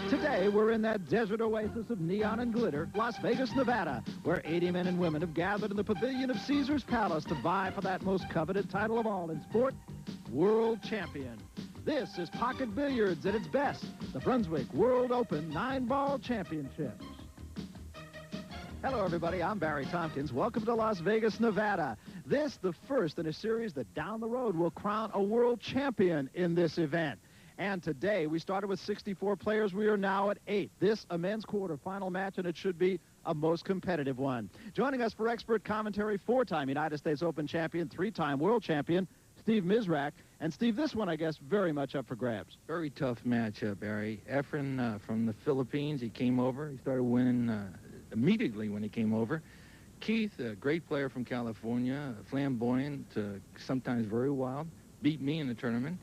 Today, we're in that desert oasis of neon and glitter, Las Vegas, Nevada, where 80 men and women have gathered in the pavilion of Caesar's Palace to vie for that most coveted title of all in sport, World Champion. This is pocket billiards at its best, the Brunswick World Open 9-Ball Championships. Hello, everybody. I'm Barry Tompkins. Welcome to Las Vegas, Nevada. This, the first in a series that down the road will crown a world champion in this event. And today, we started with 64 players. We are now at 8. This, a men's quarterfinal match, and it should be a most competitive one. Joining us for expert commentary, 4-time United States Open champion, 3-time world champion, Steve Mizerak. And, Steve, this one, I guess, very much up for grabs. Very tough matchup, Barry. Efren from the Philippines, he came over. He started winning immediately when he came over. Keith, a great player from California, flamboyant, sometimes very wild, beat me in the tournament.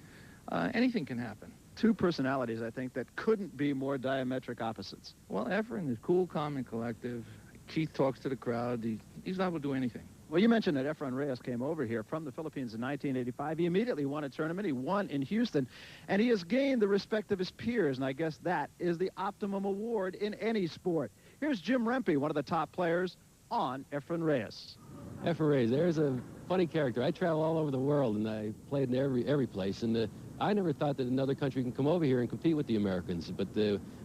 Anything can happen. Two personalities, I think, that couldn't be more diametric opposites. Well, Efren is cool, calm, and collective. Keith talks to the crowd. He's liable to do anything. Well, you mentioned that Efren Reyes came over here from the Philippines in 1985. He immediately won a tournament. He won in Houston, and he has gained the respect of his peers, and I guess that is the optimum award in any sport. Here's Jim Rempe, one of the top players on Efren Reyes. Efren Reyes, there's a funny character. I travel all over the world, and I played in every place, and I never thought that another country can come over here and compete with the Americans. But,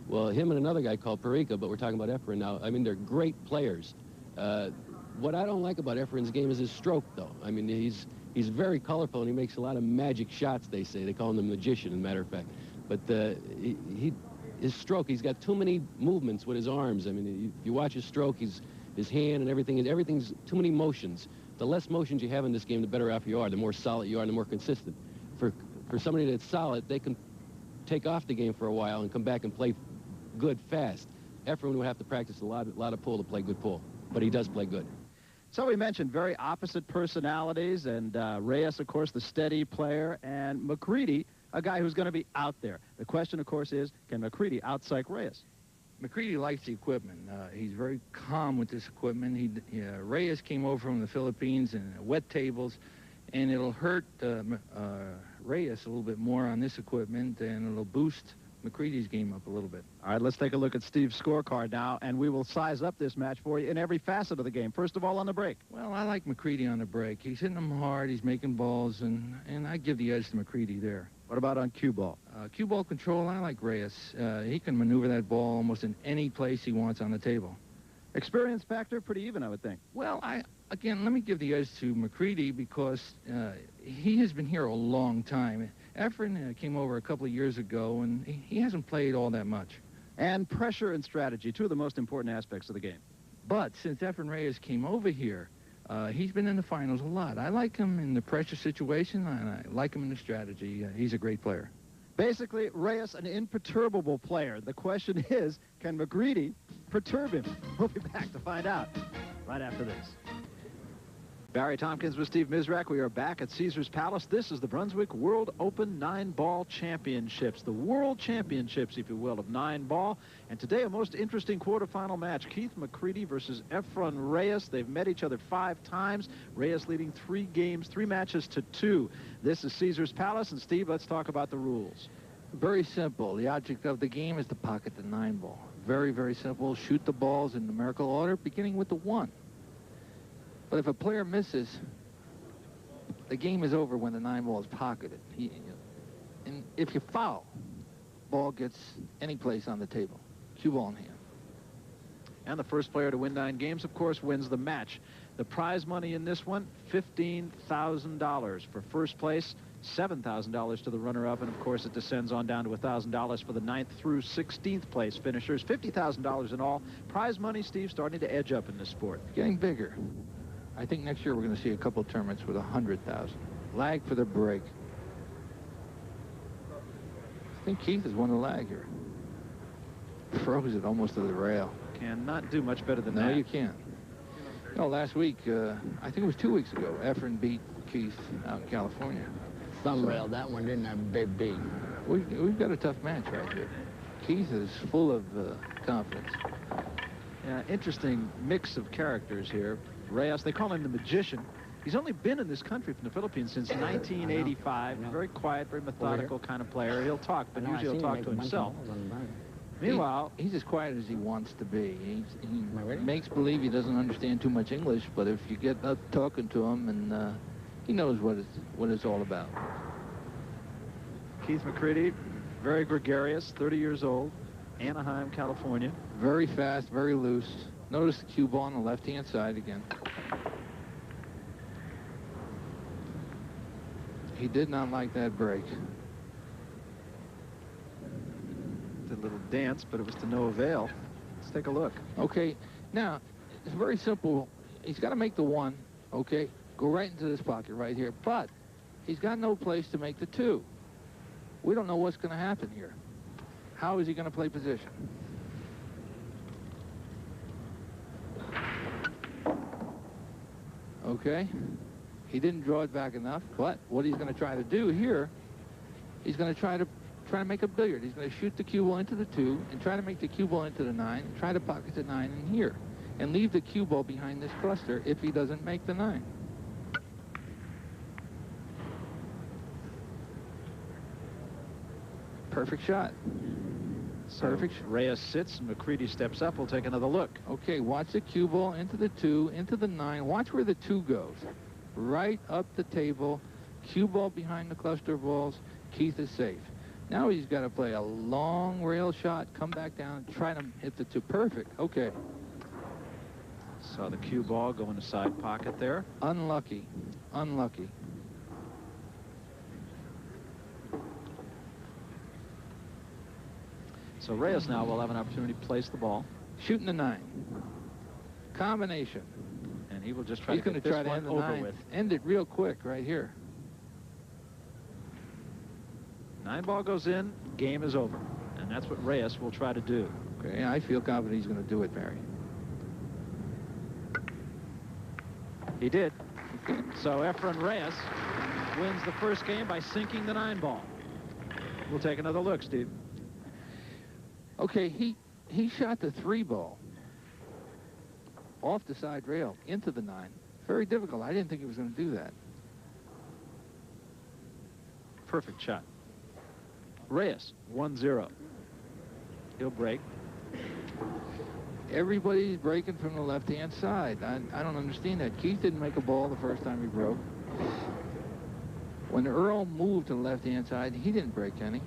well, him and another guy called Perica, but we're talking about Efren now. I mean, they're great players. What I don't like about Efren's game is his stroke, though. I mean, he's very colorful, and he makes a lot of magic shots, they say. They call him the magician, as a matter of fact. But his stroke, he's got too many movements with his arms. I mean, if you watch his stroke, his hand and everything's too many motions. The less motions you have in this game, the better off you are, the more solid you are, and the more consistent. For somebody that's solid, they can take off the game for a while and come back and play good fast. Efren would have to practice a lot of pull to play good pull, but he does play good. So we mentioned very opposite personalities, and Reyes, of course, the steady player, and McCready, a guy who's going to be out there. The question, of course, is, can McCready out-psych Reyes? McCready likes the equipment. He's very calm with this equipment. Reyes came over from the Philippines and wet tables, and it'll hurt Reyes a little bit more on this equipment, and it'll boost McCready's game up a little bit. All right, let's take a look at Steve's scorecard now, and we will size up this match for you in every facet of the game. First of all, on the break. Well, I like McCready on the break. He's hitting them hard, he's making balls, and I give the edge to McCready there. What about on cue ball? Cue ball control, I like Reyes. He can maneuver that ball almost in any place he wants on the table. Experience factor, pretty even, I would think. Well, again, let me give the edge to McCready because he has been here a long time. Efren came over a couple of years ago, and he hasn't played all that much. And pressure and strategy, two of the most important aspects of the game. But since Efren Reyes came over here, he's been in the finals a lot. I like him in the pressure situation, and I like him in the strategy. He's a great player. Basically, Reyes, an imperturbable player. The question is, can McCready perturb him? We'll be back to find out right after this. Barry Tompkins with Steve Mizerak. We are back at Caesar's Palace. This is the Brunswick World Open 9-Ball Championships, the World Championships, if you will, of 9-ball. And today, a most interesting quarterfinal match. Keith McCready versus Efren Reyes. They've met each other 5 times. Reyes leading 3 matches to 2. This is Caesar's Palace. And, Steve, let's talk about the rules. Very simple. The object of the game is to pocket the 9-ball. Very, very simple. Shoot the balls in numerical order, beginning with the 1. But if a player misses, the game is over when the 9-ball is pocketed. And if you foul, ball gets any place on the table. Cue ball in hand. And the first player to win 9 games, of course, wins the match. The prize money in this one, $15,000 for first place, $7,000 to the runner-up, and of course it descends on down to $1,000 for the 9th through 16th place finishers. $50,000 in all. Prize money, Steve, starting to edge up in this sport. Getting bigger. I think next year we're going to see a couple of tournaments with $100,000. Lag for the break. I think Keith has won the lag here. Froze it almost to the rail. Cannot do much better than that. No, you can't. You know, last week, I think it was 2 weeks ago, Efren beat Keith out in California. Thumb rail, that one didn't have a big beat. We've got a tough match right here. Keith is full of confidence. Yeah, interesting mix of characters here. Reyes, they call him the magician. He's only been in this country from the Philippines since 1985. Very quiet, very methodical kind of player. He'll talk, but usually he'll talk to himself. Meanwhile, he's as quiet as he wants to be. He ready? makes believe he doesn't understand too much English, but if you get up talking to him, and he knows what it's all about. Keith McCready, very gregarious, 30 years old, Anaheim, California. Very fast, very loose. Notice the cue ball on the left-hand side again. He did not like that break. Did a little dance, but it was to no avail. Let's take a look. Okay, now, it's very simple. He's got to make the 1, okay? Go right into this pocket right here. But he's got no place to make the 2. We don't know what's going to happen here. How is he going to play position? Okay, he didn't draw it back enough, but what he's going to try to do here, he's going to try to make a billiard. He's going to shoot the cue ball into the 2 and try to make the cue ball into the 9 and try to pocket the 9 in here and leave the cue ball behind this cluster if he doesn't make the 9. Perfect shot. Perfect. Reyes sits and McCready steps up. We'll take another look. Okay, watch the cue ball into the 2, into the 9. Watch where the 2 goes. Right up the table. Cue ball behind the cluster of balls. Keith is safe. Now he's got to play a long rail shot, come back down, try to hit the 2. Perfect. Okay. Saw the cue ball go in the side pocket there. Unlucky. Unlucky. So Reyes now will have an opportunity to place the ball. Shooting the 9. Combination. And he will just try He's to going get to try this to one end the over 9. with. End it real quick right here. 9 ball goes in, game is over. And that's what Reyes will try to do. Okay, I feel confident he's going to do it, Barry. He did. So Efren Reyes wins the first game by sinking the 9 ball. We'll take another look, Steve. Okay, he shot the 3 ball off the side rail into the 9. Very difficult. I didn't think he was going to do that. Perfect shot. Reyes, 1-0. He'll break. Everybody's breaking from the left-hand side. I don't understand that. Keith didn't make a ball the first time he broke. When Earl moved to the left-hand side, he didn't break any.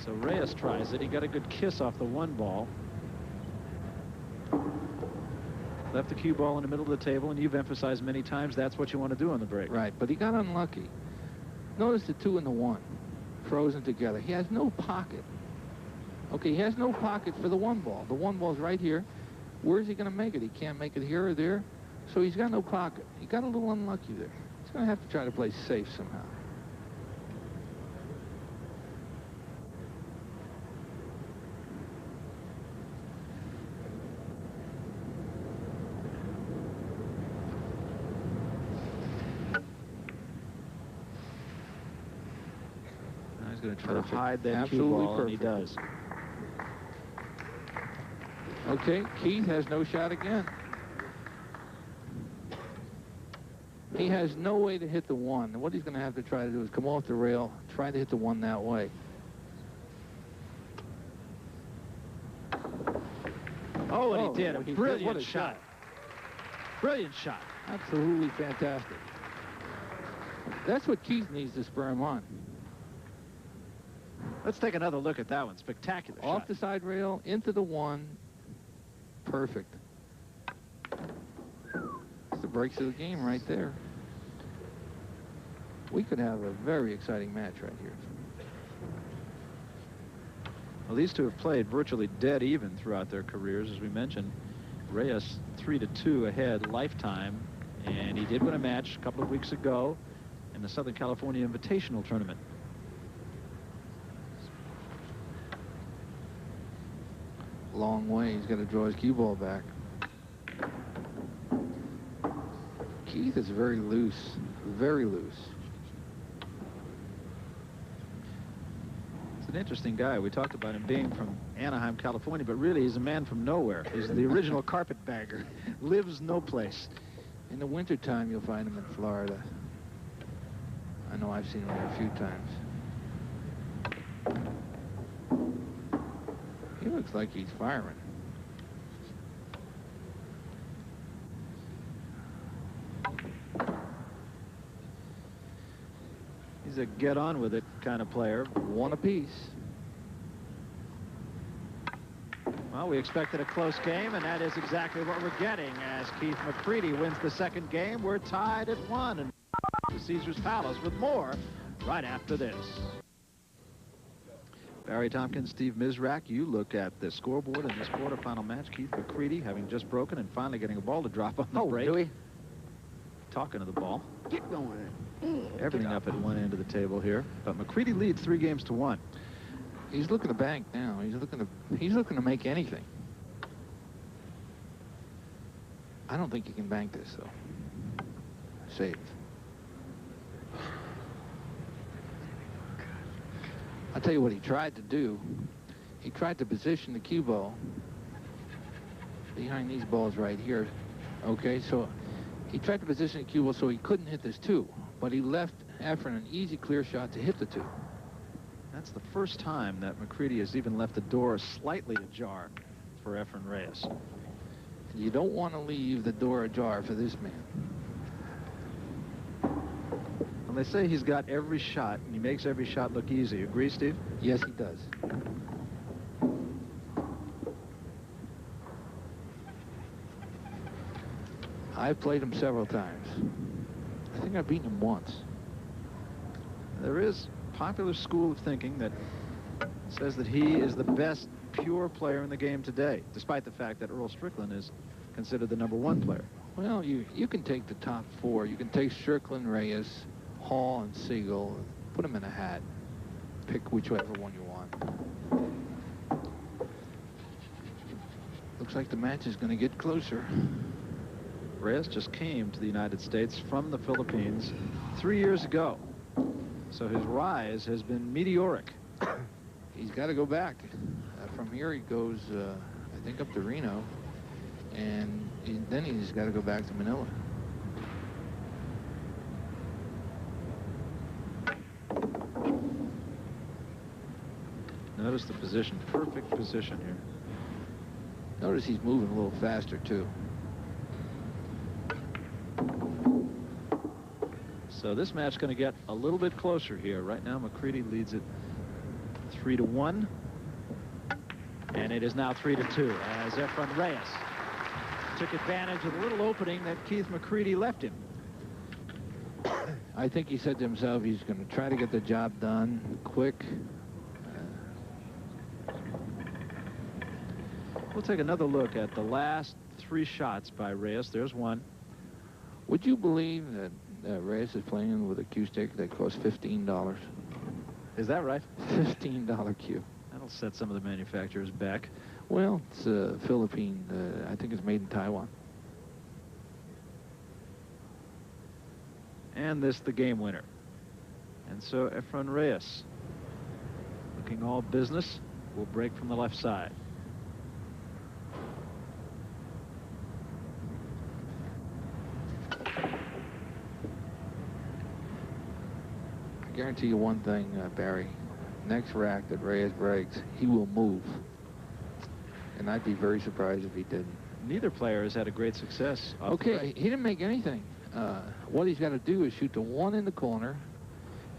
So Reyes tries it. He got a good kiss off the 1 ball. Left the cue ball in the middle of the table, and you've emphasized many times that's what you want to do on the break. Right, but he got unlucky. Notice the 2 and the 1 frozen together. He has no pocket. Okay, he has no pocket for the 1 ball. The 1 ball's right here. Where's he going to make it? He can't make it here or there. So he's got no pocket. He got a little unlucky there. He's going to have to try to play safe somehow. Going to try to hide that Absolutely cue ball, perfect. and he does. Okay, Keith has no shot again. He has no way to hit the 1. And what he's going to have to try to do is come off the rail, try to hit the 1 that way. Oh, and he did. A he did. brilliant What a shot. Brilliant shot. Absolutely fantastic. That's what Keith needs to spur him on. Let's take another look at that one. Spectacular shot. Off the side rail, into the 1. Perfect. That's the breaks of the game right there. We could have a very exciting match right here. Well, these two have played virtually dead even throughout their careers, as we mentioned. Reyes 3-2 ahead lifetime, and he did win a match a couple of weeks ago in the Southern California Invitational Tournament. Long way. He's got to draw his cue ball back. Keith is very loose. Very loose. It's an interesting guy. We talked about him being from Anaheim, California, but really he's a man from nowhere. He's the original carpetbagger. Lives no place. In the wintertime, you'll find him in Florida. know I've seen him there a few times. He looks like he's firing. He's a get-on-with-it kind of player. One apiece. Well, we expected a close game, and that is exactly what we're getting. As Keith McCready wins the second game, we're tied at 1 and to Caesar's Palace with more right after this. Barry Tompkins, Steve Mizerak, you look at the scoreboard in this quarterfinal match. Keith McCready having just broken and finally getting a ball to drop on the break. Do we? Talking to the ball. Get going. Everything up at one end of the table here. But McCready leads 3 games to 1. He's looking to bank now. He's looking to make anything. I don't think he can bank this though. Save. I'll tell you what he tried to do. He tried to position the cue ball behind these balls right here. Okay, so he tried to position the cue ball so he couldn't hit this 2, but he left Efren an easy clear shot to hit the 2. That's the first time that McCready has even left the door slightly ajar for Efren Reyes. You don't want to leave the door ajar for this man. And they say he's got every shot, and he makes every shot look easy. Agree, Steve? Yes, he does. I've played him several times. I think I've beaten him once. There is a popular school of thinking that says that he is the best pure player in the game today, despite the fact that Earl Strickland is considered the #1 player. Well, you can take the top 4. You can take Strickland, Reyes, Hall, and Sigel, put them in a hat. Pick whichever one you want. Looks like the match is going to get closer. Reyes just came to the United States from the Philippines 3 years ago. So his rise has been meteoric. He's got to go back. From here he goes, I think, up to Reno. And then he's got to go back to Manila. Notice the position, perfect position here. Notice he's moving a little faster, too. So this match is going to get a little bit closer here. Right now, McCready leads it 3-1. And it is now 3-2 as Efren Reyes took advantage of the little opening that Keith McCready left him. I think he said to himself he's going to try to get the job done quick. We'll take another look at the last 3 shots by Reyes. There's one. Would you believe that Reyes is playing with a cue stick that costs $15? Is that right? $15 cue. That'll set some of the manufacturers back. Well, it's Philippine. I think it's made in Taiwan. And this the game winner. And so Efren Reyes, looking all business, will break from the left side. I guarantee you one thing, Barry. Next rack that Reyes breaks, he will move. And I'd be very surprised if he didn't. Neither player has had a great success. Okay, he didn't make anything. What he's got to do is shoot the 1 in the corner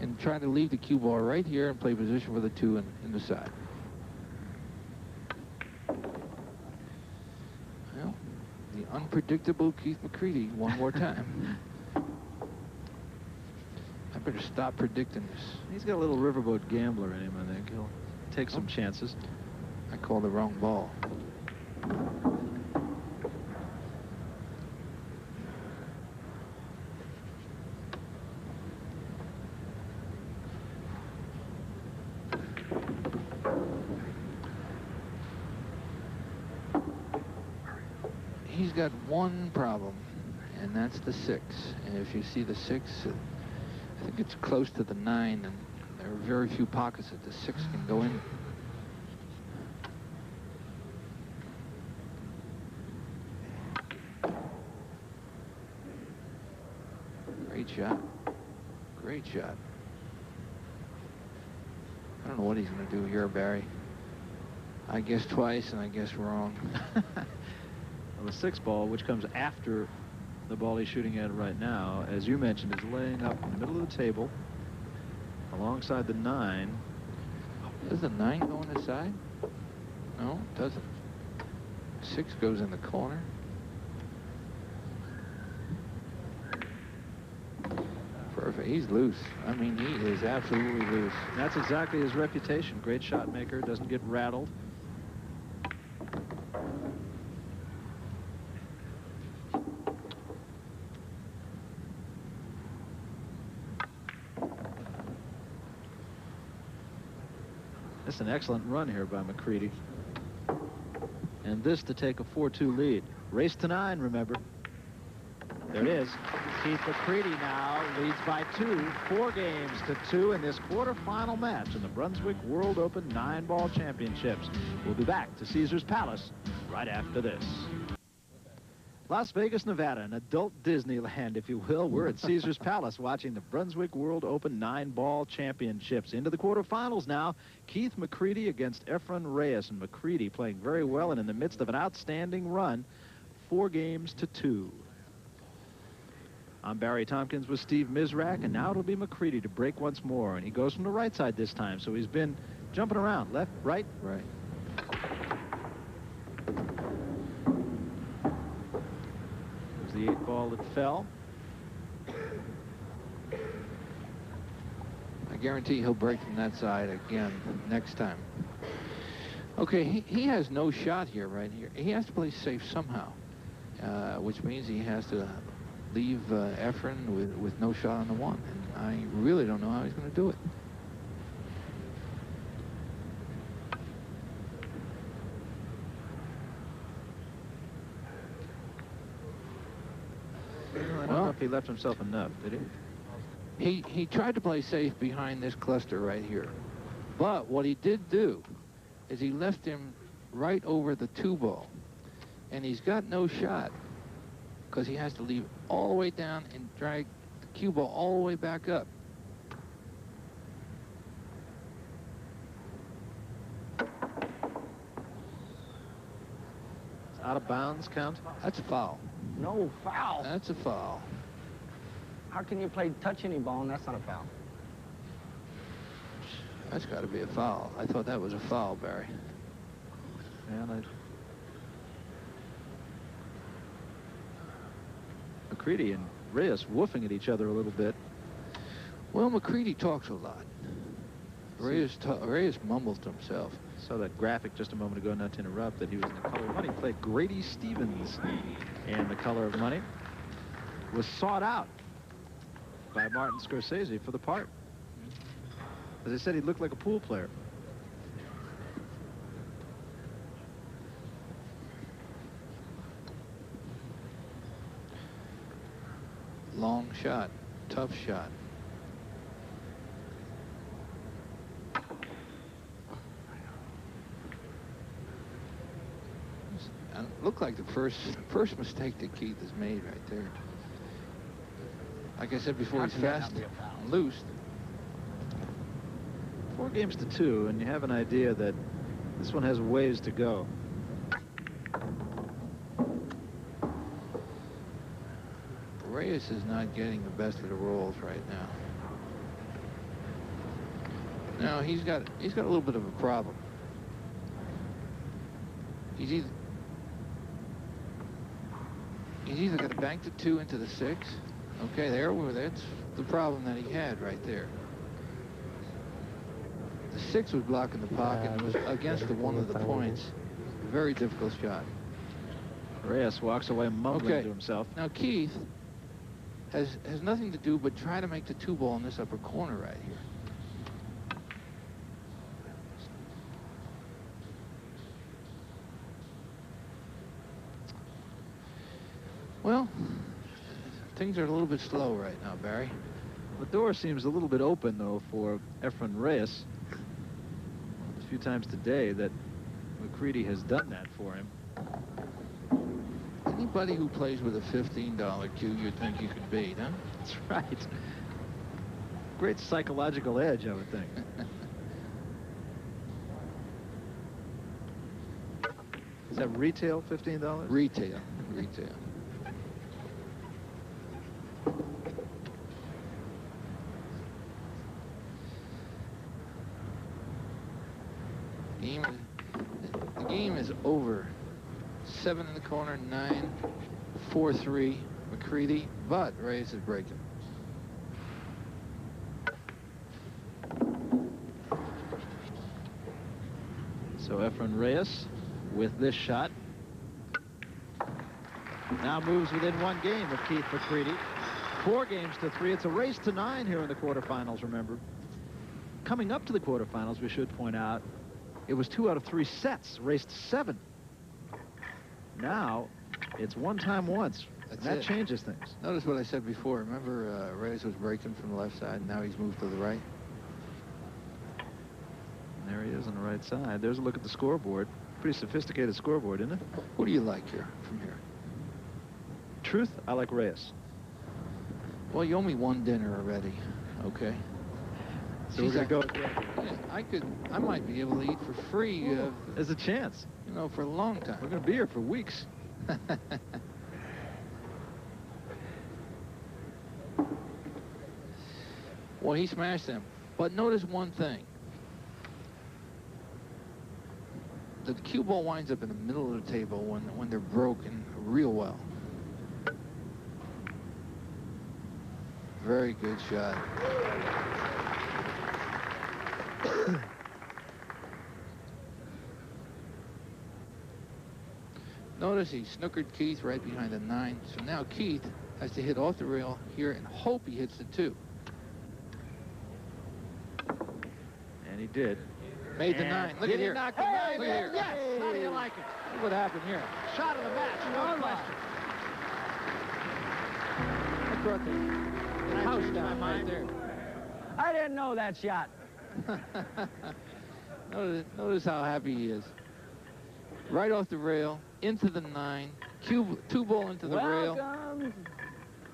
and try to leave the cue ball right here and play position for the 2 in the side. Well, the unpredictable Keith McCready one more time. I better stop predicting this. He's got a little riverboat gambler in him, I think. He'll take some chances. I called the wrong ball. He's got one problem, and that's the 6. And if you see the 6, I think it's close to the 9, and there are very few pockets that the 6 can go in. Great shot. Great shot. I don't know what he's going to do here, Barry. I guess twice, and I guess wrong. Well, the 6 ball, which comes after the ball he's shooting at right now, as you mentioned, is laying up in the middle of the table alongside the 9. Does the 9 go on the side? No, it doesn't. 6 goes in the corner. Perfect. He's loose. I mean, he is absolutely loose. That's exactly his reputation. Great shot maker, doesn't get rattled. That's an excellent run here by McCready. And this to take a 4-2 lead. Race to 9, remember. There it is. Keith McCready now leads by 2, 4 games to 2 in this quarterfinal match in the Brunswick World Open 9-ball championships. We'll be back to Caesars Palace right after this. Las Vegas, Nevada, an adult Disneyland, if you will. We're at Caesars Palace watching the Brunswick World Open 9-ball championships. Into the quarterfinals now. Keith McCready against Efren Reyes. And McCready playing very well and in the midst of an outstanding run. 4 games to 2. I'm Barry Tompkins with Steve Mizerak, and now it'll be McCready to break once more. And he goes from the right side this time, so he's been jumping around. Left, right. Right. The 8 ball that fell. I guarantee he'll break from that side again next time. Okay, he has no shot here, right here. He has to play safe somehow, which means he has to leave Efren with no shot on the 1. And I really don't know how he's going to do it. I don't know if he left himself enough, did he? He tried to play safe behind this cluster right here. But what he did do is he left him right over the 2 ball. And he's got no shot because he has to leave all the way down and drag the cue ball all the way back up. Out of bounds count? That's a foul. No foul. That's a foul. How can you touch any ball and that's not a foul? That's got to be a foul. I thought that was a foul, Barry. And McCready and Reyes woofing at each other a little bit. Well, McCready talks a lot. Reyes mumbles to himself. Saw that graphic just a moment ago, not to interrupt, that he was in The Color of Money. Played Grady Stevens in The Color of Money. Was sought out by Martin Scorsese for the part. As I said, he looked like a pool player. Long shot, tough shot. Looked like the first mistake that Keith has made right there. Like I said before, he's fast and loose. 4 games to 2, and you have an idea that this one has ways to go. Reyes is not getting the best of the rolls right now. Now he's got a little bit of a problem. He's either got to bank the 2 into the 6. Okay, that's the problem that he had right there. The 6 was blocking the pocket and was against one of the points. Very difficult shot. Reyes walks away mumbling to himself. Now Keith has nothing to do but try to make the 2 ball in this upper corner right here. Well, things are a little bit slow right now, Barry. The door seems a little bit open, though, for Efren Reyes. A few times today that McCready has done that for him. Anybody who plays with a $15 cue, you'd think you could beat, huh? That's right. Great psychological edge, I would think. Is that retail $15? Retail. Retail. The game is over. 7 in the corner, 9, 4-3. McCready, but Reyes is breaking. So Efren Reyes with this shot now moves within 1 game of Keith McCready. 4 games to 3. It's a race to 9 here in the quarterfinals, remember. Coming up to the quarterfinals, we should point out, it was 2 out of 3 sets, raced 7. Now, it's 1 time once. That changes things. Notice what I said before. Remember, Reyes was breaking from the left side, and now he's moved to the right. And there he is on the right side. There's a look at the scoreboard. Pretty sophisticated scoreboard, isn't it? What do you like here, from here? Truth, I like Reyes. Well, you owe me 1 dinner already, okay? So we're going to go. Yeah, I might be able to eat for free. There's a chance. You know, for a long time. We're going to be here for weeks. Well, he smashed them. But notice one thing. The cue ball winds up in the middle of the table when they're broken real well. Very good shot. Notice he snookered Keith right behind the 9. So now Keith has to hit off the rail here and hope he hits the 2. And he did. Made the 9. Look at here. Knock the 9 Look at here. Yes. How do you like it? Look what happened here. Shot of the match. No question. That brought the house down right there. I didn't know that shot. Notice how happy he is. Right off the rail, into the 9, 2 ball into the rail.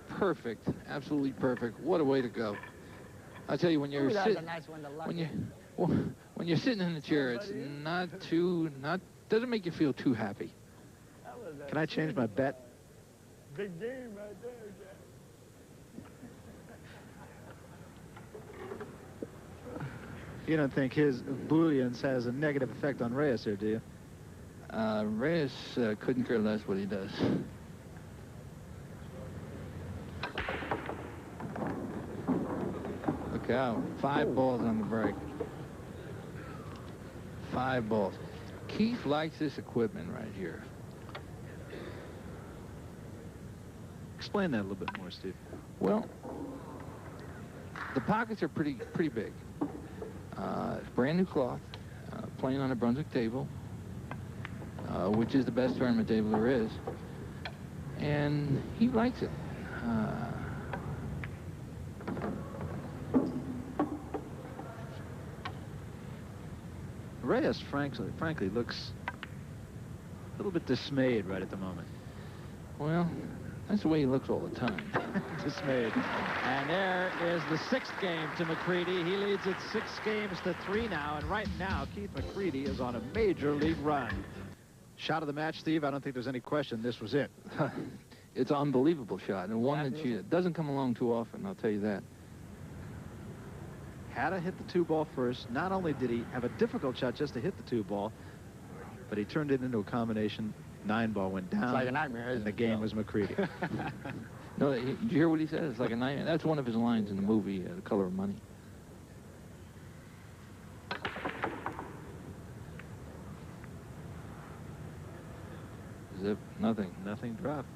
Perfect, absolutely perfect. What a way to go. I'll tell you, when you're sitting, nice one to when you're sitting in the chair, it's doesn't make you feel too happy. Can I change my bet? Big game right there, Jack. You don't think his bullions has a negative effect on Reyes here, do you? Reyes couldn't care less what he does. Look out. 5 balls on the break. 5 balls. Keith likes this equipment right here. Explain that a little bit more, Steve. Well, the pockets are pretty big. It's brand new cloth, playing on a Brunswick table, which is the best tournament table there is. And he likes it. Reyes, frankly, looks a little bit dismayed right at the moment. Well, that's the way he looks all the time. Dismayed. And there is the 6th game to McCready. He leads it 6 games to 3 now. And right now, Keith McCready is on a major league run. Shot of the match, Steve. I don't think there's any question this was it. It's an unbelievable shot, and one that doesn't come along too often, I'll tell you that. Had to hit the 2 ball first. Not only did he have a difficult shot just to hit the 2 ball, but he turned it into a combination. 9 ball went down. It's like a nightmare, and the game was McCready. No, did you hear what he said? It's like a nightmare. That's one of his lines in the movie, The Color of Money. Zip, nothing. Nothing dropped.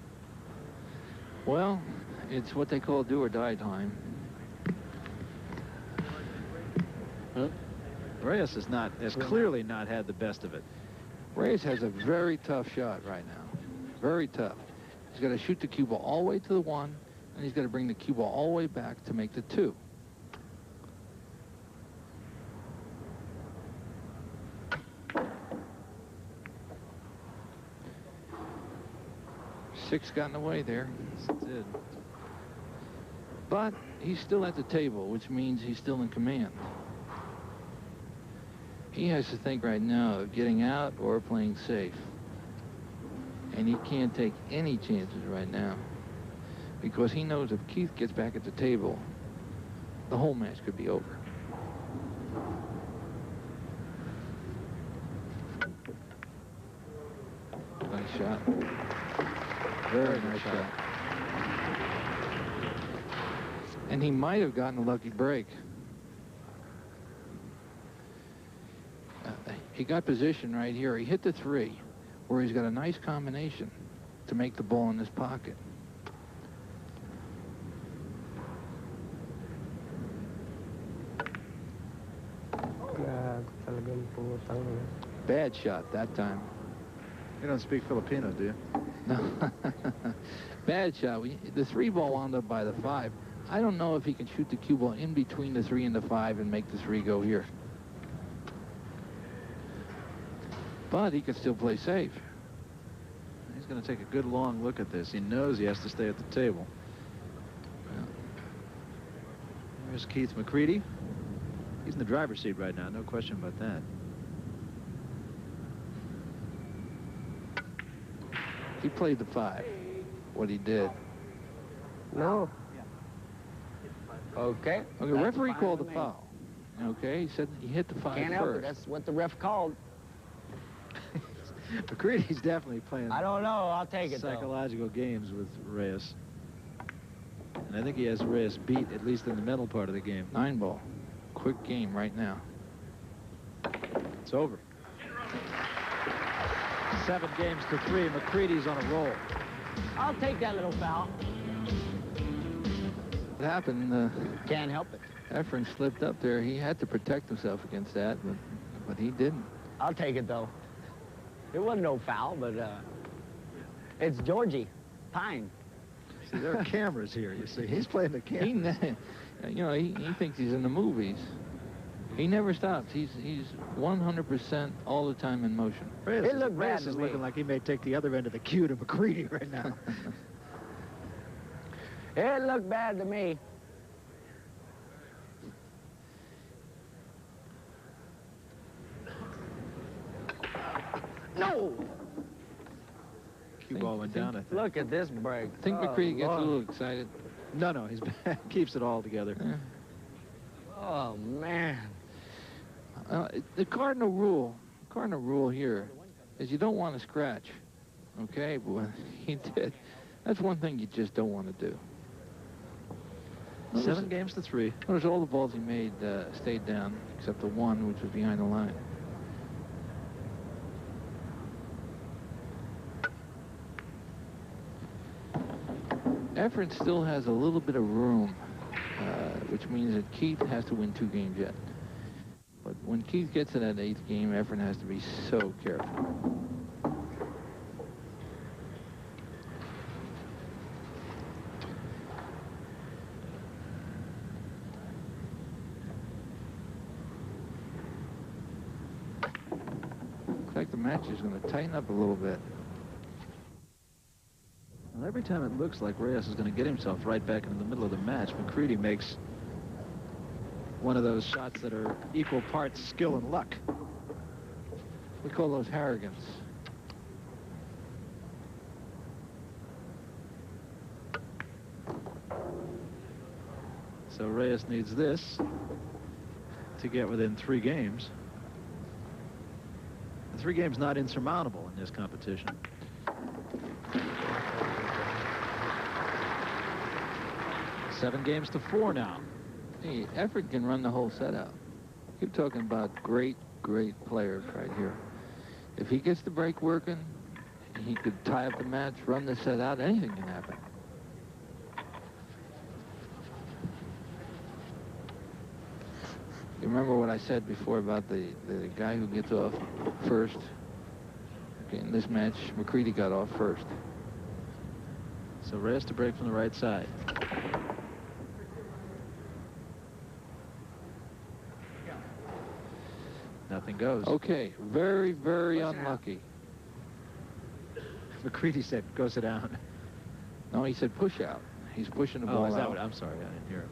Well, it's what they call do or die time. Huh? Reyes has clearly not had the best of it. Reyes has a very tough shot right now. Very tough. He's got to shoot the cue ball all the way to the 1, and he's got to bring the cue ball all the way back to make the 2. Six got in the way there. Yes, it did. But he's still at the table, which means he's still in command. He has to think right now of getting out or playing safe. And he can't take any chances right now, because he knows if Keith gets back at the table, the whole match could be over. Nice shot. Very nice shot. And he might have gotten a lucky break. He got position right here. He hit the 3, where he's got a nice combination to make the ball in his pocket. Bad shot that time. You don't speak Filipino, do you? No. Bad shot. The 3 ball wound up by the 5. I don't know if he can shoot the cue ball in between the 3 and the 5 and make the 3 go here. But he could still play safe. He's going to take a good long look at this. He knows he has to stay at the table. Yeah. There's Keith McCready. He's in the driver's seat right now, no question about that. He played the 5, what he did. No. Okay. Okay, referee called the foul. Okay, he said he hit the 5 Can't help it. first. That's what the ref called. McCready's definitely playing I don't know. I'll take it, psychological games with Reyes. And I think he has Reyes beat, at least in the mental part of the game. 9 ball. Quick game right now. It's over. 7 games to 3. McCready's on a roll. I'll take that little foul. What happened? Can't help it. Efren slipped up there. He had to protect himself against that, but he didn't. I'll take it, though. It wasn't no foul, but it's Georgie. Pine. See, there are cameras here, you see. He's playing the camera. He thinks he's in the movies. He never stops. He's 100% all the time in motion. It looked bad Reyes to is me. looking like he may take the other end of the cue to McCready right now. It looked bad to me. No! Cue ball went down, I think. Look at this break. I think McCready gets a little excited. No, he's keeps it all together. Yeah. Oh, man. The cardinal rule here is you don't want to scratch. Okay, but when he did, that's one thing you just don't want to do. 7 games to 3. Notice all the balls he made stayed down, except the one which was behind the line. Efren still has a little bit of room, which means that Keith has to win 2 games yet. But when Keith gets to that 8th game, Efren has to be so careful. Looks like the match is going to tighten up a little bit. Well, every time it looks like Reyes is going to get himself right back into the middle of the match, McCready makes one of those shots that are equal parts skill and luck. We call those Harrigans. So Reyes needs this to get within 3 games. The 3 games not insurmountable in this competition. Seven games to 4 now. Hey, Efren can run the whole set out. Keep talking about great players right here. If he gets the break working, he could tie up the match, run the set out. Anything can happen. You remember what I said before about the guy who gets off first? Okay, in this match, McCready got off first. So Reyes to break from the right side. Nothing goes. Okay, very unlucky. McCready said, go sit down. No, he said push out. He's pushing the ball is that out. what, I'm sorry, I didn't hear him.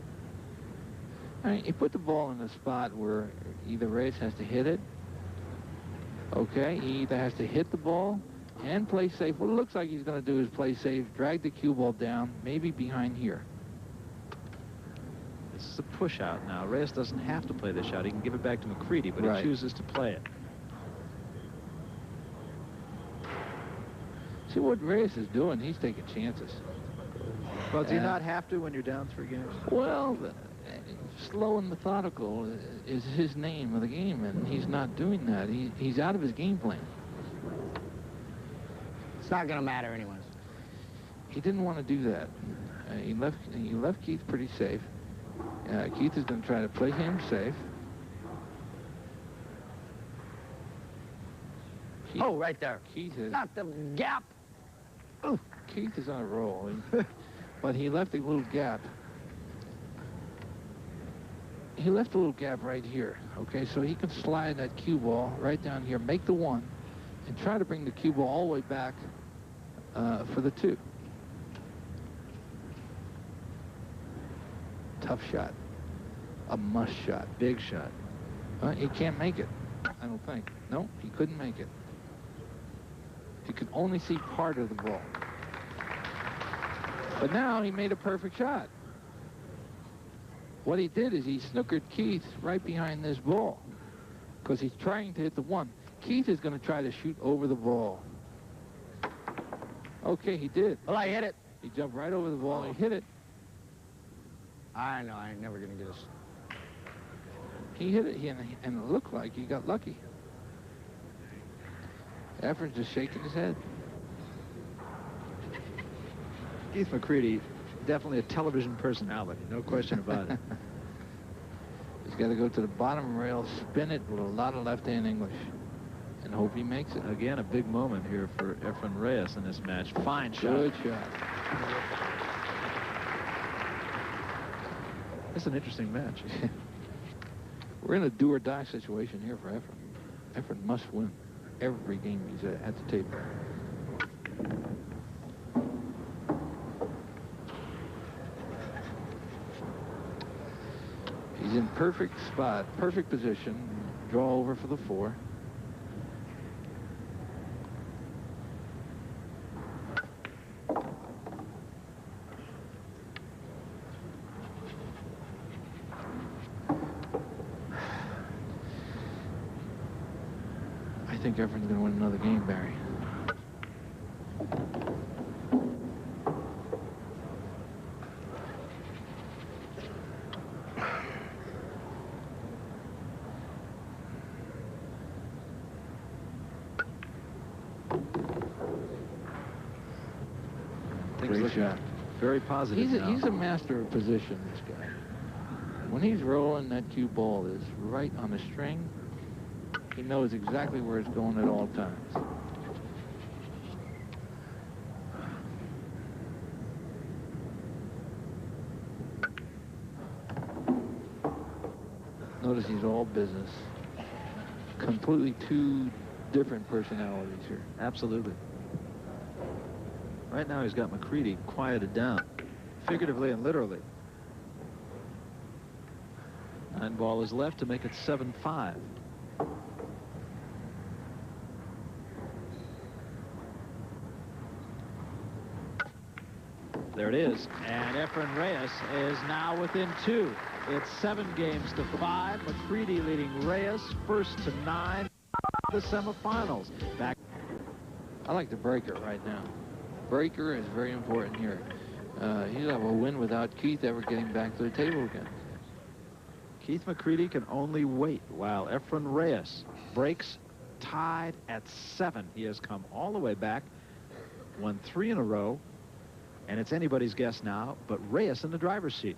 I mean, he put the ball in a spot where either Reyes has to hit it. Okay, he either has to hit the ball and play safe. What it looks like he's going to do is play safe, drag the cue ball down, maybe behind here. This is a push out now. Reyes doesn't have to play this shot. He can give it back to McCready, but Right. he chooses to play it. See what Reyes is doing? He's taking chances. Well, do you not have to when you're down 3 games? Well, slow and methodical is his name of the game, and he's not doing that. He's out of his game plan. It's not going to matter anyways. He didn't want to do that. He left Keith pretty safe. Keith is going to try to play him safe. Keith, Oh, right there. Keith is, Not the gap. Ooh. Keith is on a roll, but he left a little gap. He left a little gap right here, okay? So he can slide that cue ball right down here, make the 1, and try to bring the cue ball all the way back for the 2. Tough shot. A must shot. Big shot. He can't make it, I don't think. No, he couldn't make it. He could only see part of the ball. But now he made a perfect shot. What he did is he snookered Keith right behind this ball because he's trying to hit the 1. Keith is going to try to shoot over the ball. Okay, he did. Well, I hit it. He jumped right over the ball. He hit it. I know. I ain't never going to get this. He hit it, and it looked like he got lucky. Efren's just shaking his head. Keith McCready, definitely a television personality, no question about it. He's got to go to the bottom rail, spin it with a lot of left-hand English, and hope he makes it. Again, a big moment here for Efren Reyes in this match. Fine shot. Good shot. It's an interesting match. We're in a do-or-die situation here for Efren. Efren must win every game he's at the table. He's in perfect spot, perfect position. Draw over for the 4. I think Efren's going to win another game, Barry. Great shot. Very positive now. He's a master of position, this guy. When he's rolling, that cue ball is right on the string. He knows exactly where it's going at all times. Notice he's all business. Completely 2 different personalities here. Absolutely. Right now he's got McCready quieted down, figuratively and literally. 9 ball is left to make it 7-5. There it is, and Efren Reyes is now within 2. It's 7 games to 5. McCready leading Reyes first to 9. The semifinals. Back. I like the breaker right now. Breaker is very important here. He'll have a win without Keith ever getting back to the table again. Keith McCready can only wait while Efren Reyes breaks tied at 7. He has come all the way back, won 3 in a row, and it's anybody's guess now, but Reyes in the driver's seat.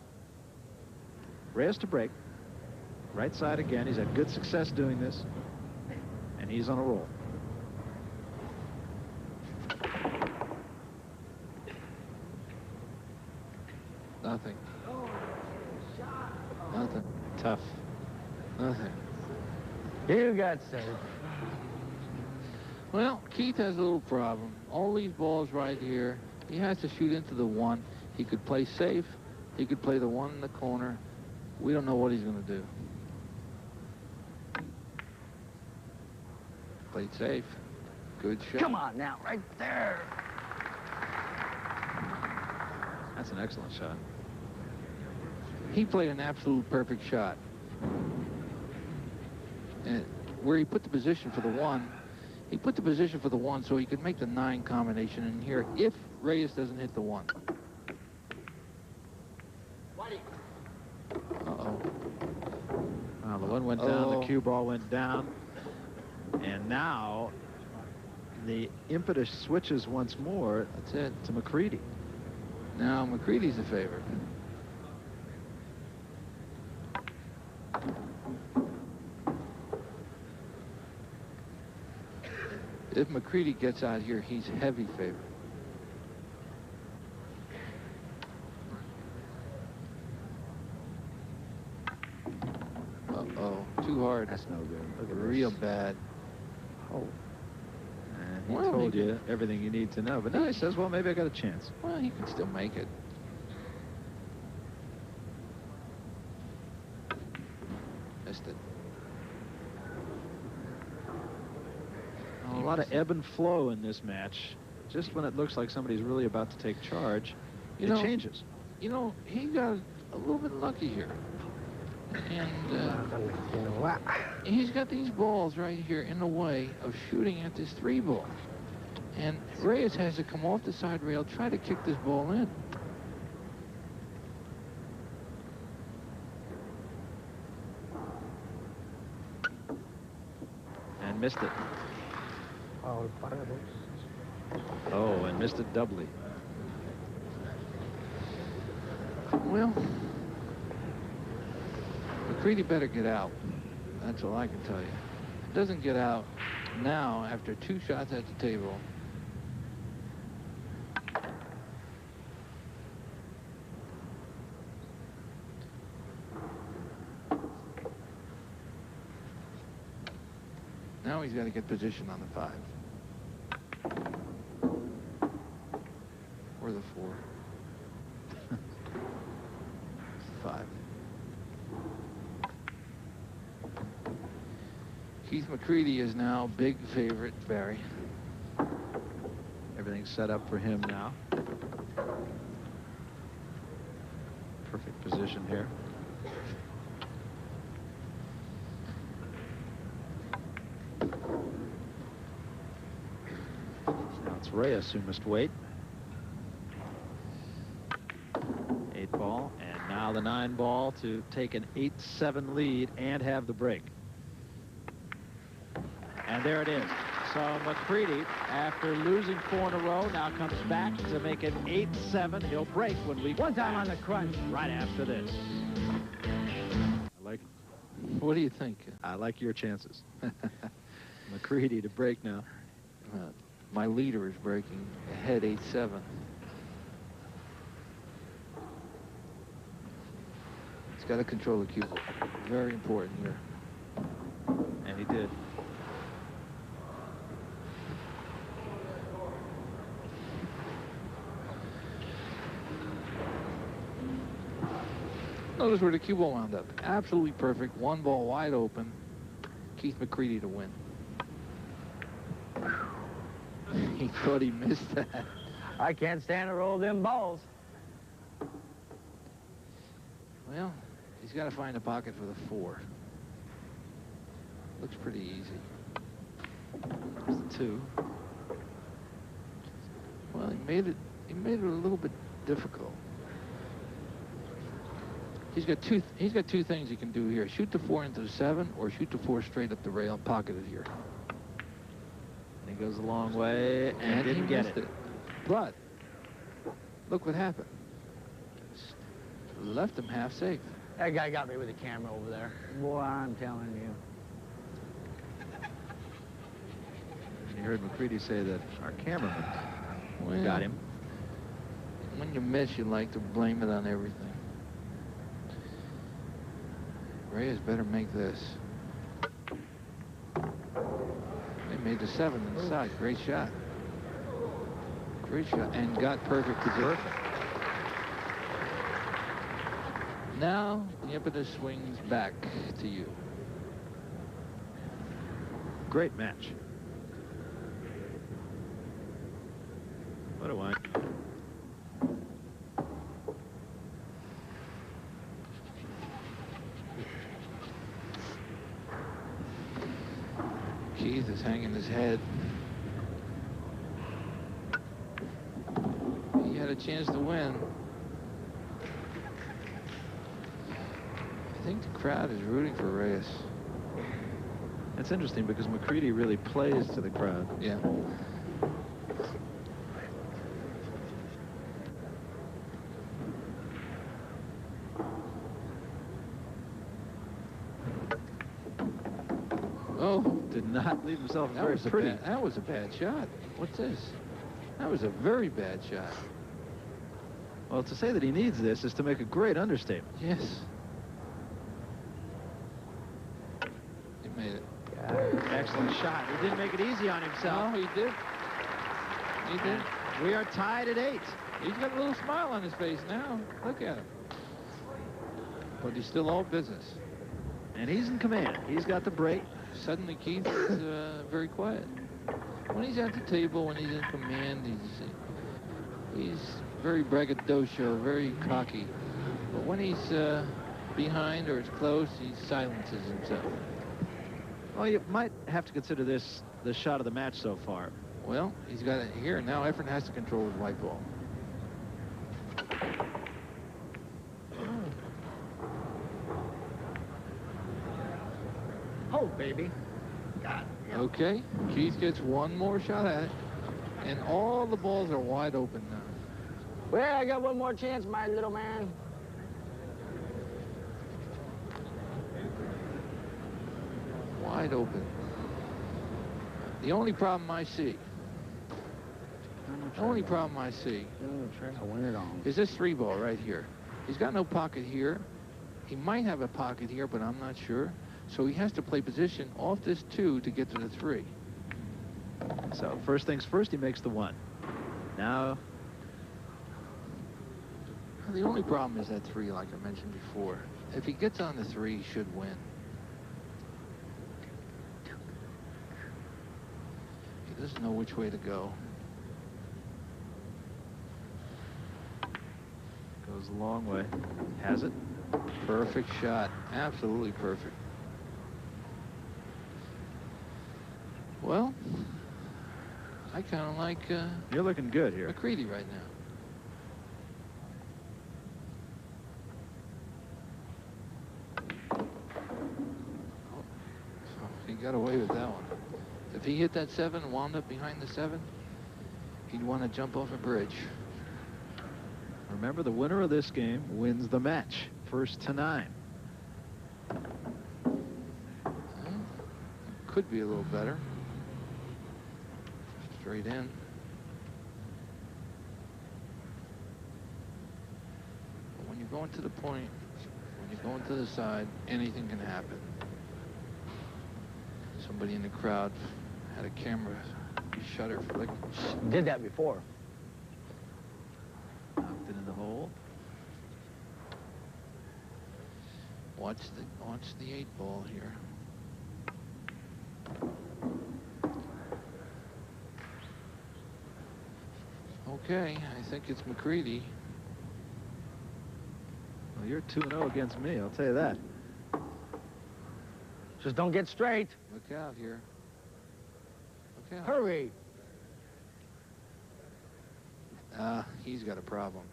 Reyes to break. Right side again. He's had good success doing this, and he's on a roll. Nothing. Nothing. Tough. Nothing. You got saved. Well, Keith has a little problem. All these balls right here, he has to shoot into the 1. He could play safe. He could play the 1 in the corner. We don't know what he's going to do. Played safe. Good shot. Come on now, right there. That's an excellent shot. He played an absolute perfect shot. And where he put the position for the 1, he put the position for the 1 so he could make the 9 combination in here if Reyes doesn't hit the 1. Uh-oh. Well, the 1 went down, the cue ball went down. And now the impetus switches once more. That's it. To McCready. Now McCready's the favorite. If McCready gets out here, he's heavy favorite. Uh-oh, too hard. That's no good. Look at Real this. bad. Oh. And he Well, told you everything you need to know. But now he says, well, maybe I got a chance. Well, he can still make it. Missed it. A lot of ebb and flow in this match. Just when it looks like somebody's really about to take charge, it changes. You know, he got a little bit lucky here. And he's got these balls right here in the way of shooting at this 3 ball. And Reyes has to come off the side rail, try to kick this ball in. And missed it. Oh, and missed it doubly. Well, McCready better get out. That's all I can tell you. Doesn't get out now after 2 shots at the table. Now he's got to get position on the 5. Or the 4. 5. Keith McCready is now big favorite, Barry. Everything's set up for him now. Perfect position here. Now it's Reyes who must wait. 8 ball, and now the 9 ball to take an 8-7 lead and have the break. And there it is. So McCready, after losing 4 in a row, now comes back to make it 8-7. He'll break when we One time on the crunch. right after this. What do you think? I like your chances. McCready to break now. My leader is breaking ahead 8-7. He's got to control the cue ball. Very important here. And he did. Notice where the cue ball wound up. Absolutely perfect. 1 ball wide open. Keith McCready to win. He thought he missed that. I can't stand to roll them balls. Well, he's got to find a pocket for the 4. Looks pretty easy. There's the 2. Well, he made it a little bit difficult. He's got two things he can do here. Shoot the 4 into the 7 or shoot the 4 straight up the rail, pocket it here. And he goes a long way and didn't get it. But look what happened. Left him half safe. That guy got me with the camera over there. Boy, I'm telling you. And you heard McCready say that our cameraman got him. When you miss, you like to blame it on everything. Reyes better make this. They made the 7 inside. Great shot. Great shot. And got perfect position. Now, the impetus swings back to you. Great match. What do I? Keith is hanging his head. He had a chance to win. I think the crowd is rooting for Reyes. It's interesting because McCready really plays to the crowd. Yeah. Oh, Did not leave himself that very was pretty. that was a bad shot. What's this? That was a very bad shot. Well, to say that he needs this is to make a great understatement. Yes. He made it. Excellent shot. He didn't make it easy on himself. No, he did. He did. We are tied at 8. He's got a little smile on his face now. Look at him. But he's still all business. And he's in command. He's got the break. Suddenly Keith is very quiet. When he's at the table, when he's in command, he's very braggadocio, very cocky. But when he's behind or is close, he silences himself. Well, you might have to consider this the shot of the match so far. Well, he's got it here. Now Efren has to control his white ball. Oh, baby. God. Okay, Keith gets one more shot at it, and all the balls are wide open now. Well, I got one more chance, my little man. Wide open. The only problem I see, I win it on. is this 3 ball right here. He's got no pocket here. He might have a pocket here, but I'm not sure. So he has to play position off this 2 to get to the 3. So first things first, he makes the 1. Now, The only problem is that 3, like I mentioned before. If he gets on the 3, he should win. He doesn't know which way to go. goes a long way. Has it? Perfect shot. Absolutely perfect. Well, I kind of like You're looking good here. McCready right now. So he got away with that one. If he hit that 7 and wound up behind the 7, he'd want to jump off a bridge. Remember, the winner of this game wins the match. First to 9. Could be a little better. Straight in. But when you're going to the point, when you're going to the side, anything can happen. Somebody in the crowd had a camera shutter flick. Did that before. Knocked it in the hole. Watch the 8 ball here. Okay, I think it's McCready. Well, you're 2-0 against me, I'll tell you that. Just don't get straight. Look out here. Look out. Hurry. He's got a problem.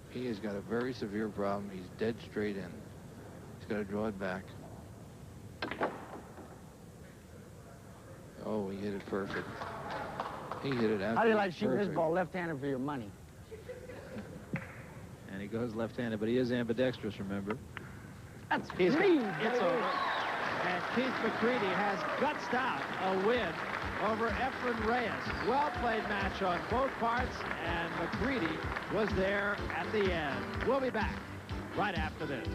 He has got a very severe problem. He's dead straight in. He's got to draw it back. Oh, he hit it perfect. He hit it absolutely How do you like shooting this perfect. ball left-handed for your money? And he goes left-handed, but he is ambidextrous, remember? That's He's me, It's baby. over. And Keith McCready has gutsed out a win over Efren Reyes. Well-played match on both parts, and McCready was there at the end. We'll be back right after this.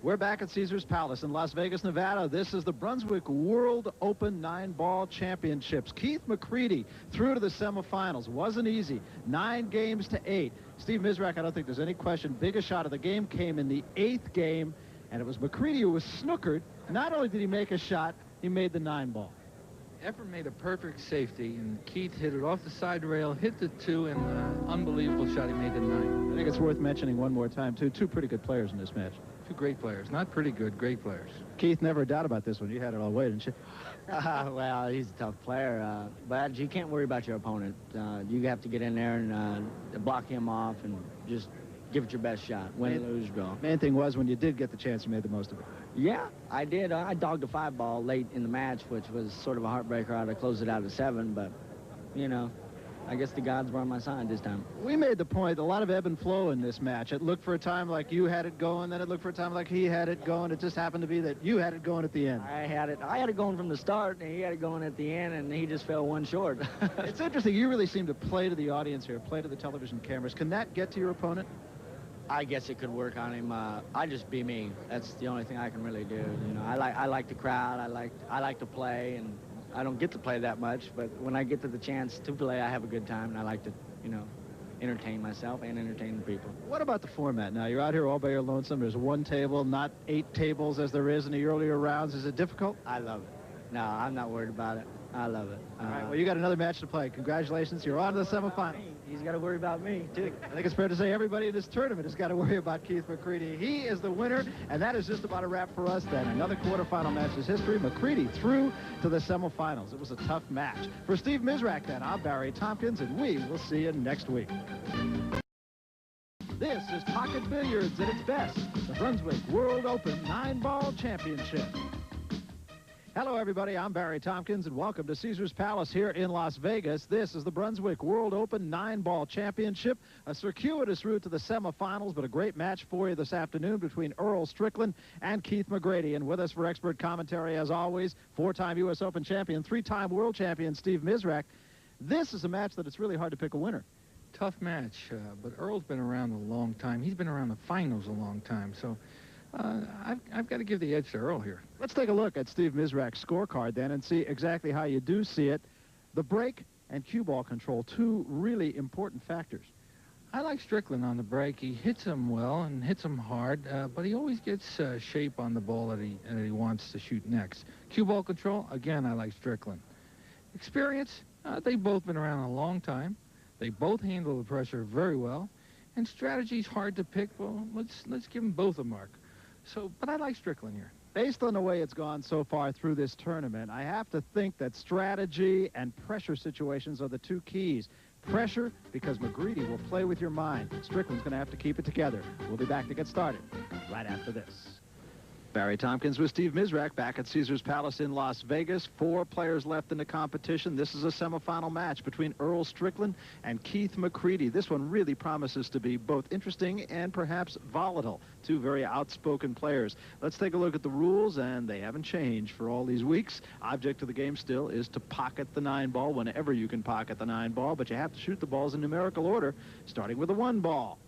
We're back at Caesars Palace in Las Vegas, Nevada. This is the Brunswick World Open 9-ball championships. Keith McCready through to the semifinals. Wasn't easy. 9 games to 8. Steve Mizerak, I don't think there's any question. Biggest shot of the game came in the 8th game, and it was McCready who was snookered. Not only did he make a shot, he made the 9-ball. Effort made a perfect safety, and Keith hit it off the side rail, hit the 2, and unbelievable shot he made the 9. I think it's worth mentioning one more time, too. Two pretty good players in this match. Two great players. Not pretty good, great players. Keith, never a doubt about this one. You had it all way, didn't you? Well, he's a tough player, but you can't worry about your opponent. You have to get in there and block him off and just give it your best shot. Win, lose, draw. Main thing was when you did get the chance, you made the most of it. Yeah, I did. I dogged a 5-ball late in the match, which was sort of a heartbreaker. I'd have closed it out at 7, but, you know, I guess the gods were on my side this time. We made the point, a lot of ebb and flow in this match. It looked for a time like you had it going, then it looked for a time like he had it going. It just happened to be that you had it going at the end. I had it going from the start, and he had it going at the end, and he just fell one short. It's interesting. You really seem to play to the audience here, play to the television cameras. Can that get to your opponent? I guess it could work on him. I just be me. That's the only thing I can really do. You know, I like the crowd. I like to play, and I don't get to play that much. But when I get to the chance to play, I have a good time, and I like to, you know, entertain myself and entertain the people. What about the format now? You're out here all by your lonesome. There's one table, not 8 tables as there is in the earlier rounds. Is it difficult? I love it. No, I'm not worried about it. I love it. All right, well, you got another match to play. Congratulations. You're on to the semifinals. He's got to worry about me, too. I think it's fair to say everybody in this tournament has got to worry about Keith McCready. He is the winner, and that is just about a wrap for us then. Another quarterfinal match is history. McCready through to the semifinals. It was a tough match. For Steve Mizerak, then, I'm Barry Tompkins, and we will see you next week. This is pocket billiards at its best. The Brunswick World Open 9-ball championship. Hello, everybody. I'm Barry Tompkins, and welcome to Caesars Palace here in Las Vegas. This is the Brunswick World Open 9-ball championship, a circuitous route to the semifinals, but a great match for you this afternoon between Earl Strickland and Keith McCready. And with us for expert commentary, as always, 4-time U.S. Open champion, 3-time world champion Steve Mizerak. This is a match that it's really hard to pick a winner. Tough match, but Earl's been around a long time. He's been around the finals a long time, so I've got to give the edge to Earl here. Let's take a look at Steve Mizerak's scorecard then and see exactly how you do see it. The break and cue ball control, two really important factors. I like Strickland on the break. He hits them well and hits them hard, but he always gets shape on the ball that he wants to shoot next. Cue ball control, again, I like Strickland. Experience, they've both been around a long time. They both handle the pressure very well. And strategy's hard to pick. Well, let's give them both a mark. So, but I like Strickland here. Based on the way it's gone so far through this tournament, I have to think that strategy and pressure situations are the two keys. Pressure, because McCready will play with your mind. Strickland's going to have to keep it together. We'll be back to get started right after this. Barry Tompkins with Steve Mizerak back at Caesars Palace in Las Vegas. 4 players left in the competition. This is a semifinal match between Earl Strickland and Keith McCready. This one really promises to be both interesting and perhaps volatile. Two very outspoken players. Let's take a look at the rules, and they haven't changed for all these weeks. Object of the game still is to pocket the 9-ball whenever you can pocket the 9-ball, but you have to shoot the balls in numerical order, starting with a 1-ball.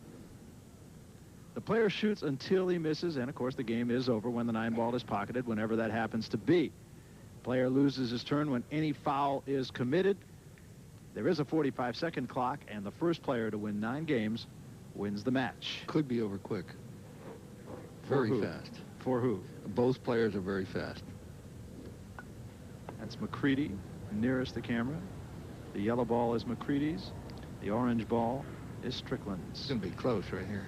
The player shoots until he misses, and of course the game is over when the 9-ball is pocketed, whenever that happens to be. Player loses his turn when any foul is committed. There is a 45-second clock, and the first player to win 9 games wins the match. Could be over quick. Very fast. For who? Both players are very fast. That's McCready, nearest the camera. The yellow ball is McCready's. The orange ball is Strickland's. It's going to be close right here.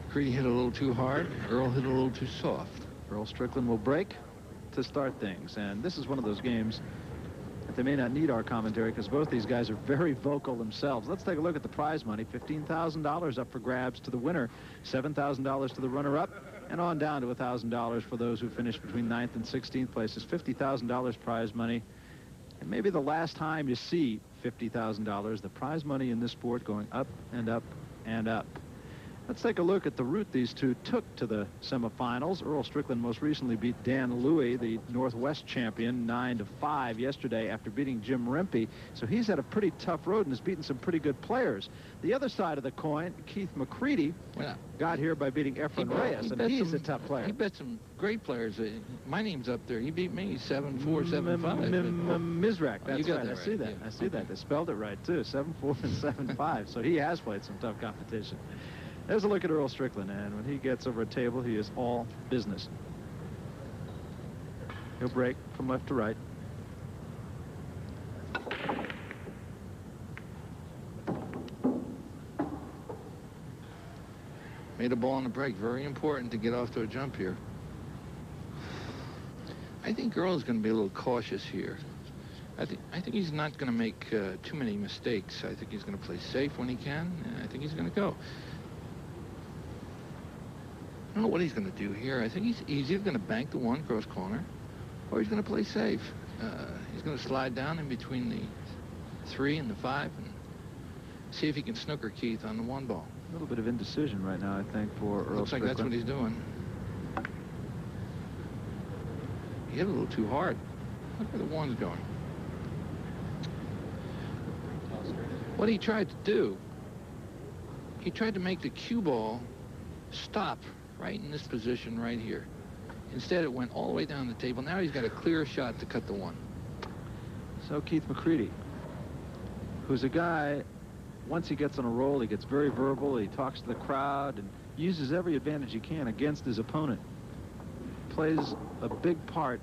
McCready hit a little too hard. Earl hit a little too soft. Earl Strickland will break to start things. And this is one of those games that they may not need our commentary because both these guys are very vocal themselves. Let's take a look at the prize money. $15,000 up for grabs to the winner, $7,000 to the runner-up, and on down to $1,000 for those who finish between 9th and 16th places. $50,000 prize money. And maybe the last time you see $50,000, the prize money in this sport going up and up and up. Let's take a look at the route these two took to the semifinals. Earl Strickland most recently beat Dan Louie, the Northwest champion, 9-5 yesterday after beating Jim Rempe. So he's had a pretty tough road and has beaten some pretty good players. The other side of the coin, Keith McCready got here by beating Efren Reyes, and he's a tough player. He bet some great players. My name's up there. He beat me 7-4, 7-5. Mizerak, that's right. I see that. Yeah. I see that. They spelled it right, too. 7-4 and 7-5. So he has played some tough competition. There's a look at Earl Strickland, and when he gets over a table, he is all business. He'll break from left to right. Made a ball on the break. Very important to get off to a jump here. I think Earl's going to be a little cautious here. I think he's not going to make too many mistakes. I think he's going to play safe when he can, and I think he's going to go. I don't know what he's going to do here. I think he's either going to bank the 1 cross corner, or he's going to play safe. He's going to slide down in between the 3 and the 5 and see if he can snooker Keith on the 1 ball. A little bit of indecision right now, I think, for Earl Looks like Strickland. that's what he's doing. He hit a little too hard. Look where the 1's going. What he tried to do, he tried to make the cue ball stop right in this position right here. Instead, it went all the way down the table. Now he's got a clear shot to cut the 1. So Keith McCready, who's a guy, once he gets on a roll, he gets very verbal, he talks to the crowd, and uses every advantage he can against his opponent. Plays a big part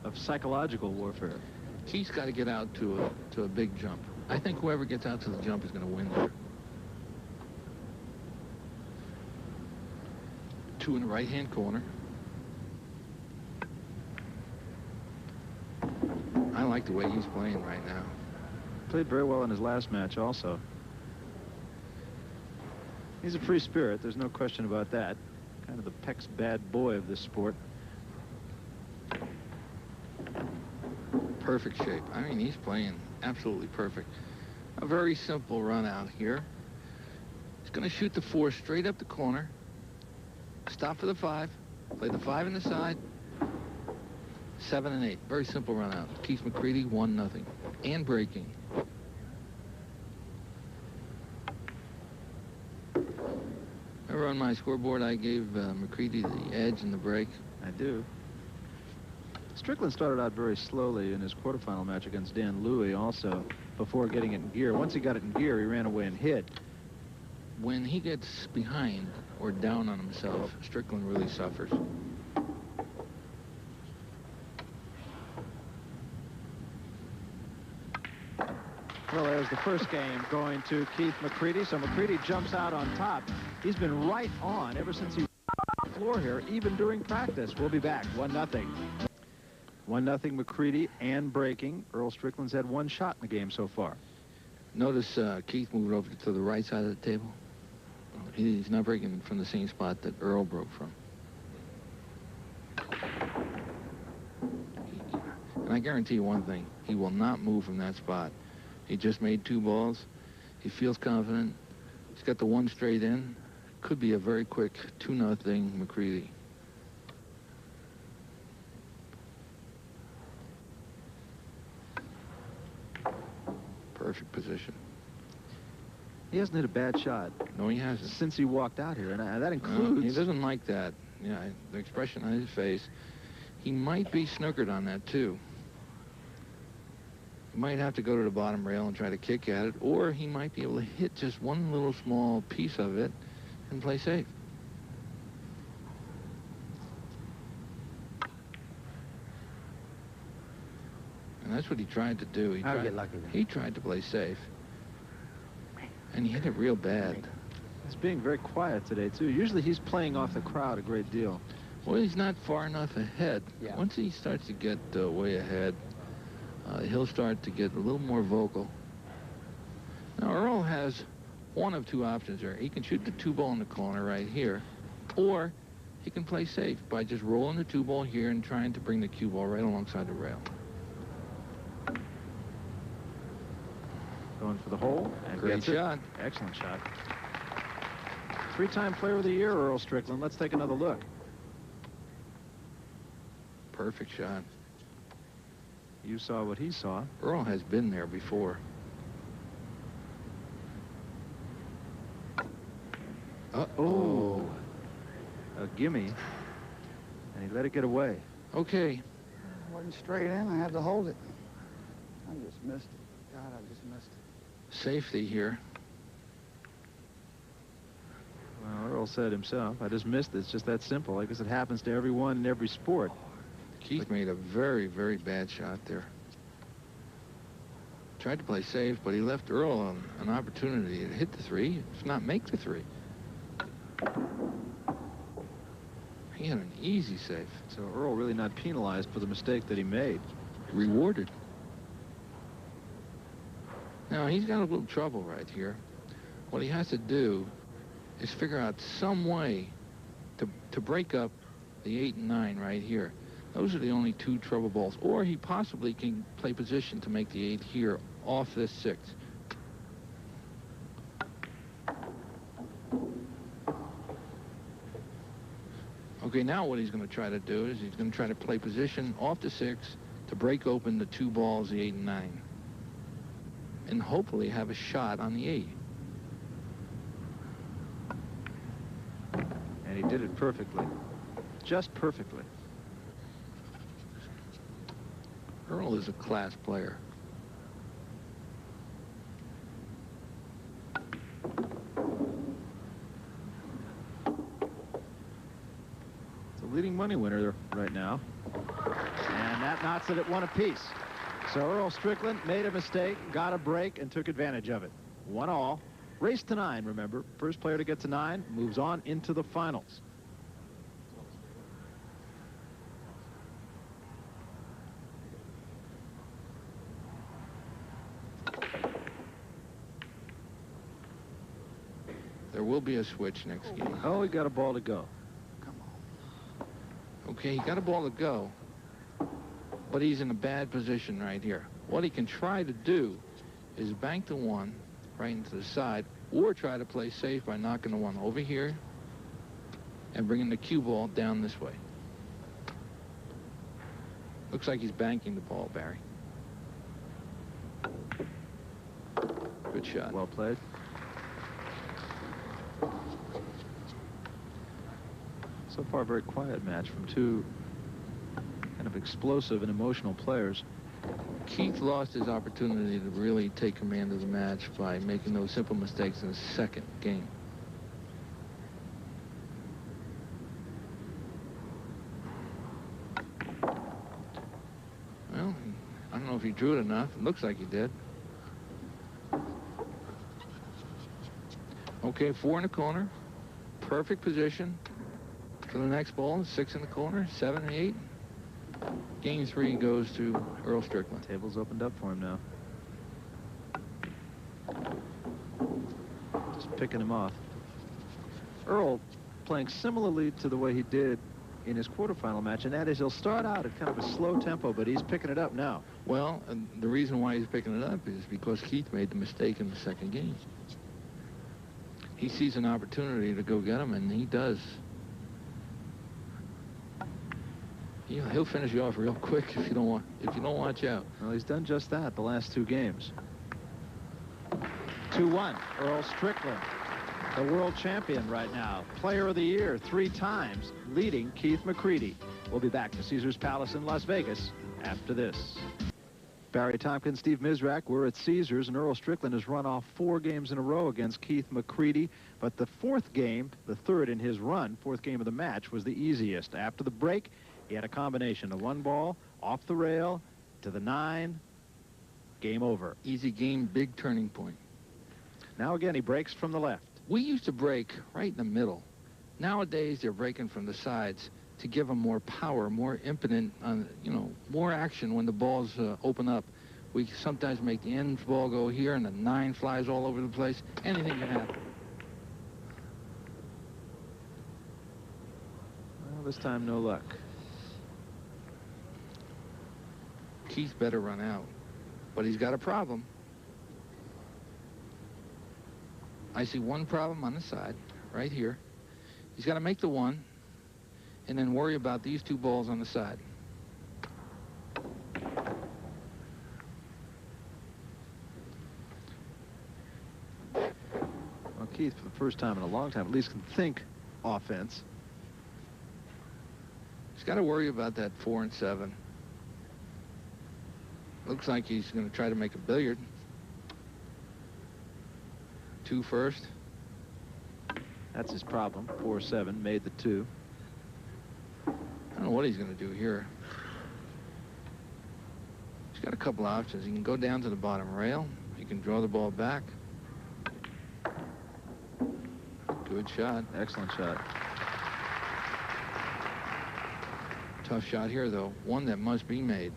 of psychological warfare. Keith's got to get out to a big jump. I think whoever gets out to the jump is going to win there. 2 in the right-hand corner. I like the way he's playing right now. Played very well in his last match also. He's a free spirit, there's no question about that. Kind of the Peck's bad boy of this sport. Perfect shape. I mean, he's playing absolutely perfect. A very simple run out here. He's going to shoot the 4 straight up the corner. Stop for the 5. Play the 5 in the side. 7 and 8. Very simple run out. Keith McCready, 1-0. And breaking. Remember on my scoreboard I gave McCready the edge in the break? I do. Strickland started out very slowly in his quarterfinal match against Dan Louis also before getting it in gear. Once he got it in gear, he ran away and hit. When he gets behind or down on himself, Strickland really suffers. Well, there's the first game going to Keith McCready. So McCready jumps out on top. He's been right on ever since he on the floor here, even during practice. We'll be back. 1-0. 1-0 McCready and breaking. Earl Strickland's had 1 shot in the game so far. Notice Keith moved over to the right side of the table. He's not breaking from the same spot that Earl broke from. And I guarantee you one thing. He will not move from that spot. He just made 2 balls. He feels confident. He's got the 1 straight in. Could be a very quick 2-0 McCready. Perfect position. He hasn't hit a bad shot. No, he hasn't. Since he walked out here, and that includes... No, he doesn't like that. Yeah, the expression on his face. He might be snookered on that, too. He might have to go to the bottom rail and try to kick at it, or he might be able to hit just 1 little small piece of it and play safe. And that's what he tried to do. He tried to play safe. And he hit it real bad. He's being very quiet today, too. Usually he's playing off the crowd a great deal. Well, he's not far enough ahead. Yeah. Once he starts to get way ahead, he'll start to get a little more vocal. Now, Earl has 1 of 2 options here. He can shoot the 2 ball in the corner right here, or he can play safe by just rolling the 2 ball here and trying to bring the cue ball right alongside the rail. Going for the hole. And Great shot. Excellent shot. 3-time Player of the Year, Earl Strickland. Let's take another look. Perfect shot. You saw what he saw. Earl has been there before. Uh-oh. A gimme. And he let it get away. Okay. Wasn't straight in. I had to hold it. I just missed it. God, I just missed it. Safety here. Well, Earl said himself, I just missed it. It's just that simple. I guess it happens to everyone in every sport. Keith made a very, very bad shot there. Tried to play safe, but he left Earl an opportunity to hit the 3, if not make the 3. He had an easy save. So Earl really not penalized for the mistake that he made. Rewarded. Now, he's got a little trouble right here. What he has to do is figure out some way to break up the 8 and 9 right here. Those are the only two trouble balls. Or he possibly can play position to make the 8 here off this 6. Okay, now what he's going to try to do is he's going to try to play position off the 6 to break open the two balls, the 8 and 9. And hopefully have a shot on the 8. And he did it perfectly. Just perfectly. Earl is a class player. It's a leading money winner right now. And that knocks it at 1 apiece. So Earl Strickland made a mistake, got a break, and took advantage of it. 1-all. Race to 9, remember. First player to get to 9 moves on into the finals. There will be a switch next game. Oh, he got a ball to go. Come on. Okay, he got a ball to go, but he's in a bad position right here. What he can try to do is bank the 1 right into the side, or try to play safe by knocking the 1 over here and bringing the cue ball down this way. Looks like he's banking the ball, Barry. Good shot. Well played. So far, a very quiet match from two kind of explosive and emotional players. Keith lost his opportunity to really take command of the match by making those simple mistakes in the second game. Well, I don't know if he drew it enough. It looks like he did. Okay, 4 in the corner. Perfect position for the next ball. 6 in the corner, 7 and 8. Game 3 goes to Earl Strickland. Table's opened up for him now. Just picking him off. Earl playing similarly to the way he did in his quarterfinal match, and that is he'll start out at kind of a slow tempo, but he's picking it up now. Well, and the reason why he's picking it up is because Keith made the mistake in the second game. He sees an opportunity to go get him, and he does. He'll finish you off real quick if you don't watch out. Well, he's done just that the last 2 games. 2-1, Earl Strickland, the world champion right now. Player of the year 3 times, leading Keith McCready. We'll be back to Caesars Palace in Las Vegas after this. Barry Tompkins, Steve Mizerak, we're at Caesars, and Earl Strickland has run off 4 games in a row against Keith McCready. But the 4th game, the 3rd in his run, 4th game of the match, was the easiest. After the break, he had a combination of 1 ball, off the rail, to the 9, game over. Easy game, big turning point. Now again, he breaks from the left. We used to break right in the middle. Nowadays, they're breaking from the sides to give them more power, more impetus, more action when the balls open up. We sometimes make the end ball go here, and the 9 flies all over the place. Anything can happen. Well, this time, no luck. Keith better run out, but he's got a problem. I see one problem on the side, right here. He's got to make the 1, and then worry about these 2 balls on the side. Well, Keith, for the first time in a long time, at least can think offense. He's got to worry about that 4 and 7. Looks like he's going to try to make a billiard. 2 first. That's his problem. 4-7, made the 2. I don't know what he's going to do here. He's got a couple options. He can go down to the bottom rail. He can draw the ball back. Good shot. Excellent shot. tough shot here, though. One that must be made.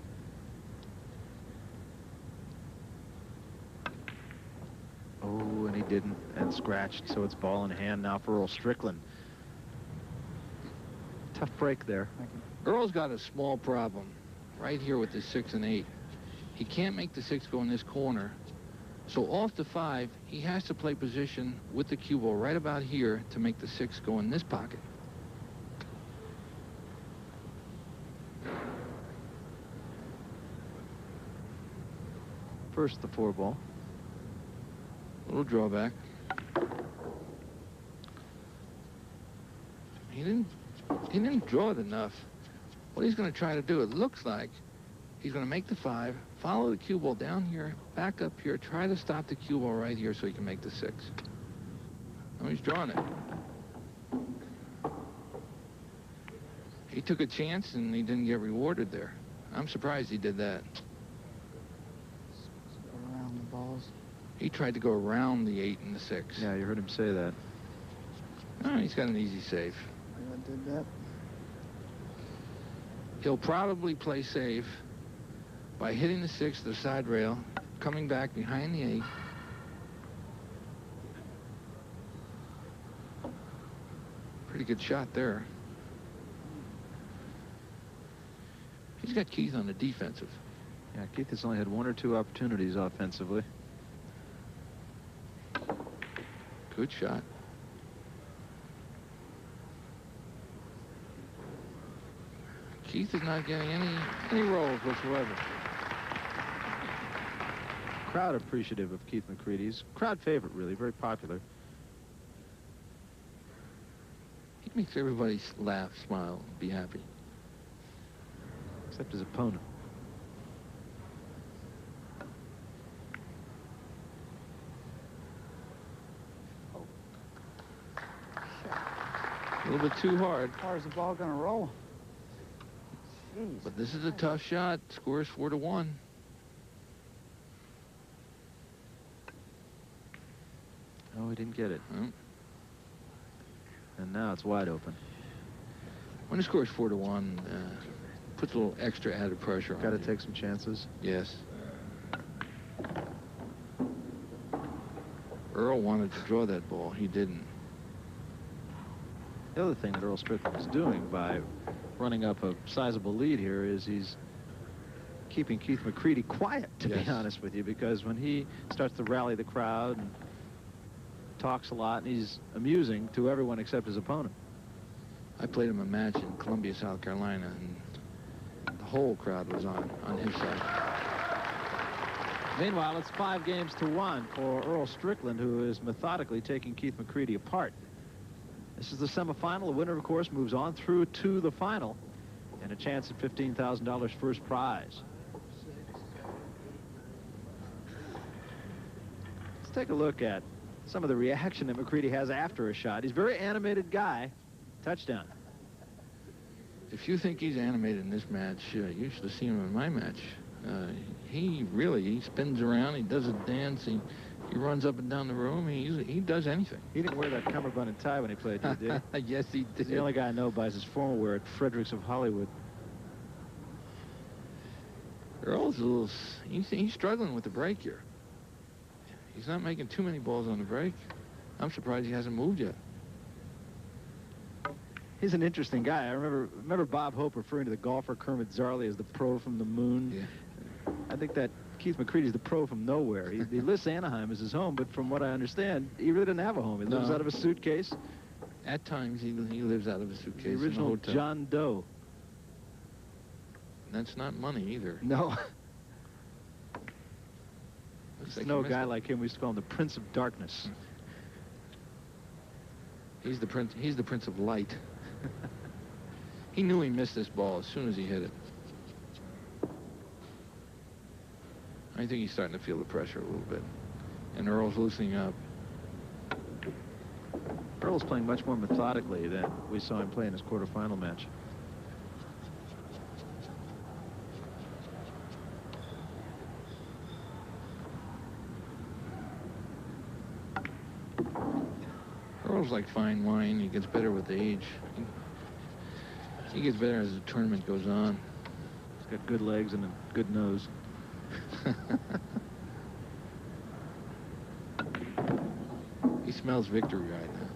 Oh, and he didn't, and scratched, so it's ball in hand now for Earl Strickland. Tough break there. Earl's got a small problem right here with the 6 and 8. He can't make the 6 go in this corner. So off the 5, he has to play position with the cue ball right about here to make the 6 go in this pocket. First, the 4 ball. Little drawback. He didn't draw it enough. What he's going to try to do, it looks like he's going to make the 5, follow the cue ball down here, back up here, try to stop the cue ball right here so he can make the 6. Now he's drawing it. He took a chance and he didn't get rewarded there. I'm surprised he did that. Around the balls. He tried to go around the 8 and the 6. Yeah, you heard him say that. Oh, he's got an easy save. I did that. He'll probably play safe by hitting the 6 to the side rail, coming back behind the 8. Pretty good shot there. He's got Keith on the defensive. Yeah, Keith has only had 1 or 2 opportunities offensively. Good shot. Keith is not getting any rolls whatsoever. Crowd appreciative of Keith McCready. He's a crowd favorite, really, very popular. He makes everybody laugh, smile, be happy. Except his opponent. A little bit too hard. As far as the ball going to roll. Jeez. But this is a tough shot. Score is 4-1. Oh, he didn't get it. Oh. And now it's wide open. When the score is 4-1, puts a little extra added pressure on Got to you. take some chances. Yes. Earl wanted to draw that ball. He didn't. The other thing that Earl Strickland is doing by running up a sizable lead here is he's keeping Keith McCready quiet, to Yes. be honest with you, because when he starts to rally the crowd and talks a lot, and he's amusing to everyone except his opponent. I played him a match in Columbia, South Carolina, and the whole crowd was on his side. Meanwhile, it's 5-1 for Earl Strickland, who is methodically taking Keith McCready apart. This is the semifinal. The winner, of course, moves on through to the final and a chance at $15,000 first prize. Let's take a look at some of the reaction that McCready has after a shot. He's a very animated guy. Touchdown. If you think he's animated in this match, you should have seen him in my match. He spins around, he does a dance, he runs up and down the room, he does anything. He didn't wear that cummerbund and tie when he played, did he? Yes, he did. He's the only guy I know buys his formal wear at Fredericks of Hollywood. Earl's a little, he's struggling with the break here. He's not making too many balls on the break. I'm surprised he hasn't moved yet. He's an interesting guy. I remember Bob Hope referring to the golfer Kermit Zarley as the pro from the moon. Yeah. I think that Keith McCready's the pro from nowhere. He lists Anaheim as his home, but from what I understand, he really doesn't have a home. He lives No. out of a suitcase. At times, he lives out of a suitcase. The in a original hotel. John Doe. That's not money either. No. Looks like No he missed guy it. like him. We used to call him the Prince of Darkness. He's the Prince of Light. He knew he missed this ball as soon as he hit it. I think he's starting to feel the pressure a little bit. And Earl's loosening up. Earl's playing much more methodically than we saw him play in his quarterfinal match. Earl's like fine wine. He gets better with age. He gets better as the tournament goes on. He's got good legs and a good nose. He smells victory right now.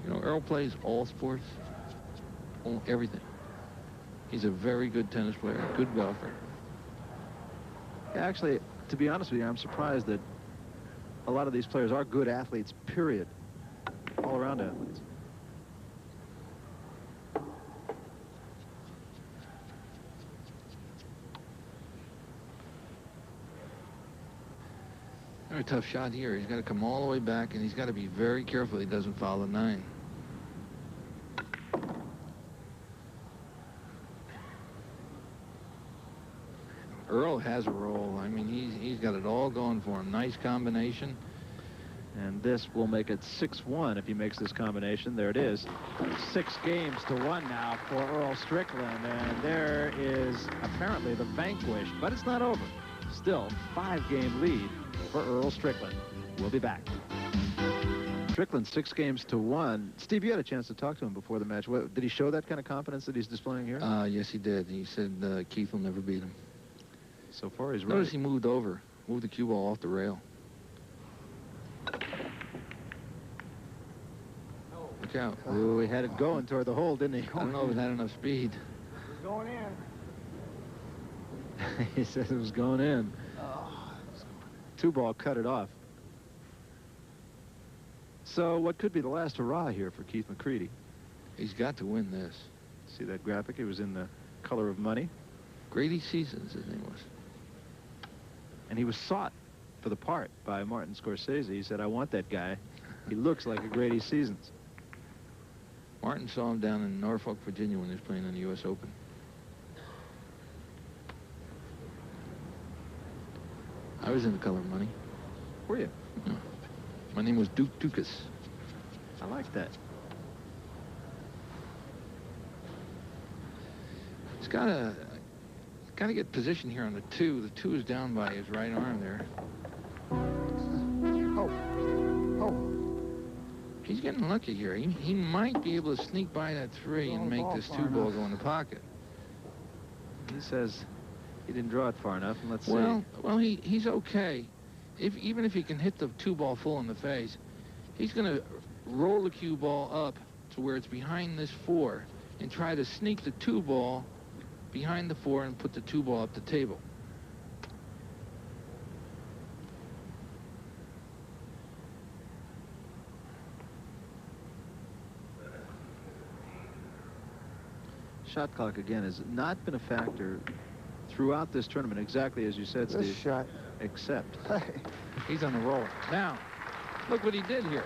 You know, Earl plays all sports, everything. He's a very good tennis player, good golfer. Yeah, actually, to be honest with you, I'm surprised that a lot of these players are good athletes, period. All-around athletes. Very tough shot here. He's got to come all the way back, and he's got to be very careful he doesn't foul the 9. Earl has a roll. I mean, he's got it all going for him. Nice combination. And this will make it 6-1 if he makes this combination. There it is. 6 games to 1 now for Earl Strickland. And there is apparently the vanquished, but it's not over. Still 5-game lead for Earl Strickland. We'll be back. Strickland 6 games to 1. Steve, you had a chance to talk to him before the match. Did he show that kind of confidence that he's displaying here? Yes, he did. He said Keith will never beat him. So far, he's right. Notice he moved the cue ball off the rail. Look out. Oh, he had it going toward the hole, didn't he? I don't know if it had enough speed. It's going in. He said it was going in. 2-ball cut it off. So what could be the last hurrah here for Keith McCready? He's got to win this. See that graphic? It was in the color of money. Grady Seasons, his name was. And he was sought for the part by Martin Scorsese. He said, I want that guy. He looks like a Grady Seasons. Martin saw him down in Norfolk, Virginia when he was playing in the U.S. Open. I was in the color of money. Were you? Yeah. My name was Duke Dukas. I like that. He's got to get position here on the 2. The 2 is down by his right arm there. He's getting lucky here. He might be able to sneak by that 3 and make this 2-ball go in the pocket. He says he didn't draw it far enough, and let's see. Well, he's okay. Even if he can hit the 2-ball full in the face, he's going to roll the cue ball up to where it's behind this 4 and try to sneak the 2-ball behind the 4 and put the 2-ball up the table. Shot clock, again, has not been a factor throughout this tournament, exactly as you said, Steve. Shot. Except. He's on the roll. Now, look what he did here.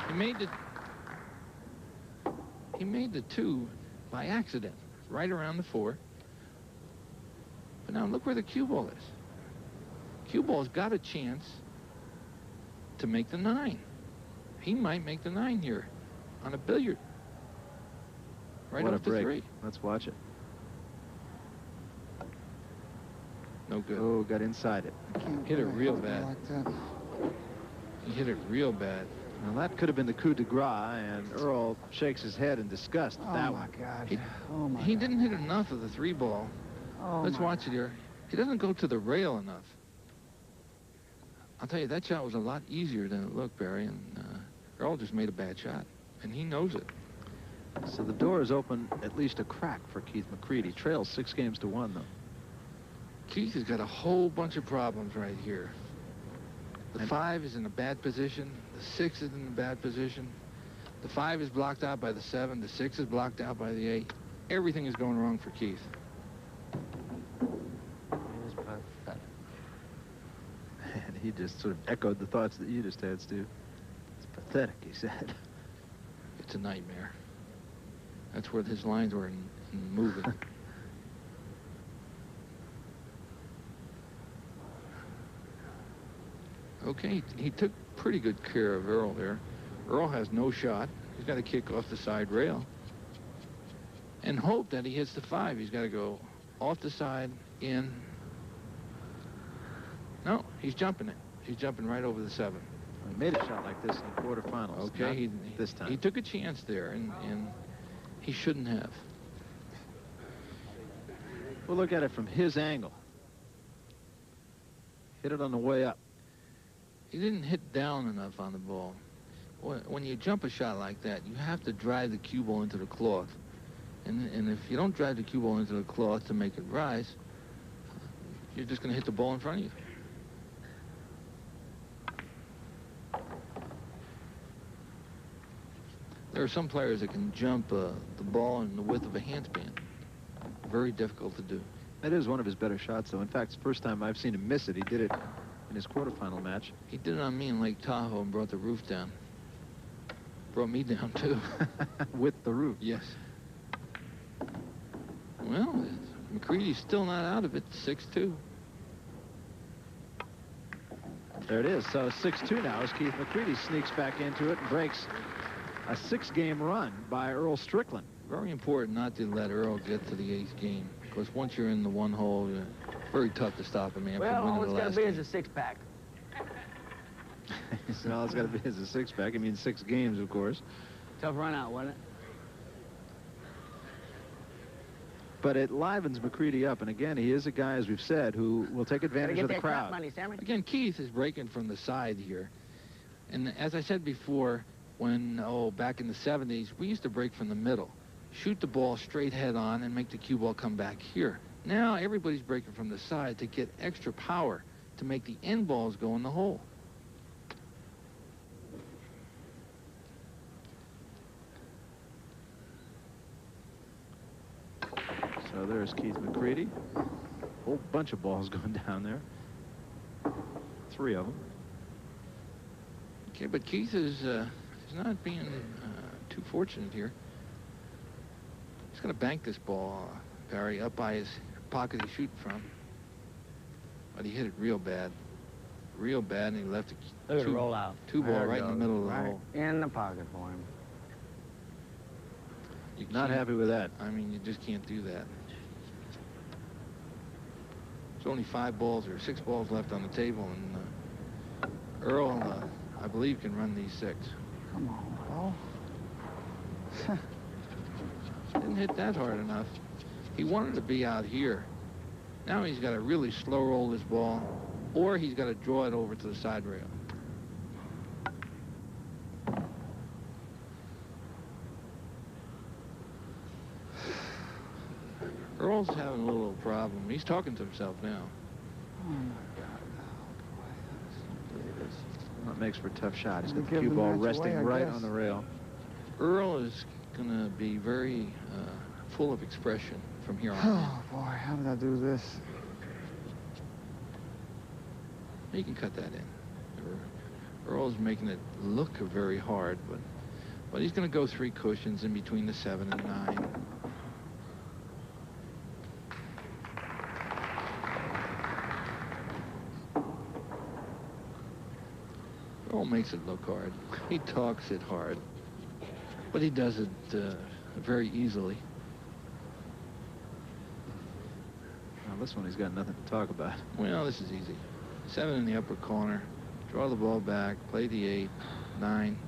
He made the 2 by accident, right around the 4. But now look where the cue ball is. Cue ball's got a chance to make the 9. He might make the 9 here on a billiard. Right What off a the break. 3. Let's watch it. No good. Oh, got inside it. Hit it real bad. Like that. He hit it real bad. Well, that could have been the coup de grace, and Earl shakes his head in disgust at that one. God. He didn't hit enough of the 3-ball. Let's watch it here. He doesn't go to the rail enough. I'll tell you, that shot was a lot easier than it looked, Barry, and Earl just made a bad shot, and he knows it. So the door is open at least a crack for Keith McCready. Trails 6 games to 1, though. Keith has got a whole bunch of problems right here. The And 5 is in a bad position. The 6 is in a bad position. The 5 is blocked out by the 7. The 6 is blocked out by the 8. Everything is going wrong for Keith. And he just sort of echoed the thoughts that you just had, Stu. It's pathetic, he said. It's a nightmare. That's where his lines were moving. Okay, he took pretty good care of Earl there. Earl has no shot. He's got to kick off the side rail and hope that he hits the 5. He's got to go off the side, in. No, he's jumping it. He's jumping right over the 7. He made a shot like this in the quarterfinals. Okay, this time. He took a chance there, and he shouldn't have. We'll look at it from his angle. Hit it on the way up. He didn't hit down enough on the ball. When you jump a shot like that, you have to drive the cue ball into the cloth. And if you don't drive the cue ball into the cloth to make it rise, you're just going to hit the ball in front of you. There are some players that can jump the ball in the width of a handspan. Very difficult to do. That is one of his better shots, though. In fact, it's the first time I've seen him miss it. He did it in his quarterfinal match. He did it on me in Lake Tahoe and brought the roof down. Brought me down, too. With the roof? Yes. Well, McCready's still not out of it, 6-2. There it is. So 6-2 now as Keith McCready sneaks back into it and breaks a 6-game run by Earl Strickland. Very important not to let Earl get to the 8th game, because once you're in the one hole, very tough to stop a man Well, from all winning it's the got last to be game. is a six-pack. So all it's got to be is a 6-pack. I mean, 6 games, of course. Tough run out, wasn't it? But it livens McCready up. And again, he is a guy, as we've said, who will take advantage of the crowd. Money, Sammy. Again, Keith is breaking from the side here. And as I said before, when, back in the 70s, we used to break from the middle. Shoot the ball straight head on and make the cue ball come back here. Now everybody's breaking from the side to get extra power to make the end balls go in the hole. So there's Keith McCready. Whole bunch of balls going down there. 3 of them. Okay, but Keith is not being too fortunate here. He's going to bank this ball, Barry, up by his pocket he's shooting from. But he hit it real bad. Real bad, and he left Look at it roll out. 2 ball There it right in the goes. middle of the Right hole. in the pocket for him. You Not can't- happy with that. I mean, you just can't do that. There's only 5 balls or 6 balls left on the table, and Earl, I believe, can run these 6. Come on, ball. Didn't hit that hard enough. He wanted to be out here. Now he's got to really slow roll this ball, or he's got to draw it over to the side rail. Earl's having a little problem. He's talking to himself now. Oh, my God. Oh, boy. I can't believe this. That makes for a tough shot. He's They got the give cue the ball match resting away, I right guess. on the rail. Earl is going to be very full of expression from here on Oh, out. boy. How did I do this? You can cut that in. Earl's making it look very hard, but he's going to go 3 cushions in between the 7 and 9. Earl makes it look hard. He talks it hard, but he does it very easily. Now, this one he's got nothing to talk about. Well, this is easy. 7 in the upper corner. Draw the ball back. Play the 8, 9.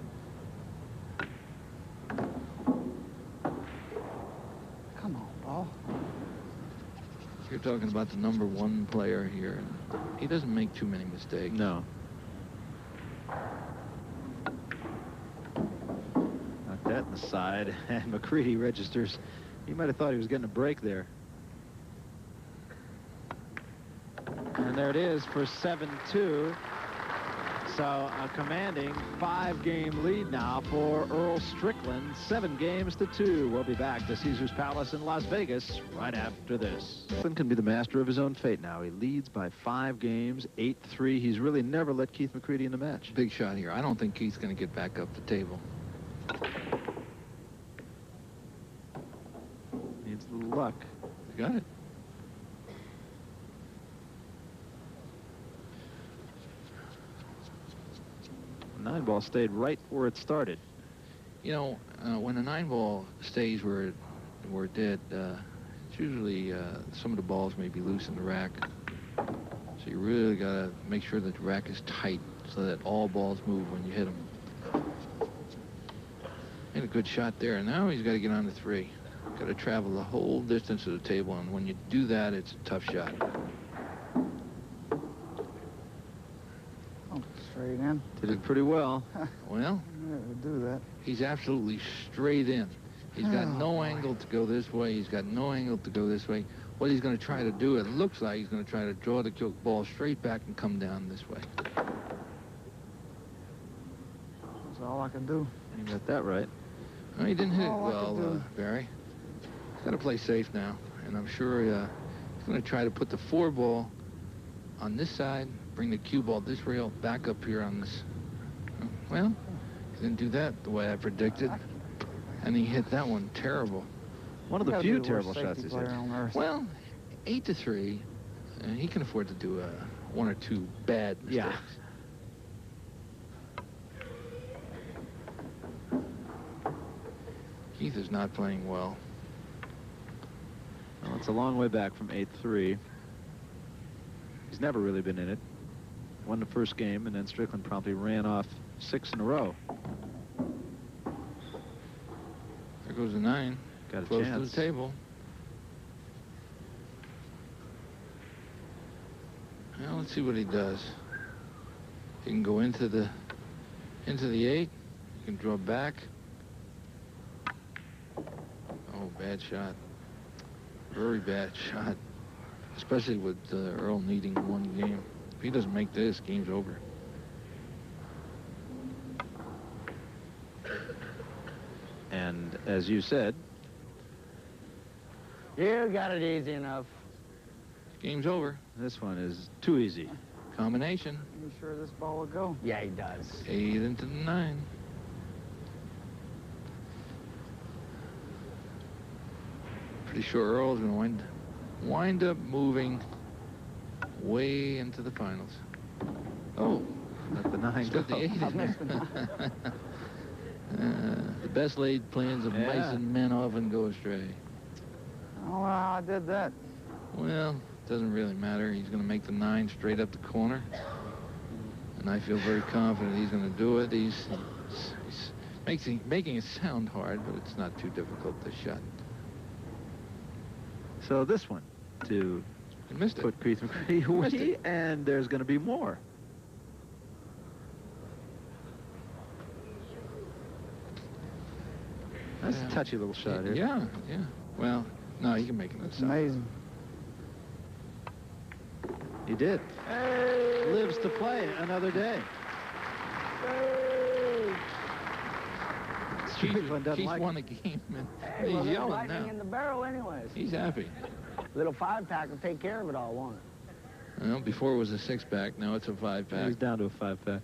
Come on, ball. You're talking about the #1 player here. He doesn't make too many mistakes. No. Knock that in the side, and McCready registers. He might have thought he was getting a break there. And there it is for 7-2. So a commanding 5-game lead now for Earl Strickland. 7 games to 2. We'll be back to Caesars Palace in Las Vegas right after this. Strickland can be the master of his own fate now. He leads by 5 games, 8-3. He's really never let Keith McCready in the match. Big shot here. I don't think Keith's going to get back up the table. Needs a little luck. You got it. The 9-ball stayed right where it started. You know, when the 9-ball stays where it did, it's usually some of the balls may be loose in the rack. So you really got to make sure that the rack is tight so that all balls move when you hit them. Made a good shot there. Now he's got to get on to 3. Got to travel the whole distance of the table, and when you do that, it's a tough shot. Oh, straight in. Did it pretty well. Well, Never do that. he's absolutely straight in. He's got no angle to go this way. He's got no angle to go this way. What he's going to try to do, it looks like he's going to try to draw the ball straight back and come down this way. That's all I can do. You got that right. Well, he didn't hit it All I could well, do. Barry. He's got to play safe now, and I'm sure he's going to try to put the 4 ball on this side, bring the cue ball this rail back up here on this. Well, he didn't do that the way I predicted, and he hit that one terrible. One of the You gotta few be the terrible worst shots safety he's hit. player on earth. Well, 8-3, and he can afford to do 1 or 2 bad mistakes. Yeah. Keith is not playing well. Well, it's a long way back from 8-3. He's never really been in it. Won the first game, and then Strickland promptly ran off 6 in a row. There goes the 9. Got a Close to chance. the table. Well, let's see what he does. He can go into the 8. He can draw back. Oh, bad shot. Very bad shot. Especially with Earl needing 1 game. If he doesn't make this, game's over. And as you said, You got it easy enough. Game's over. this one is too easy. Combination. You sure this ball will go? Yeah, he does. 8 into the 9. Pretty sure Earl's going to wind up moving way into the finals. Oh, Let the 9 he's go. got the 8 in there. The best laid plans of mice Yeah. and men often go astray. I don't know how I did that. Well, it doesn't really matter. He's going to make the 9 straight up the corner. And I feel very confident he's going to do it. He's making it sound hard, but it's not too difficult, this shot. So this one to He missed it. put Keith McCready Missed away, it. and there's going to be more. That's Yeah. a touchy little shot here. Yeah, yeah. Well, no, he can make it It's inside. amazing. He did. Lives to play another day. Strickland doesn't Keith like won the game, and Hey, he's well, there's yelling lightning now. in the barrel anyways. He's happy. Little 5-pack will take care of it all, won't it? Well, before it was a 6-pack, now it's a He's 5-pack. down to a 5-pack.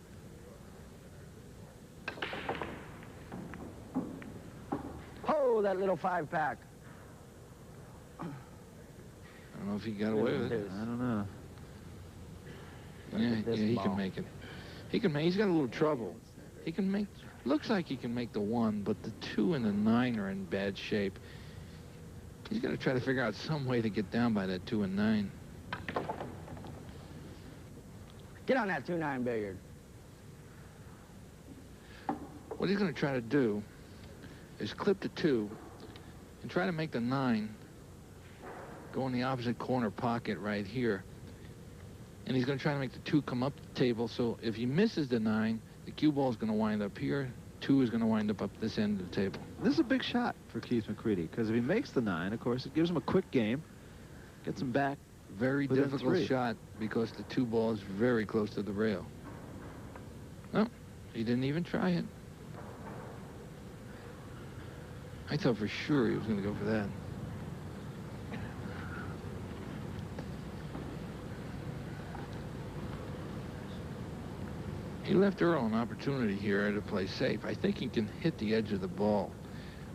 Oh, that little 5-pack. I don't know if he got away with it. I don't know. Yeah, at this he ball. can make it. He can make. He's got a little trouble. He can make. Looks like he can make the 1, but the 2 and the 9 are in bad shape. He's got to try to figure out some way to get down by that 2 and 9. Get on that 2-9 billiard. What he's going to try to do is clip the 2 and try to make the 9 go in the opposite corner pocket right here. And he's going to try to make the 2 come up the table, so if he misses the 9, the cue ball is going to wind up here. 2 is going to wind up this end of the table. This is a big shot for Keith McCready, because if he makes the 9, of course, it gives him a quick game, gets him back. Very Within difficult 3. shot because the 2 ball is very close to the rail. No, he didn't even try it. I thought for sure he was going to go for that. He left Earl an opportunity here to play safe. I think he can hit the edge of the ball.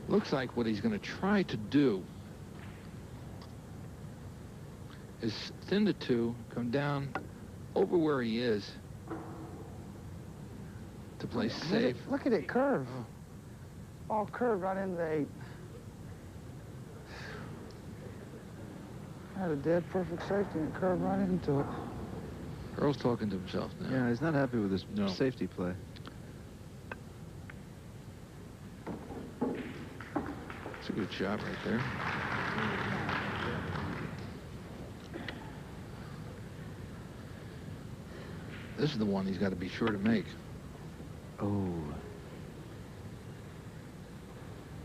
Looks like what he's going to try to do is thin the 2, come down over where he is to play safe. Look at it curve. Ball curved right into the 8. Had a dead perfect safety and it curved right into it. Earl's talking to himself now. Yeah, he's not happy with his No. safety play. It's a good shot right there. This is the one he's got to be sure to make. Oh.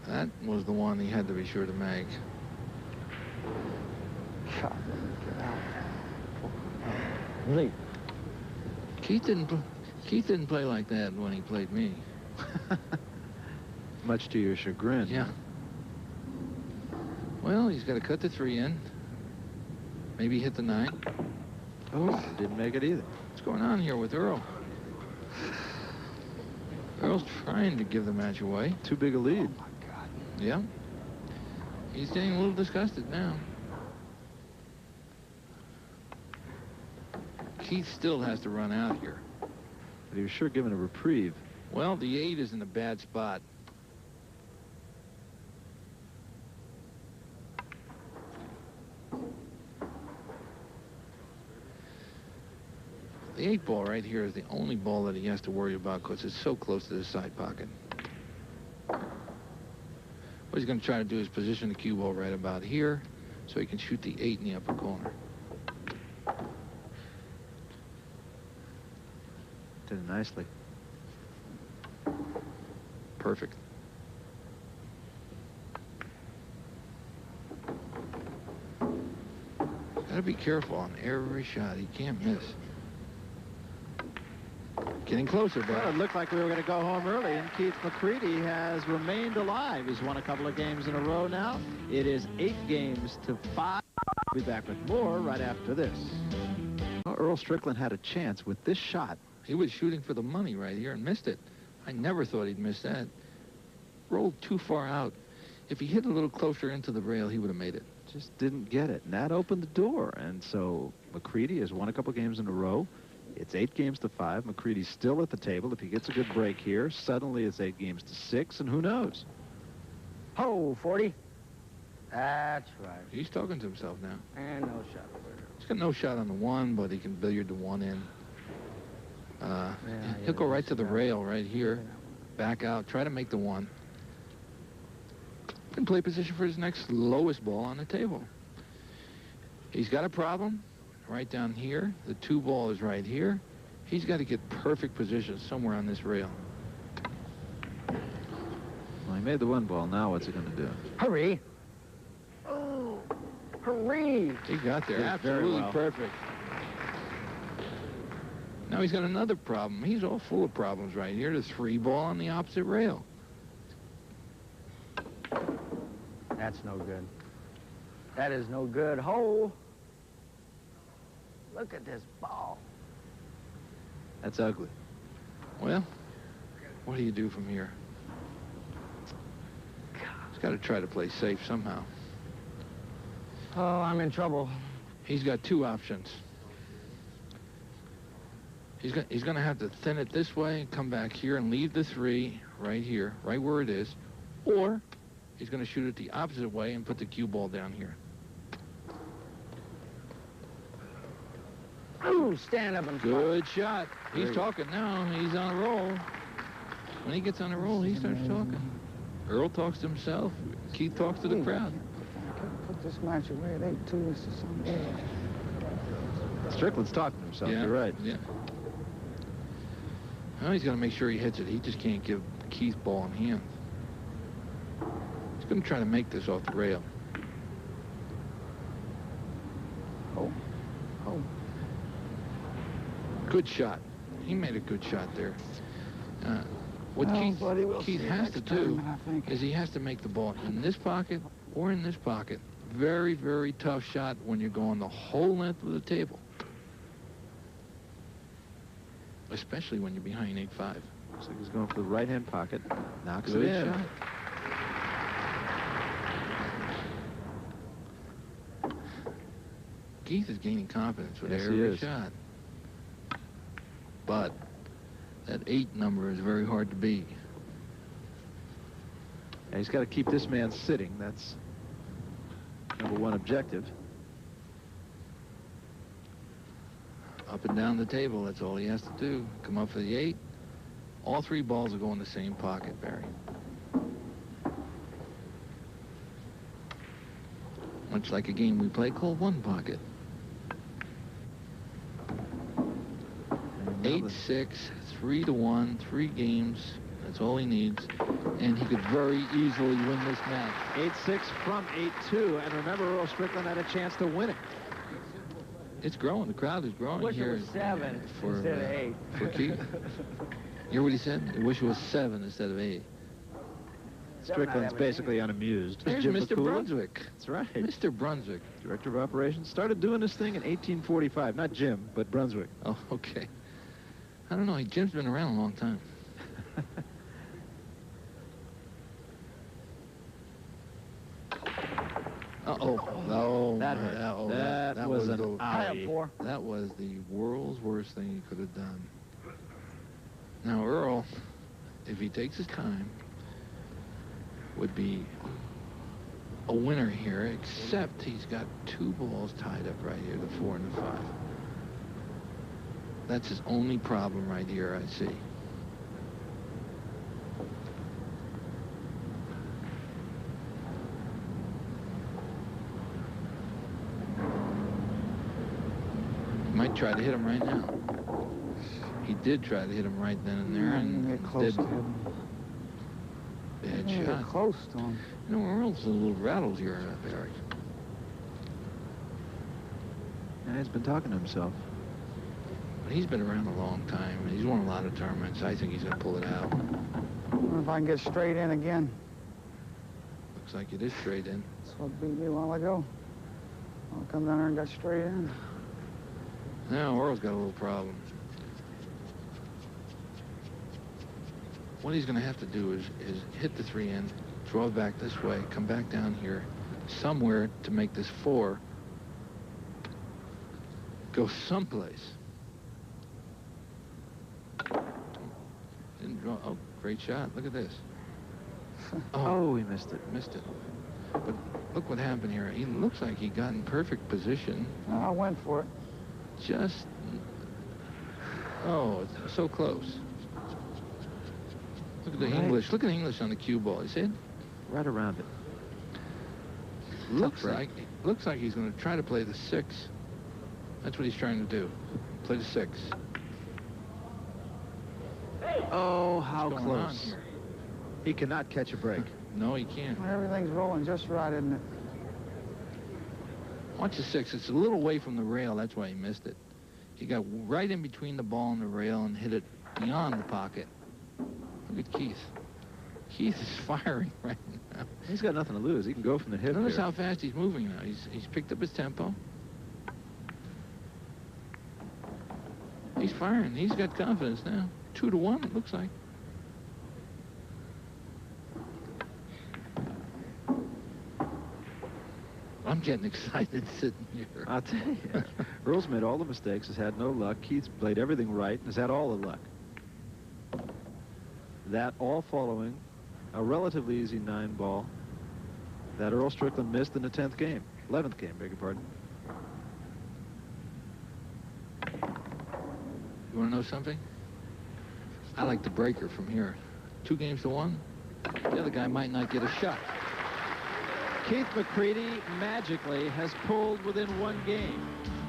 That was the one he had to be sure to make. God, get out. Really? Keith didn't play like that when he played me. Much to your chagrin. Yeah. Well, he's got to cut the 3 in. Maybe hit the 9. Oh, didn't make it either. What's going on here with Earl? Earl's trying to give the match away. Too big a lead. Oh, my God. Yeah. He's getting a little disgusted now. Keith still has to run out here. But he was sure given a reprieve. Well, the 8 is in a bad spot. The 8 ball right here is the only ball that he has to worry about because it's so close to the side pocket. What he's going to try to do is position the cue ball right about here so he can shoot the 8 in the upper corner. Did it nicely. Perfect. Got to be careful on every shot. He can't miss. Getting closer, Well, it but looked like we were going to go home early, and Keith McCready has remained alive. He's won a couple of games in a row now. It is 8 games to 5. We'll be back with more right after this. Well, Earl Strickland had a chance with this shot. he was shooting for the money right here and missed it. I never thought he'd miss that. Rolled too far out. If he hit a little closer into the rail, he would have made it. Just didn't get it, and that opened the door. And so McCready has won a couple games in a row. It's 8 games to 5. McCready's still at the table. If he gets a good break here, suddenly it's 8 games to 6, and who knows? Ho, 40. That's right. He's talking to himself now. And no shot over there. He's got no shot on the 1, but he can billiard the 1 in. He'll go right to the rail right here. Back out. Try to make the 1. And play position for his next lowest ball on the table. He's got a problem right down here. The 2 ball is right here. He's got to get perfect position somewhere on this rail. Well, he made the 1 ball. Now what's he going to do? Hurry. Oh, hurry. He got there. Did very Absolutely well. perfect. Now he's got another problem. He's all full of problems right here. The 3 ball on the opposite rail. That's no good. That is no good. Ho. Look at this ball. That's ugly. Well, what do you do from here? He's got to try to play safe somehow. Oh, I'm in trouble. He's got 2 options. He's going to have to thin it this way, come back here and leave the 3 right here, right where it is, or he's going to shoot it the opposite way and put the cue ball down here. Ooh, stand up and fight. Good shot. He's talking now. He's on a roll. When he gets on a roll, he starts talking. Earl talks to himself. Keith talks to the crowd. I could put this match away at 8-2. This is something. Strickland's talking to himself. Yeah, You're right. Yeah. Well, he's got to make sure he hits it. He just can't give Keith ball in hand. He's going to try to make this off the rail. Oh. Oh. Good shot. He made a good shot there. What Oh, Keith, buddy, we'll Keith see has next to do time, I think. is he has to make the ball in this pocket or in this pocket. Very, very tough shot when you're going the whole length of the table. Especially when you're behind 8-5. Looks like he's going for the right-hand pocket. Knocks Good it in. shot. Keith is gaining confidence with Yes, he every is. shot. But that 8 number is very hard to beat. Yeah, he's got to keep this man sitting. That's number 1 objective. Up and down the table, that's all he has to do. Come up for the 8. All 3 balls will go in the same pocket, Barry. Much like a game we play called One Pocket. 8-6, 3-1, 3 games. That's all he needs. And he could very easily win this match. 8-6 from 8-2. And remember, Earl Strickland had a chance to win it. It's growing. The crowd is growing Wish here. it was 7 for, instead of 8. For Keith. You hear what he said? I wish it was 7 instead of 8. Strickland's basically unamused. There's Jim Mr. McCool. Brunswick. That's right. Mr. Brunswick. Director of Operations. Started doing this thing in 1845. Not Jim, but Brunswick. Oh, okay. I don't know. Jim's been around a long time. Uh-oh. Oh, that hurt. That was an outie. That was the world's worst thing he could have done. Now, Earl, if he takes his time, would be a winner here, except he's got 2 balls tied up right here, the 4 and the 5. That's his only problem right here, I see. He might try to hit him right now. He did try to hit him right then and there, and get close to him. Bad Get shot. close to him. You know, Earl's a little rattled here, Barry. And he's been talking to himself. He's been around a long time. He's won a lot of tournaments. I think he's going to pull it out. I wonder if I can get straight in again. Looks like it is straight in. That's what beat me a while ago. I'll come down there and got straight in. Now, Earl's got a little problem. What he's going to have to do is hit the 3 in, draw back this way, come back down here, somewhere to make this 4 go someplace. Didn't draw. Oh, great shot. Look at this. Oh, he missed it. Missed it. But look what happened here. He looks like he got in perfect position. I went for it. Just, oh, it's so close. Look at the English. Look at the English on the cue ball. You see it? Right around it. Looks like he's going to try to play the 6. That's what he's trying to do. Play the 6. Oh, how close. He cannot catch a break. No, he can't. Everything's rolling just right, isn't it? Watch the 6. It's a little away from the rail. That's why he missed it. He got right in between the ball and the rail and hit it beyond the pocket. Look at Keith. Keith is firing right now. He's got nothing to lose. He can go from the hip. Notice how fast he's moving now. He's picked up his tempo. He's firing. He's got confidence now. 2-1, it looks like. I'm getting excited sitting here. I'll tell you. Earl's made all the mistakes, has had no luck. Keith's played everything right, and has had all the luck. That all following a relatively easy 9-ball that Earl Strickland missed in the 10th game. 11th game, beg your pardon. You want to know something? I like the breaker from here. 2-1. The other guy might not get a shot. Keith McCready magically has pulled within 1 game.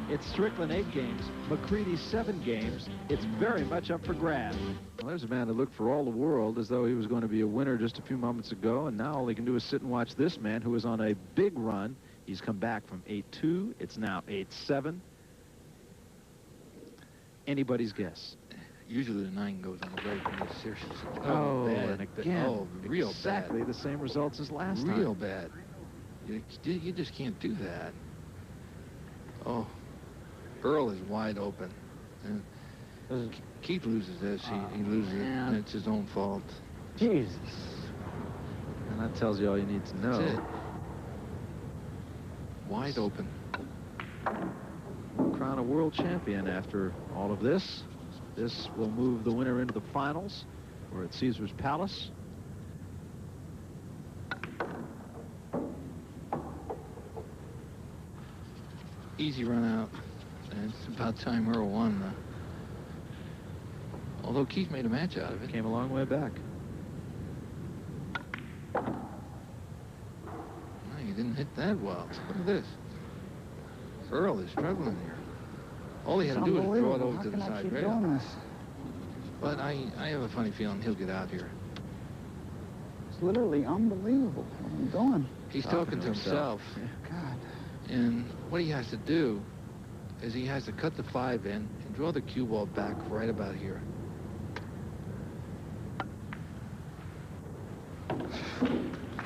It's Strickland 8 games, McCready 7 games. It's very much up for grabs. Well, there's a man that looked for all the world as though he was going to be a winner just a few moments ago, and now all he can do is sit and watch this man who is on a big run. He's come back from 8-2. It's now 8-7. Anybody's guess. Usually the 9 goes on the break. Seriously. Oh, bad. and again, oh, real exactly bad. the same results as last time. Real bad. You just can't do that. Oh, Earl is wide open. And Keith loses this. He loses it. And it's his own fault. Jesus. And that tells you all you need to know. That's it. Wide open. We'll crown a world champion after all of this. This will move the winner into the finals. We're at Caesar's Palace. Easy run out. And it's about time Earl won. Although Keith made a match out of it. Came a long way back. No, you didn't hit that well. Look at this. Earl is struggling here. All he had to do was draw it over to the side rail. But I have a funny feeling he'll get out here. It's literally unbelievable what I'm doing. He's talking to himself. God. And what he has to do is he has to cut the 5 in and draw the cue ball back right about here.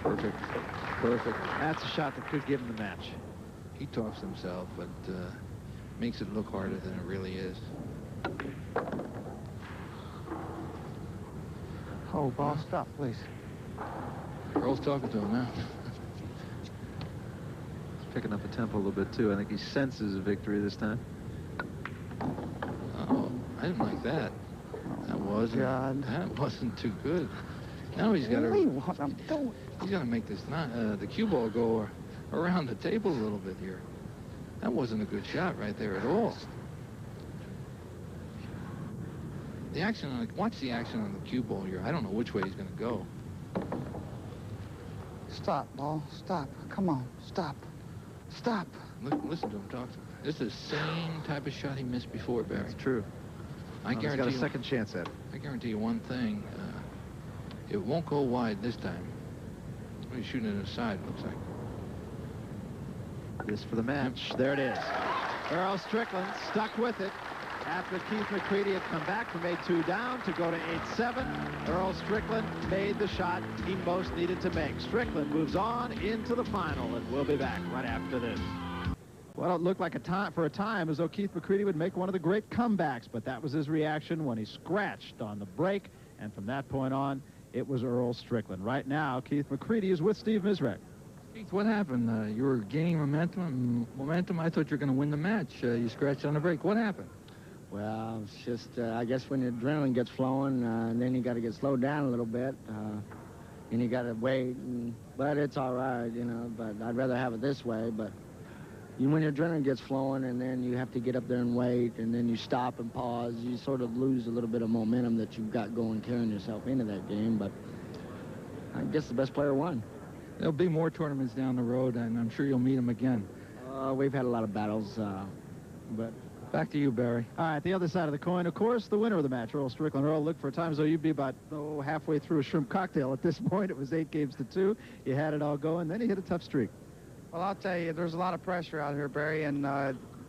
Perfect. Perfect. That's a shot that could give him the match. He talks to himself, but makes it look harder than it really is. Oh, ball, stop, please. Earl's talking to him now. He's picking up the tempo a little bit, too. I think he senses a victory this time. Oh, I didn't like that. That wasn't too good. Now he's got to. What I'm doing. He's got to make this the cue ball go around the table a little bit here. That wasn't a good shot right there at all. The action on watch the action on the cue ball here. I don't know which way he's going to go. Stop, ball. Stop. Come on. Stop. Stop. Listen to him talk to him. This is the same type of shot he missed before, Barry. That's true. I guarantee he's got a second chance at it. I guarantee you one thing. It won't go wide this time. He's shooting it aside, it looks like. This for the match. There it is. Earl Strickland stuck with it after Keith McCready had come back from 8-2 down to go to 8-7. Earl Strickland made the shot he most needed to make. Strickland moves on into the final, and we'll be back right after this. Well, it looked like for a time as though Keith McCready would make one of the great comebacks, but that was his reaction when he scratched on the break, and from that point on, it was Earl Strickland. Right now, Keith McCready is with Steve Mizerak. Keith, what happened? You were gaining momentum. I thought you were going to win the match. You scratched on the break. What happened? Well, it's just, I guess when the adrenaline gets flowing, then you got to get slowed down a little bit. And you got to wait. But it's all right, you know. But I'd rather have it this way. But when your adrenaline gets flowing and then you have to get up there and wait and then you stop and pause, you sort of lose a little bit of momentum that you've got going, carrying yourself into that game. But I guess the best player won. There'll be more tournaments down the road, and I'm sure you'll meet him again. We've had a lot of battles, but... Back to you, Barry. All right, the other side of the coin, of course, the winner of the match, Earl Strickland. Earl, looked for a time as though you'd be about halfway through a shrimp cocktail at this point. It was 8-2. You had it all going. Then he hit a tough streak. Well, I'll tell you, there's a lot of pressure out here, Barry, and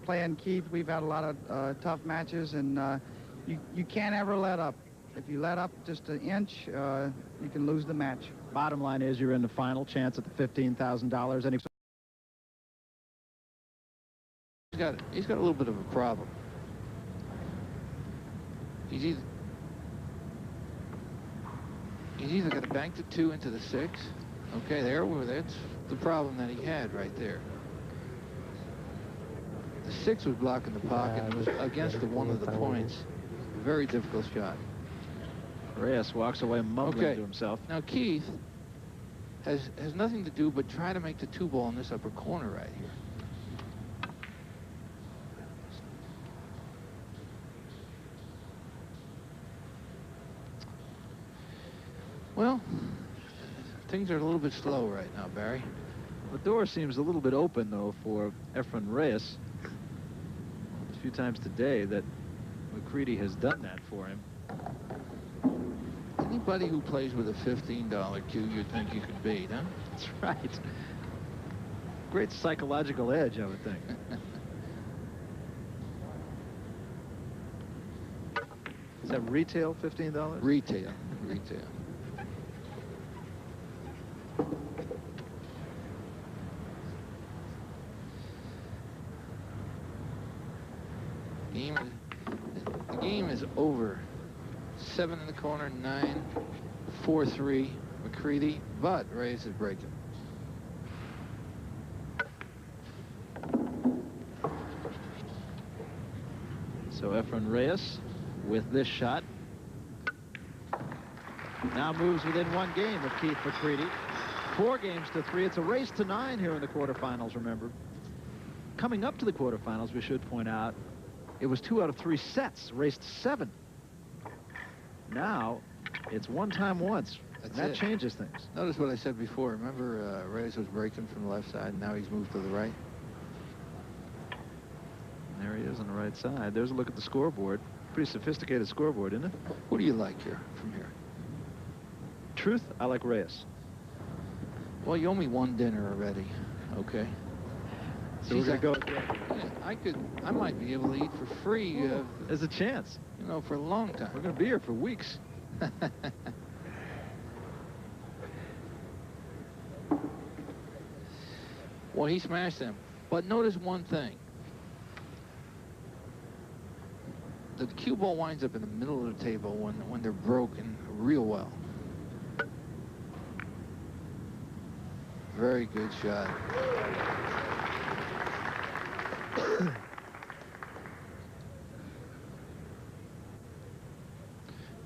playing Keith, we've had a lot of tough matches, and you can't ever let up. If you let up just an inch, you can lose the match. Bottom line is you're in the final chance at the $15,000. And He's got a little bit of a problem. He's either got to bank the 2 into the 6. Okay, that's the problem that he had right there. The 6 was blocking the pocket and was against one of the points. Very difficult shot. Reyes walks away mumbling to himself. Now Keith has nothing to do but try to make the 2 ball in this upper corner right here. Well, things are a little bit slow right now, Barry. The door seems a little bit open, though, for Efren Reyes. A few times today that McCready has done that for him. Anybody who plays with a $15 cue, you'd think you could beat, huh? That's right. Great psychological edge, I would think. Is that retail $15? Retail. The game is over. 7 in the corner, 9, 4-3, McCready, but Reyes is breaking. So Efren Reyes with this shot now moves within 1 game of Keith McCready. 4-3. It's a race to 9 here in the quarterfinals, remember. Coming up to the quarterfinals, we should point out, It was 2 out of 3 sets, raced 7. Now, it's one time once. That's that it. changes things. Notice what I said before. Remember, Reyes was breaking from the left side, and now he's moved to the right. There he is on the right side. There's a look at the scoreboard. Pretty sophisticated scoreboard, isn't it? What do you like here, from here? Truth, I like Reyes. Well, you owe me one dinner already, okay? So we're going to go again. Yeah, I might be able to eat for free, There's a chance. you know, for a long time. We're going to be here for weeks. Well, he smashed them. But notice one thing. The cue ball winds up in the middle of the table when they're broken real well. Very good shot.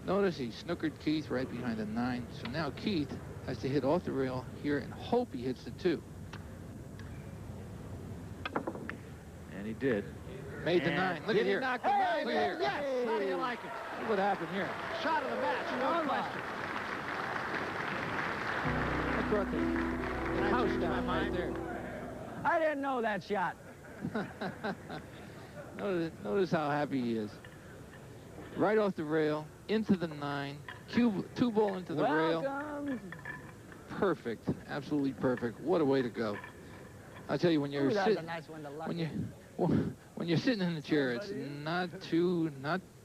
Notice he snookered Keith right behind the 9. So now Keith has to hit off the rail here and hope he hits the 2. And he did. Made the 9. Look at here. Knock the 9 Look at here. Yes. How do you like it? Look what happened here. Shot of the match, no question. I brought the house down right there. I didn't know that shot. Notice how happy he is. Right off the rail, into the 9, cue ball into the rail. Welcome. Perfect, absolutely perfect. What a way to go. I'll tell you, when you're That's a sitting, nice one to luck. when you're sitting in the chair, it's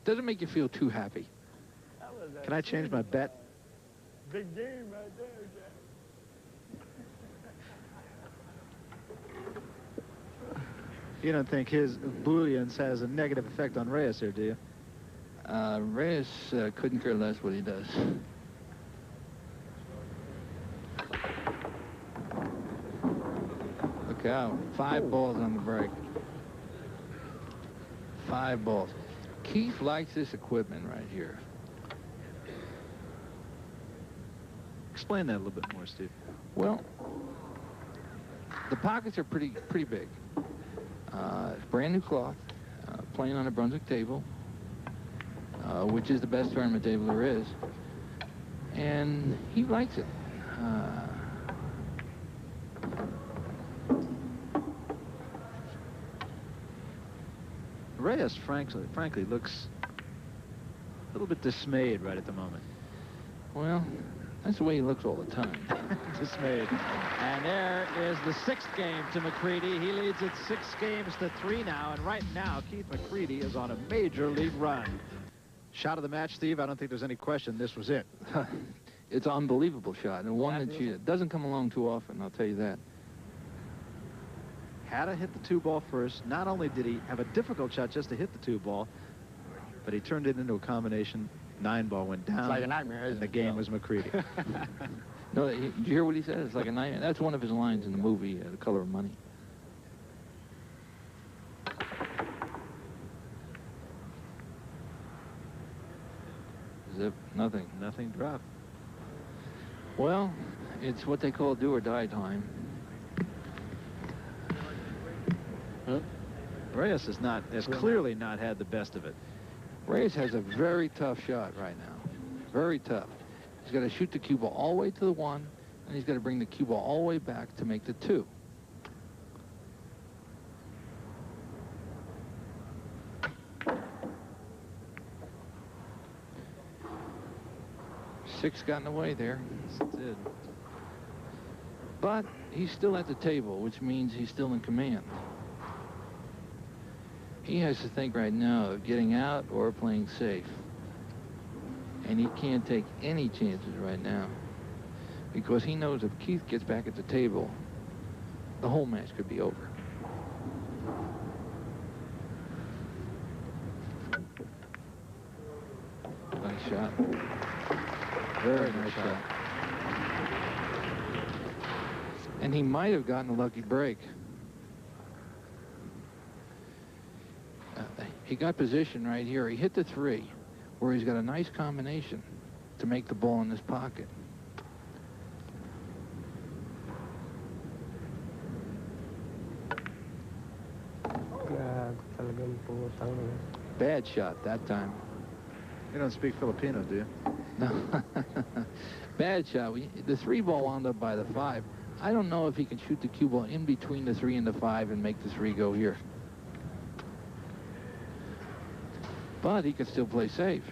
doesn't make you feel too happy. Can I change my bet? Big game right there, Jack. You don't think his bullions has a negative effect on Reyes here, do you? Reyes couldn't care less what he does. Look out, 5 balls on the break. 5 balls. Keith likes this equipment right here. Explain that a little bit more, Steve. Well, the pockets are pretty big. It's brand new cloth, playing on a Brunswick table, which is the best tournament table there is. And he likes it. Reyes, frankly, looks a little bit dismayed right at the moment. Well, that's the way he looks all the time. Dismayed. And there is the 6th game to McCready. He leads it 6 games to 3 now. And right now, Keith McCready is on a major league run. Shot of the match, Steve. I don't think there's any question this was it. It's an unbelievable shot, and one that doesn't come along too often, I'll tell you that. Had to hit the 2 ball first. Not only did he have a difficult shot just to hit the 2 ball, but he turned it into a combination. 9 ball went down. It's like a nightmare, isn't and the it? game was McCready. No, did you hear what he said? It's like a nightmare. That's one of his lines in the movie, The Color of Money. Zip, nothing. Nothing dropped. Well, it's what they call do or die time. Reyes has clearly not had the best of it. Reyes has a very tough shot right now. Very tough. He's got to shoot the cue ball all the way to the 1, and he's got to bring the cue ball all the way back to make the 2. Six got in the way there. Yes, it did. But he's still at the table, which means he's still in command. He has to think right now of getting out or playing safe. And he can't take any chances right now, because he knows if Keith gets back at the table, the whole match could be over. Nice shot. Very nice shot. And he might have gotten a lucky break. He got position right here. He hit the 3, where he's got a nice combination to make the ball in this pocket. Bad shot that time. You don't speak Filipino, do you? No. Bad shot. The 3 ball wound up by the 5. I don't know if he can shoot the cue ball in between the 3 and the 5 and make the 3 go here. But he can still play safe.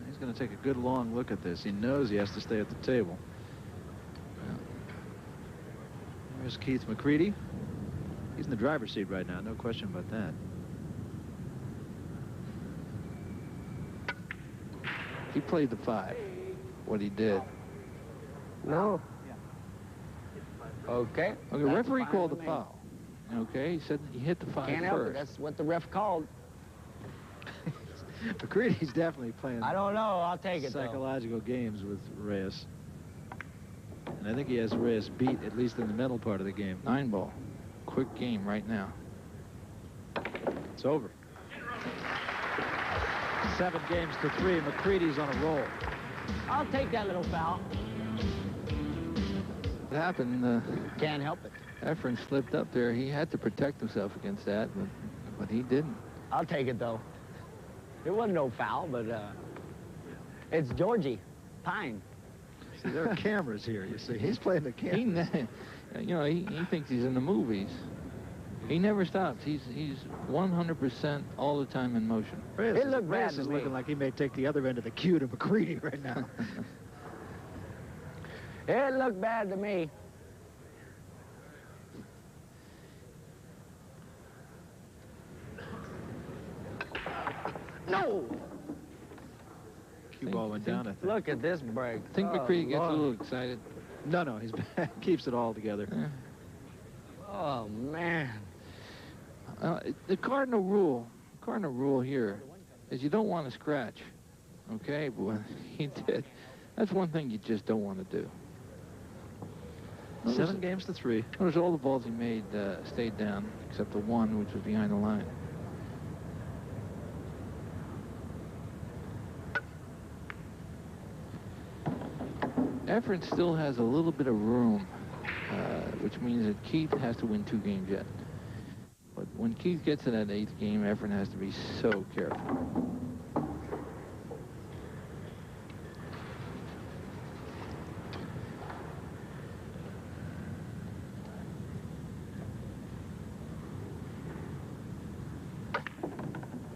He's going to take a good long look at this. He knows he has to stay at the table. There's Keith McCready. He's in the driver's seat right now, no question about that. He played the 5, what he did. No. Okay. Okay, That's referee fine called the with me. foul. Okay, he said he hit the 5 Can't help it. first. That's what the ref called. McCready's definitely playing I don't know. I'll take it, though. psychological games with Reyes. And I think he has Reyes beat, at least in the mental part of the game. 9 ball. Quick game right now. It's over. 7 games to 3. McCready's on a roll. I'll take that little foul. What happened? Can't help it. Efren slipped up there. He had to protect himself against that, but he didn't. I'll take it, though. It wasn't no foul, but it's Georgie Pine. See, there are cameras here, you see. He's playing the camera. He thinks he's in the movies. He never stops. He's 100% all the time in motion. It looked bad Reyes to is me. looking like he may take the other end of the cue to McCready right now. It looked bad to me. No! Cue ball went down, I think. Look at this break. I think Oh, McCready gets a Lord. little excited. No, he's keeps it all together. Yeah. Oh, man. The cardinal rule here is you don't want to scratch. Okay, but when he did, that's one thing you just don't want to do. 7 games to 3. Notice all the balls he made stayed down, except the one which was behind the line. Efren still has a little bit of room, which means that Keith has to win 2 games yet. But when Keith gets to that 8th game, Efren has to be so careful.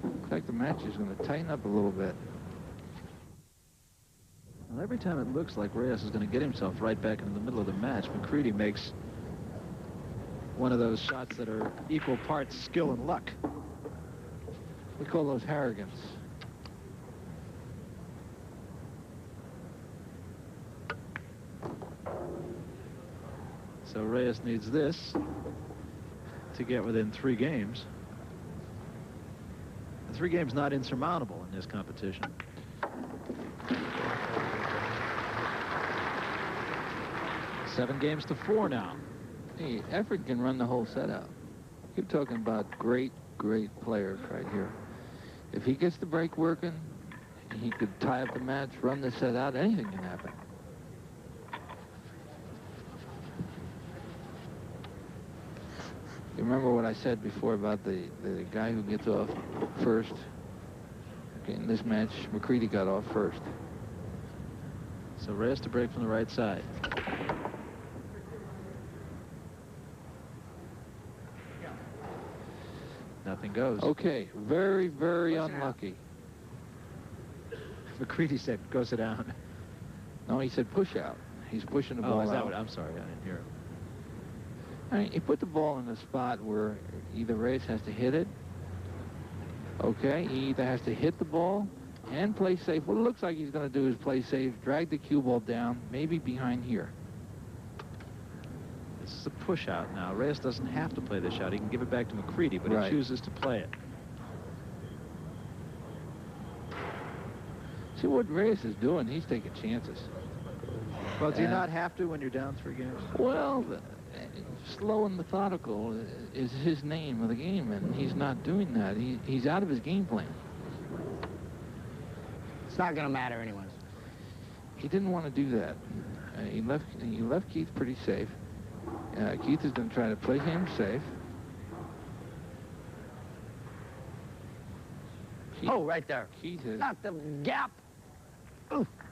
Looks like the match is going to tighten up a little bit. Well, every time it looks like Reyes is going to get himself right back into the middle of the match, McCready makes one of those shots that are equal parts skill and luck. We call those Harrogans. So Reyes needs this to get within 3 games. The 3 games not insurmountable in this competition. Seven games to 4 now. Hey, Efren can run the whole set out. You're talking about great players right here. If he gets the break working, he could tie up the match, run the set out, anything can happen. You remember what I said before about the guy who gets off first? Okay, in this match, McCready got off first. So Reyes to break from the right side. Nothing goes. Okay, very unlucky. McCready said, go sit down. No, he said push out. He's pushing the ball Is that out. what? I'm sorry, I didn't hear him. I mean, he put the ball in a spot where either Reyes has to hit it. Okay, he either has to hit the ball and play safe. What it looks like he's going to do is play safe, drag the cue ball down, maybe behind here. This is a push out now. Reyes doesn't have to play this shot. He can give it back to McCready, but Right. he chooses to play it. See what Reyes is doing? He's taking chances. Well, do you not have to when you're down 3 games? Well, slow and methodical is his name of the game, and he's not doing that. He's out of his game plan. It's not going to matter anyways. He didn't want to do that. He left Keith pretty safe. Keith is going to try to play him safe. Oh, right there. Keith is, Not the gap.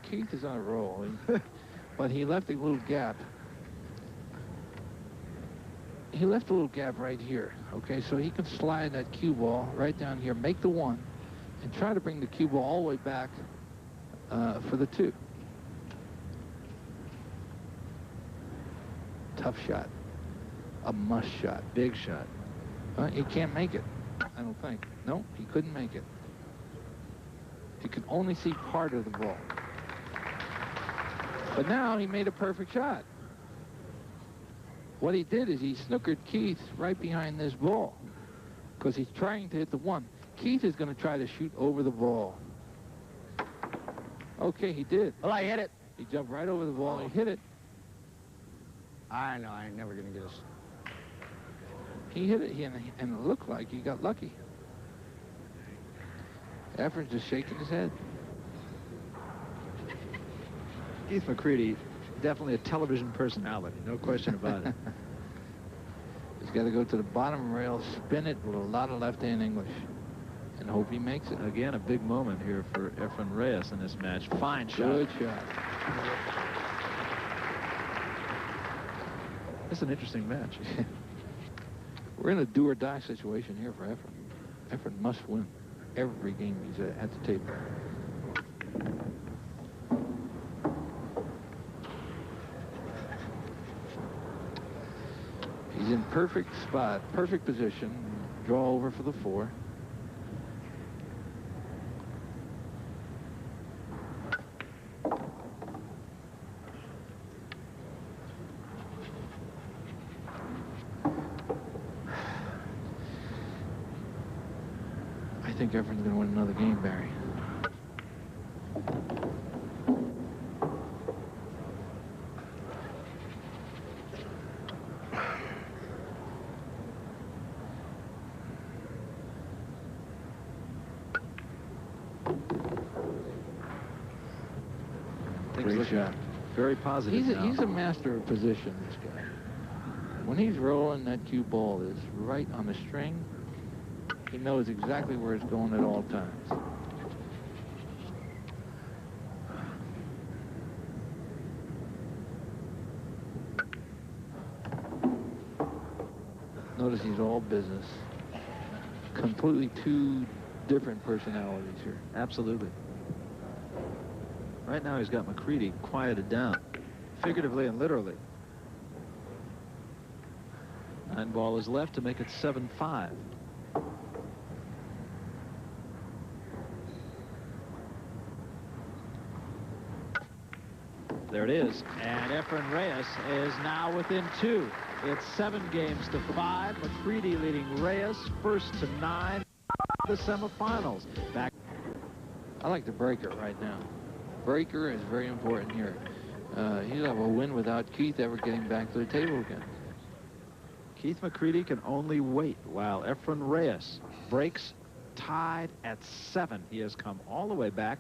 Keith is on a roll, but he left a little gap. He left a little gap right here, okay? So he can slide that cue ball right down here, make the 1, and try to bring the cue ball all the way back for the 2. Tough shot. A must shot. Big shot. He can't make it, I don't think. No, he couldn't make it. You can only see part of the ball. But now he made a perfect shot. What he did is he snookered Keith right behind this ball because he's trying to hit the 1. Keith is going to try to shoot over the ball. Okay, he did. Well, I hit it. He jumped right over the ball and he hit it. I know, I ain't never going to get us. He hit it, and it looked like he got lucky. Efren's just shaking his head. Keith McCready, definitely a television personality, no question about it. He's got to go to the bottom rail, spin it with a lot of left-hand English, and hope he makes it. Again, a big moment here for Efren Reyes in this match. Fine shot. Good shot. It's an interesting match. We're in a do-or-die situation here for Efren. Efren must win every game he's at the table. He's in perfect spot, perfect position. Draw over for the 4. I think Efren's going to win another game, Barry. Great shot. Very positive. He's a master of position, this guy. When he's rolling, that cue ball is right on the string. He knows exactly where it's going at all times. Notice he's all business. Completely 2 different personalities here. Absolutely. Right now he's got McCready quieted down, figuratively and literally. 9 ball is left to make it 7-5. There it is, and Efren Reyes is now within 2. It's 7 games to 5. McCready leading Reyes first to 9. The semifinals. Back. I like the breaker right now. Breaker is very important here. He'll have a win without Keith ever getting back to the table again. Keith McCready can only wait while Efren Reyes breaks, tied at 7. He has come all the way back,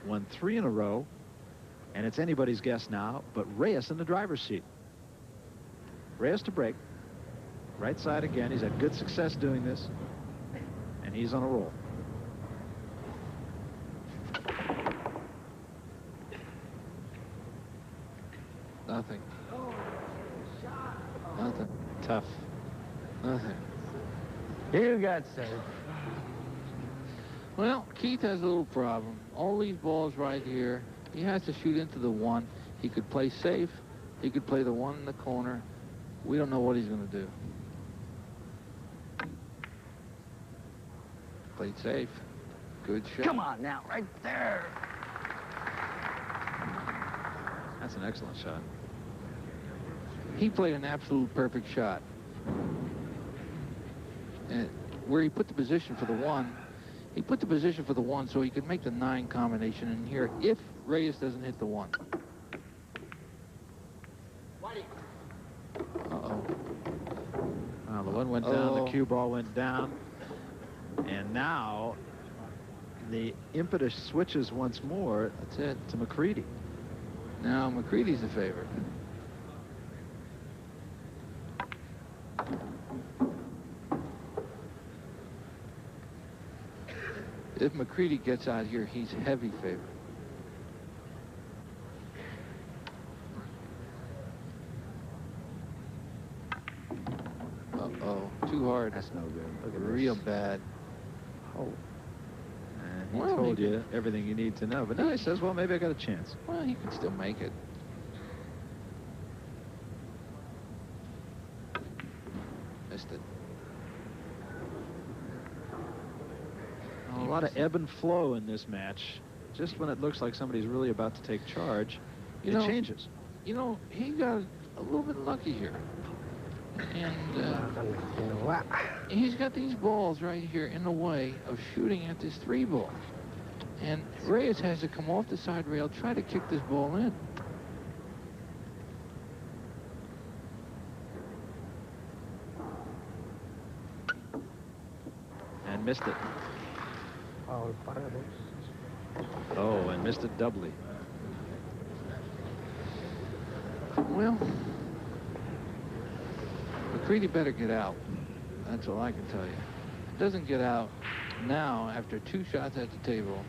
won 3 in a row, and it's anybody's guess now, but Reyes in the driver's seat. Reyes to break. Right side again. He's had good success doing this, and he's on a roll. Nothing. Nothing. Tough. Nothing. You got saved. Well, Keith has a little problem. All these balls right here, he has to shoot into the 1. He could play safe. He could play the 1 in the corner. We don't know what he's going to do. Played safe. Good shot. Come on now, right there. That's an excellent shot. He played an absolute perfect shot. And where he put the position for the 1, he put the position for the 1 so he could make the 9 combination in here if Reyes doesn't hit the 1. Uh-oh. Well, the 1 went down, the cue ball went down, and now the impetus switches once more. That's it. To McCready. Now McCready's the favorite. If McCready gets out here, he's heavy favorite. Uh-oh, too hard. That's no good. Look at Real this. bad. Oh. And he Well, told he you everything you need to know. But now he says, well, maybe I got a chance. Well, he can still make it. Missed it. A lot of ebb and flow in this match. Just when it looks like somebody's really about to take charge, it changes. You know, he got a little bit lucky here. And he's got these balls right here in the way of shooting at this 3-ball. And Reyes has to come off the side rail, try to kick this ball in. And missed it. Oh, and missed it doubly. Well, McCready better get out. That's all I can tell you. Doesn't get out now after 2 shots at the table.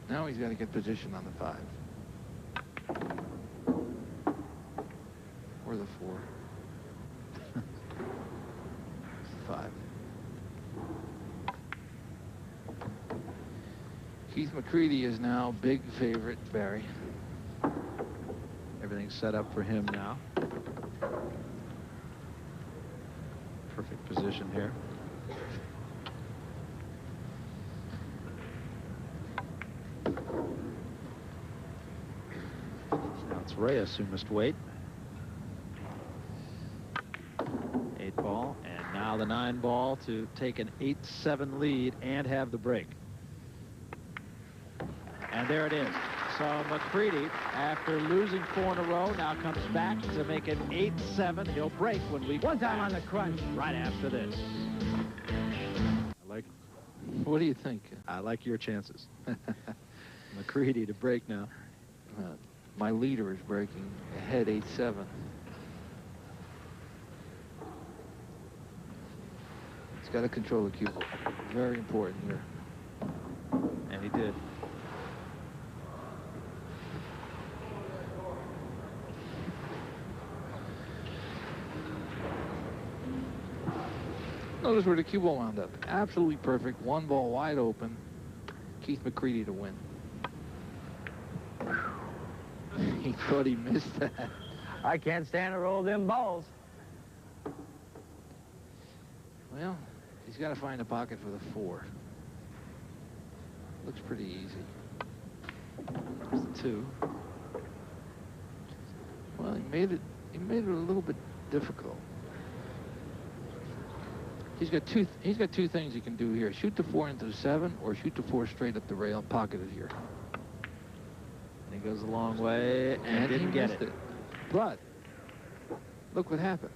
Now he's got to get position on the 5. Or the 4. 5. Keith McCready is now big favorite, Barry. Everything's set up for him now. Perfect position here. Now it's Reyes who must wait. 8-ball, and now the 9-ball to take an 8-7 lead and have the break. And there it is. So McCready, after losing 4 in a row, now comes back to make it 8-7. He'll break when we One time on the crunch. right after this. What do you think? I like your chances. McCready to break now. My leader is breaking ahead 8-7. He's got to control the cue ball. Very important here. And he did. Notice where the cue ball wound up. Absolutely perfect. 1 ball wide open. Keith McCready to win. He thought he missed that. I can't stand to roll them balls. Well, he's got to find a pocket for the 4. Looks pretty easy. There's the 2. Well, he made it a little bit difficult. He's got two things he can do here. Shoot the 4 into the 7 or shoot the 4 straight up the rail, pocketed here. And he goes a long way and didn't he get missed it. But look what happened.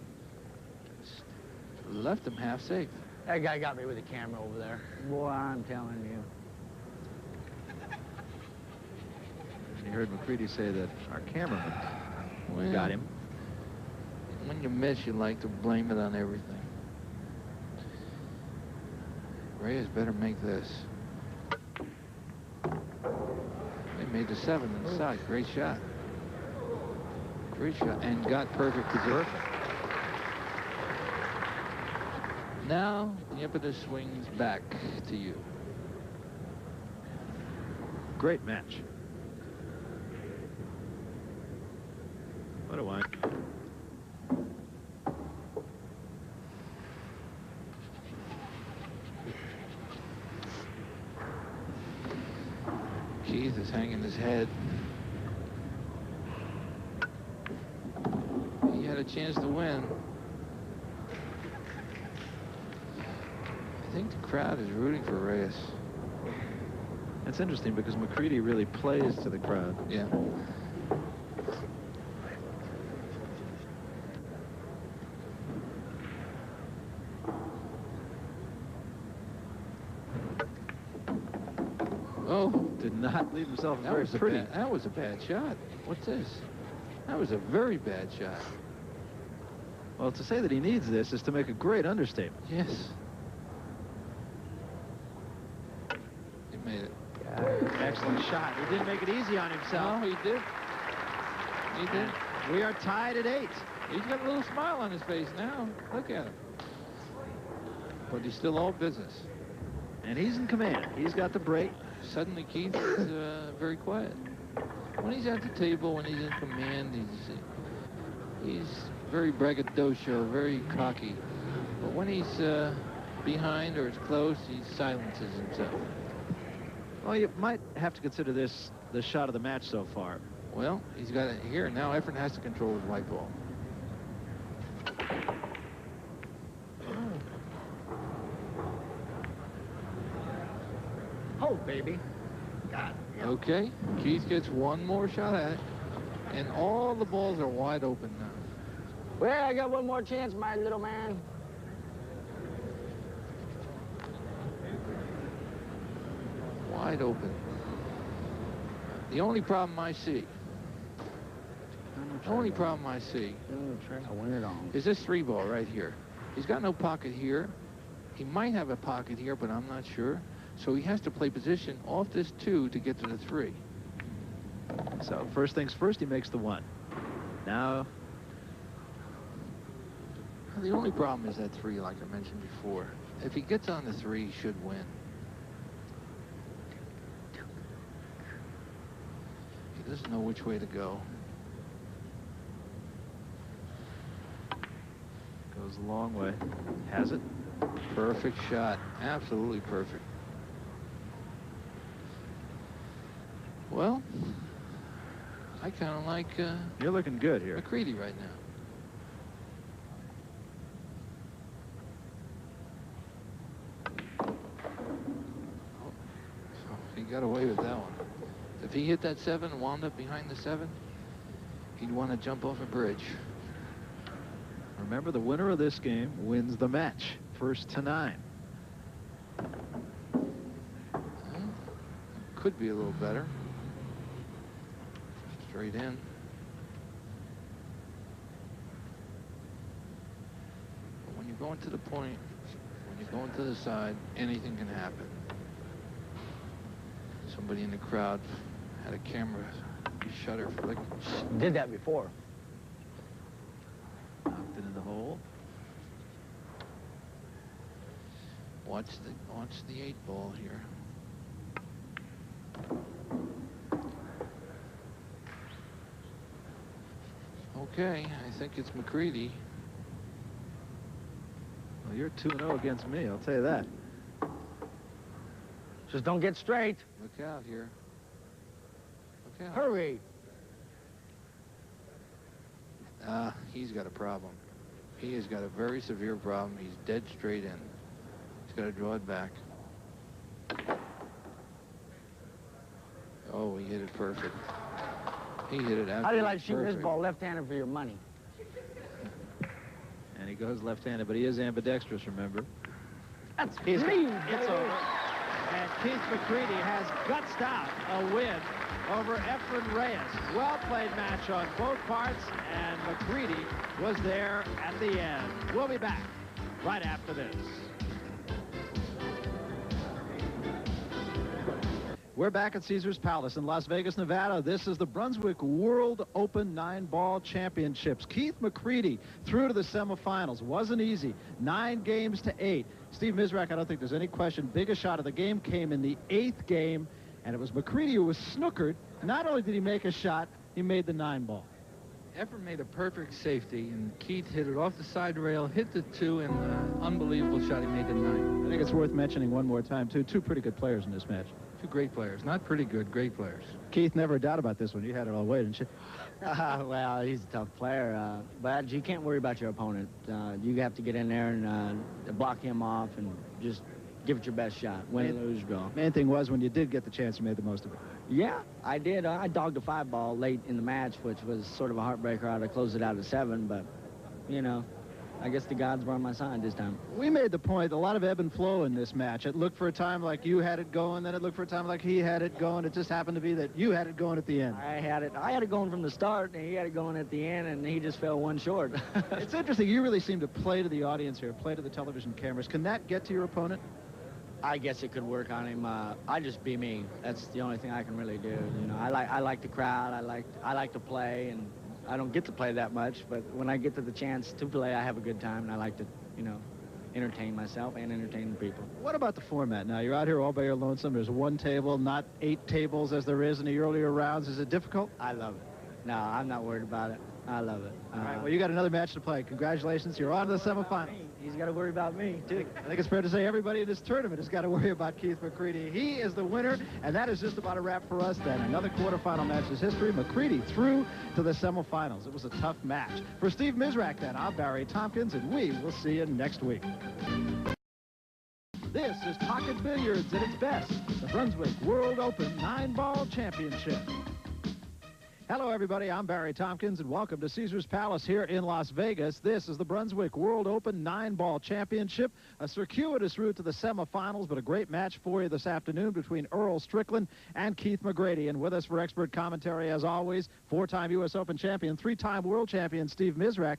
Left him half safe. That guy got me with the camera over there. Boy, I'm telling you. You heard McCready say that our cameraman got him. When you miss, you like to blame it on everything. Reyes better make this. They made the 7 inside. Great shot. Great shot. And got perfect position. Perfect. Now the impetus swings back to you. Great match. What do I? Keith is hanging his head. He had a chance to win. I think the crowd is rooting for Reyes. That's interesting because McCready really plays to the crowd. Yeah. Oh, Did not leave himself that very was pretty. that was a bad shot. What's this? That was a very bad shot. Well, to say that he needs this is to make a great understatement. Yes. He made it. Excellent shot. He didn't make it easy on himself. No, he did. He did. We are tied at 8. He's got a little smile on his face now. Look at him. But he's still all business. And he's in command. He's got the break. Suddenly, Keith is very quiet. When he's at the table, when he's in command, he's very braggadocio, very cocky. But when he's behind or it's close, he silences himself. Well, you might have to consider this the shot of the match so far. Well, he's got it here. Now Efren has to control his white ball. Oh, baby. God. Okay, Keith gets one more shot at it. And all the balls are wide open now. Well, I got one more chance, my little man. Wide open. The only problem I see, I win it all. is this 3-ball right here. He's got no pocket here. He might have a pocket here, but I'm not sure. So he has to play position off this 2 to get to the 3. So first things first, he makes the 1. Now, The only problem is that 3, like I mentioned before. If he gets on the 3, he should win. He doesn't know which way to go. goes a long way. Has it? Perfect shot. Absolutely perfect. Well, I kind of like You're looking good here. McCready right now. Oh, so he got away with that one. If he hit that 7 and wound up behind the 7, he'd want to jump off a bridge. Remember, the winner of this game wins the match. First to 9. Could be a little better. Straight in. But when you're going to the point, when you're going to the side, anything can happen. Somebody in the crowd had a camera shutter flick. Did that before. Knocked it in the hole. Watch the 8 ball here. Okay, I think it's McCready. Well, you're 2-0 against me, I'll tell you that. Just don't get straight. Look out here. Look out. Hurry. He's got a problem. He has got a very severe problem. He's dead straight in. He's got to draw it back. Oh, he hit it perfect. He hit it absolutely How do you like shooting perfect. this ball left-handed for your money? And he goes left-handed, but he is ambidextrous, remember? That's It's me. over. And Keith McCready has gutsed out a win over Efren Reyes. Well-played match on both parts, and McCready was there at the end. We'll be back right after this. We're back at Caesars Palace in Las Vegas, Nevada. This is the Brunswick World Open 9-ball championships. Keith McCready through to the semifinals. Wasn't easy. 9 games to 8. Steve Mizerak, I don't think there's any question. Biggest shot of the game came in the 8th game, and it was McCready who was snookered. Not only did he make a shot, he made the 9-ball. Efren made a perfect safety, and Keith hit it off the side rail, hit the 2, and unbelievable shot. He made the 9. I think it's worth mentioning one more time, too. 2 pretty good players in this match. 2 great players. Not pretty good, great players. Keith, never a doubt about this one. You had it all the way, didn't you? Well, he's a tough player, but you can't worry about your opponent. You have to get in there and block him off and just give it your best shot. Win, lose, draw. Main thing was when you did get the chance, you made the most of it. Yeah, I did. I dogged a 5-ball late in the match, which was sort of a heartbreaker. I'd have closed it out at 7, but, you know, I guess the gods were on my side this time. We made the point, a lot of ebb and flow in this match. It looked for a time like you had it going, then it looked for a time like he had it going. It just happened to be that you had it going at the end. I had it going from the start, and he had it going at the end, and he just fell one short. It's interesting. You really seem to play to the audience here, play to the television cameras. Can that get to your opponent? I guess it could work on him. I just be me. That's the only thing I can really do. You know, I like the crowd. I like to play, and I don't get to play that much, but when I get to the chance to play, I have a good time, and I like to, you know, entertain myself and entertain the people. What about the format now? You're out here all by your lonesome. There's one table, not 8 tables as there is in the earlier rounds. Is it difficult? I love it. No, I'm not worried about it. I love it. All right, well, you got another match to play. Congratulations. You're on to the semifinals. He's got to worry about me, too. I think it's fair to say everybody in this tournament has got to worry about Keith McCready. He is the winner, and that is just about a wrap for us then. Another quarterfinal match is history. McCready through to the semifinals. It was a tough match. For Steve Mizerak, then, I'm Barry Tompkins, and we will see you next week. This is pocket billiards at its best, the Brunswick World Open 9-ball championship. Hello, everybody. I'm Barry Tompkins, and welcome to Caesars Palace here in Las Vegas. This is the Brunswick World Open 9-ball championship, a circuitous route to the semifinals, but a great match for you this afternoon between Earl Strickland and Keith McCready. And with us for expert commentary, as always, 4-time U.S. Open champion, 3-time world champion Steve Mizerak.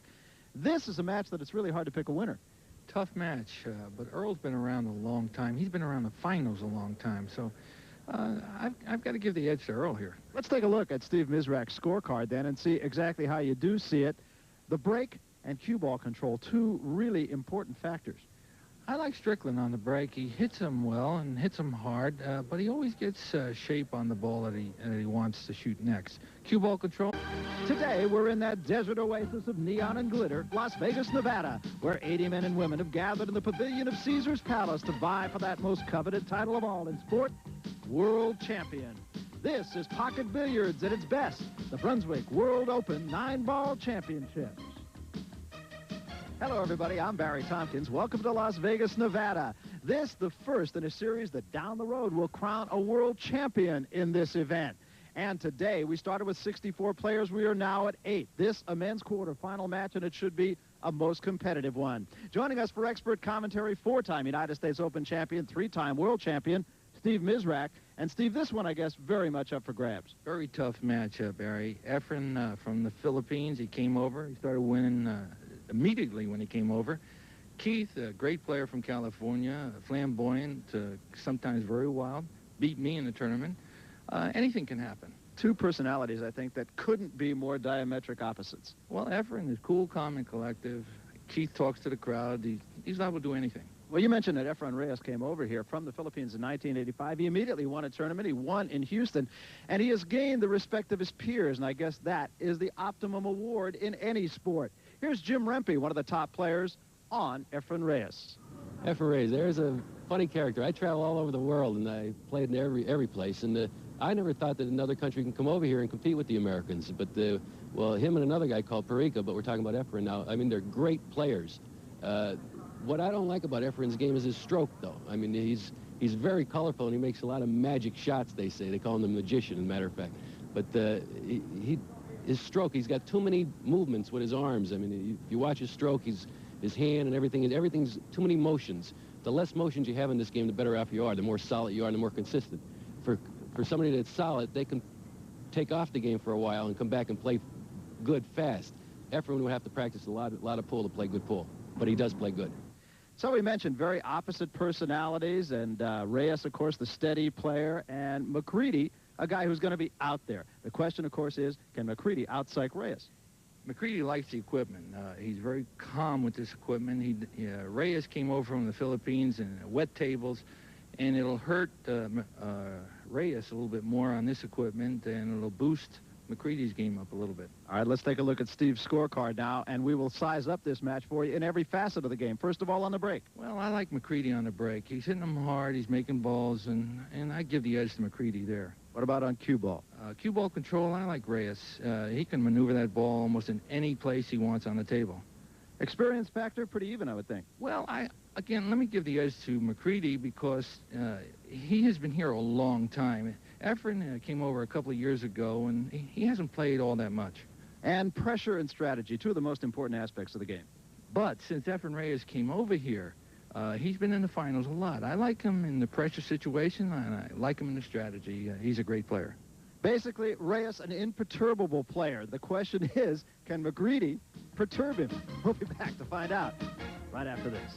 This is a match that it's really hard to pick a winner. Tough match, but Earl's been around a long time. He's been around the finals a long time, so I've got to give the edge to Earl here. Let's take a look at Steve Mizerak's scorecard then and see exactly how you do see it. The break and cue ball control, 2 really important factors. I like Strickland on the break. He hits them well and hits them hard, but he always gets shape on the ball that he wants to shoot next. Cue ball control. Today, we're in that desert oasis of neon and glitter, Las Vegas, Nevada, where 80 men and women have gathered in the pavilion of Caesars Palace to vie for that most coveted title of all in sport, world champion. This is pocket billiards at its best, the Brunswick World Open 9-ball championship. Hello, everybody. I'm Barry Tompkins. Welcome to Las Vegas, Nevada. This, the first in a series that down the road will crown a world champion in this event. And today, we started with 64 players. We are now at 8. This, a men's quarterfinal match, and it should be a most competitive one. Joining us for expert commentary, 4-time United States Open champion, 3-time world champion, Steve Mizerak. And, Steve, this one, I guess, very much up for grabs. Very tough matchup, Barry. Efren from the Philippines, he came over. He started winning immediately when he came over. Keith, a great player from California, flamboyant, sometimes very wild, beat me in the tournament. Anything can happen. 2 personalities, I think, that couldn't be more diametric opposites. Well, Efren is cool, calm, and collective. Keith talks to the crowd. He's liable to do anything. Well, you mentioned that Efren Reyes came over here from the Philippines in 1985. He immediately won a tournament. He won in Houston, and he has gained the respect of his peers, and I guess that is the optimum award in any sport. Here's Jim Rempe, one of the top players on Efren Reyes. Efren Reyes, there's a funny character. I travel all over the world, and I played in every place, and I never thought that another country can come over here and compete with the Americans. But, well, him and another guy called Perica, but we're talking about Efren now. I mean, they're great players. What I don't like about Efren's game is his stroke, though. I mean, he's very colorful, and he makes a lot of magic shots, they say. They call him the magician, as a matter of fact. But his stroke, he's got too many movements with his arms. I mean, if you watch his stroke, his hand and everything's too many motions. The less motions you have in this game, the better off you are. The more solid you are, the more consistent. For somebody that's solid, they can take off the game for a while and come back and play good fast. Efren would have to practice a lot of pull to play good pull, but he does play good. So we mentioned very opposite personalities, and Reyes, of course, the steady player, and McCready, a guy who's going to be out there. The question, of course, is, can McCready out-psych Reyes? McCready likes the equipment. He's very calm with this equipment. Reyes came over from the Philippines and wet tables, and it'll hurt Reyes a little bit more on this equipment, and it'll boost McCready's game up a little bit. All right, let's take a look at Steve's scorecard now, and we will size up this match for you in every facet of the game. First of all, on the break. Well, I like McCready on the break. He's hitting them hard, he's making balls, and I give the edge to McCready there. What about on cue ball? Cue ball control, I like Reyes. He can maneuver that ball almost in any place he wants on the table. Experience factor, pretty even, I would think. Well, again, let me give the edge to McCready because he has been here a long time. Efren came over a couple of years ago, and he hasn't played all that much. And pressure and strategy, 2 of the most important aspects of the game. But since Efren Reyes came over here, he's been in the finals a lot. I like him in the pressure situation, and I like him in the strategy. He's a great player. Basically, Reyes, an imperturbable player. The question is, can McCready perturb him? We'll be back to find out right after this.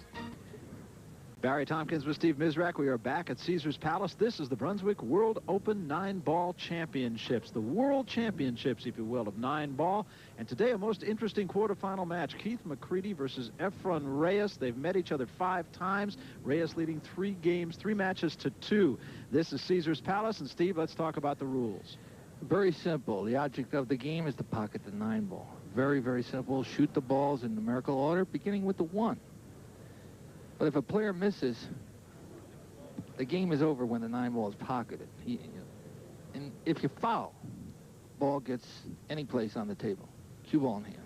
Barry Tompkins with Steve Mizerak. We are back at Caesars Palace. This is the Brunswick World Open 9-ball championships, the world championships, if you will, of 9-ball. And today, a most interesting quarterfinal match. Keith McCready versus Efren Reyes. They've met each other 5 times. Reyes leading 3 matches to 2. This is Caesars Palace. And Steve, let's talk about the rules. Very simple. The object of the game is to pocket the 9-ball. Very, very simple. Shoot the balls in numerical order, beginning with the 1. But if a player misses, the game is over when the 9-ball is pocketed. And if you foul, ball gets any place on the table. Cue ball in hand.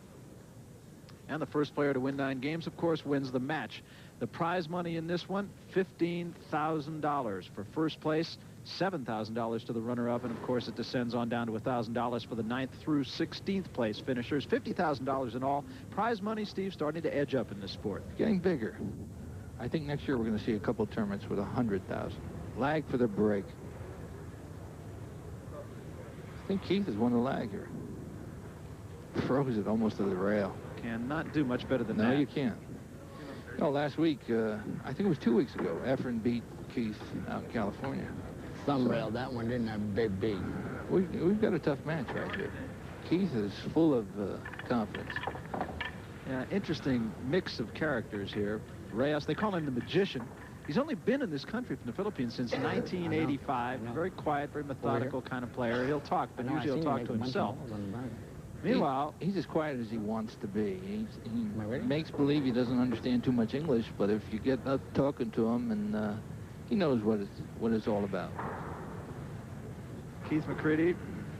And the first player to win 9 games, of course, wins the match. The prize money in this one, $15,000 for first place, $7,000 to the runner-up, and of course it descends on down to $1,000 for the 9th through 16th place finishers. $50,000 in all. Prize money, Steve, starting to edge up in this sport. Getting bigger. I think next year we're going to see a couple of tournaments with 100,000. Lag for the break. I think Keith has won the lag here. Froze it almost to the rail. Cannot do much better than that. No, you can't. You know, last week, I think it was 2 weeks ago, Efren beat Keith out in California. Thumb rail, that one didn't have big beat. We've got a tough match right here. Keith is full of confidence. Yeah, interesting mix of characters here. Reyes, they call him the magician. He's only been in this country from the Philippines since 1985. Very quiet, very methodical kind of player. He'll talk, but usually he'll talk to himself. Meanwhile, he's as quiet as he wants to be. He makes believe he doesn't understand too much English, but if you get up talking to him, and he knows what it's all about. Keith McCready,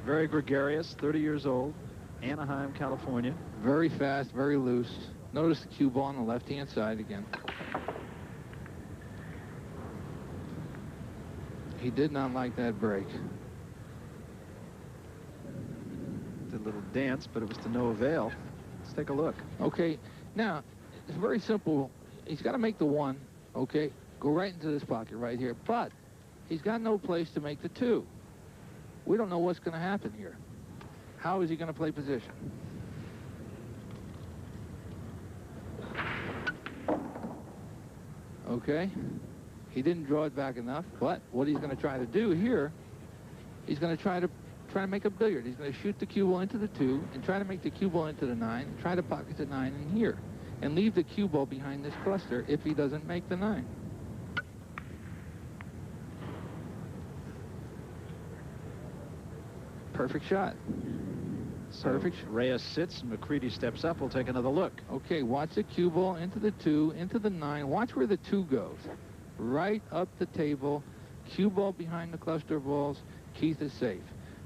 very gregarious, 30 years old, Anaheim, California. Very fast, very loose. Notice the cue ball on the left-hand side again. He did not like that break. Did a little dance, but it was to no avail. Let's take a look. Okay, now, it's very simple. He's got to make the 1, okay? Go right into this pocket right here, but he's got no place to make the 2. We don't know what's going to happen here. How is he going to play position? Okay, he didn't draw it back enough, but what he's going to try to do here, he's going to try to make a billiard. He's going to shoot the cue ball into the 2 and try to make the cue ball into the 9, and try to pocket the 9 in here, and leave the cue ball behind this cluster if he doesn't make the 9. Perfect shot. Perfect. Reyes sits, McCready steps up. We'll take another look. Okay, watch the cue ball into the 2, into the 9. Watch where the 2 goes. Right up the table. Cue ball behind the cluster of balls. Keith is safe.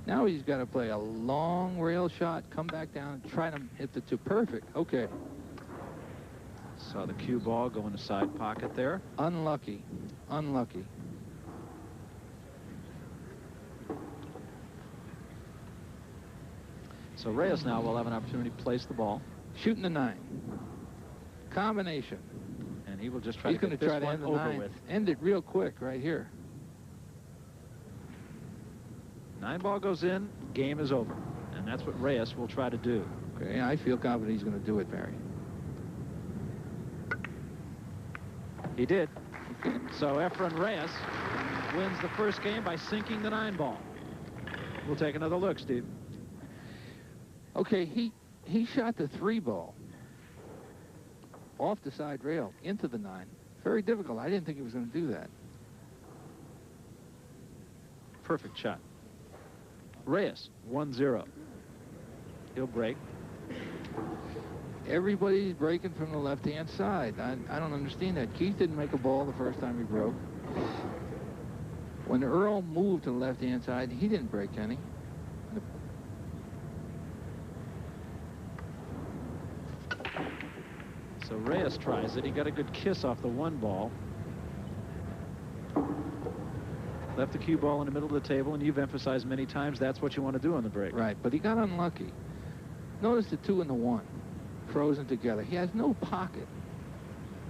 Now he's got to play a long rail shot, come back down, and try to hit the 2. Perfect. Okay. Saw the cue ball go in the side pocket there. Unlucky. Unlucky. So Reyes now will have an opportunity to place the ball. Shooting the 9. Combination. And he will just try to get this one over with. End it real quick right here. 9-ball goes in, game is over. And that's what Reyes will try to do. Okay, I feel confident he's going to do it, Barry. He did. So Efren Reyes wins the first game by sinking the 9-ball. We'll take another look, Steve. Okay, he shot the 3-ball off the side rail into the 9. Very difficult. I didn't think he was going to do that. Perfect shot. Reyes, 1-0. He'll break. Everybody's breaking from the left-hand side. I don't understand that. Keith didn't make a ball the first time he broke. When Earl moved to the left-hand side, he didn't break any. So Reyes tries it. He got a good kiss off the 1-ball. Left the cue ball in the middle of the table, and you've emphasized many times that's what you want to do on the break. Right, but he got unlucky. Notice the 2 and the 1. frozen together. He has no pocket.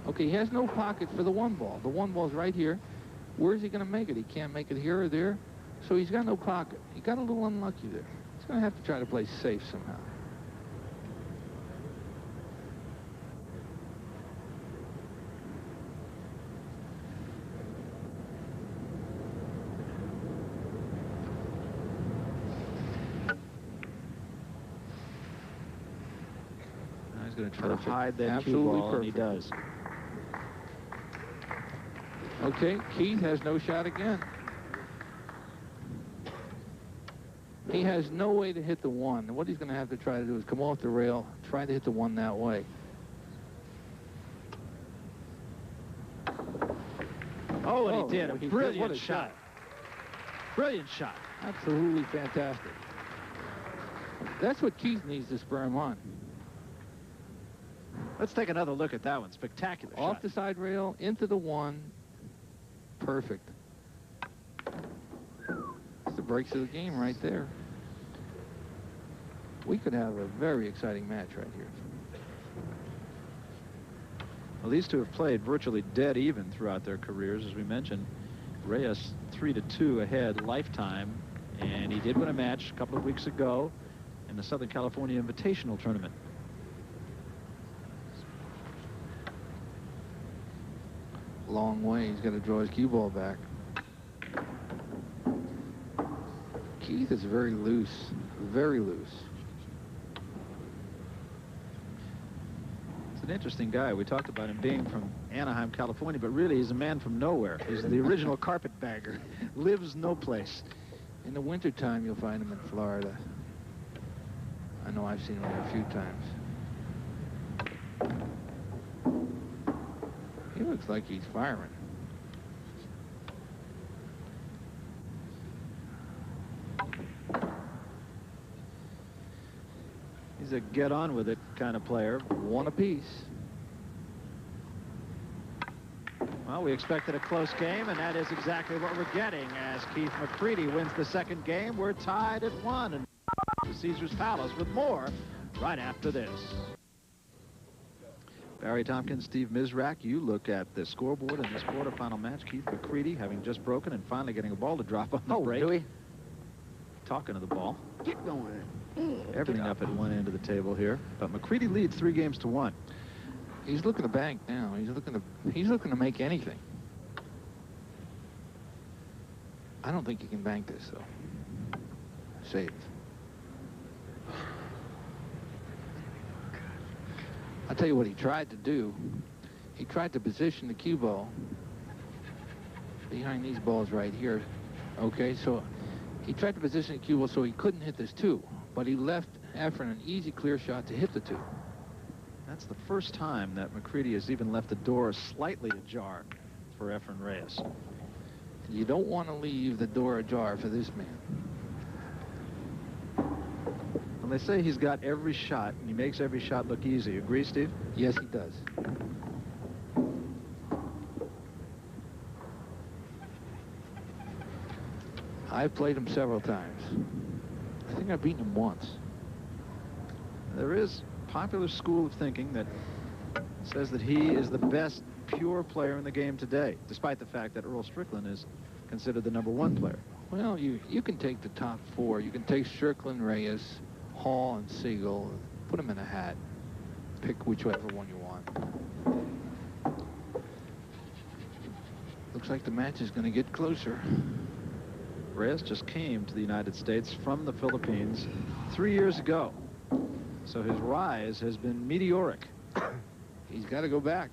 Okay, he has no pocket for the one ball. The one ball's right here. Where's he going to make it? He can't make it here or there. So he's got no pocket. He got a little unlucky there. He's going to have to try to play safe somehow. He's going to try to hide that cue ball, and he does. Okay, Keith has no shot again. He has no way to hit the one. And what he's going to have to try to do is come off the rail, try to hit the one that way. Oh, and he did. A What brilliant a shot. Brilliant shot. Absolutely fantastic. That's what Keith needs to spur him on. Let's take another look at that one. Spectacular shot. Off the side rail, into the one. Perfect. It's the breaks of the game right there. We could have a very exciting match right here. Well, these two have played virtually dead even throughout their careers, as we mentioned. Reyes 3-2 ahead lifetime, and he did win a match a couple of weeks ago in the Southern California Invitational Tournament. Long way. He's got to draw his cue ball back. Keith is very loose. Very loose. It's an interesting guy. We talked about him being from Anaheim, California, but really he's a man from nowhere. He's the original carpetbagger. Lives no place. In the wintertime, you'll find him in Florida. I know I've seen him there a few times. He looks like he's firing. He's a get-on-with-it kind of player. One apiece. Well, we expected a close game, and that is exactly what we're getting. As Keith McCready wins the second game, we're tied at 1 and to Caesar's Palace with more right after this. Barry Tompkins, Steve Mizerak, you look at the scoreboard in this quarterfinal match. Keith McCready having just broken and finally getting a ball to drop on the break. Do we? Talking to the ball. Get going. Everything up at one end of the table here. But McCready leads 3-1. He's looking to bank now. He's looking to make anything. I don't think he can bank this though. Save. I'll tell you what he tried to do. He tried to position the cue ball behind these balls right here. Okay, so he tried to position the cue ball so he couldn't hit this 2, but he left Efren an easy clear shot to hit the 2. That's the first time that McCready has even left the door slightly ajar for Efren Reyes. You don't want to leave the door ajar for this man. They say he's got every shot, and he makes every shot look easy. Agree, Steve? Yes, he does. I've played him several times. I think I've beaten him once. There is a popular school of thinking that says that he is the best pure player in the game today, despite the fact that Earl Strickland is considered the #1 player. Well, you can take the top 4. You can take Strickland, Reyes, Hall, and Sigel. Put them in a hat. Pick whichever one you want. Looks like the match is going to get closer. Reyes just came to the United States from the Philippines 3 years ago. So his rise has been meteoric. He's got to go back.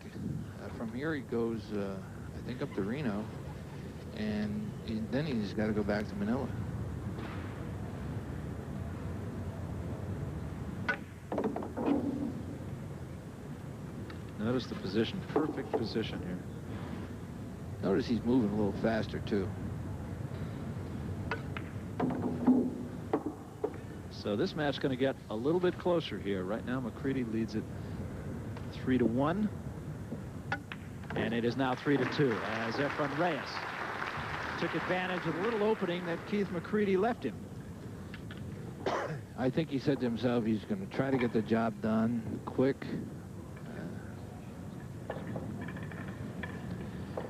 From here he goes, I think, up to Reno. And then he's got to go back to Manila. Notice the position, perfect position here. Notice he's moving a little faster, too. So this match is going to get a little bit closer here. Right now, McCready leads it 3-1. And it is now 3-2 as Efren Reyes took advantage of the little opening that Keith McCready left him. I think he said to himself he's going to try to get the job done quick.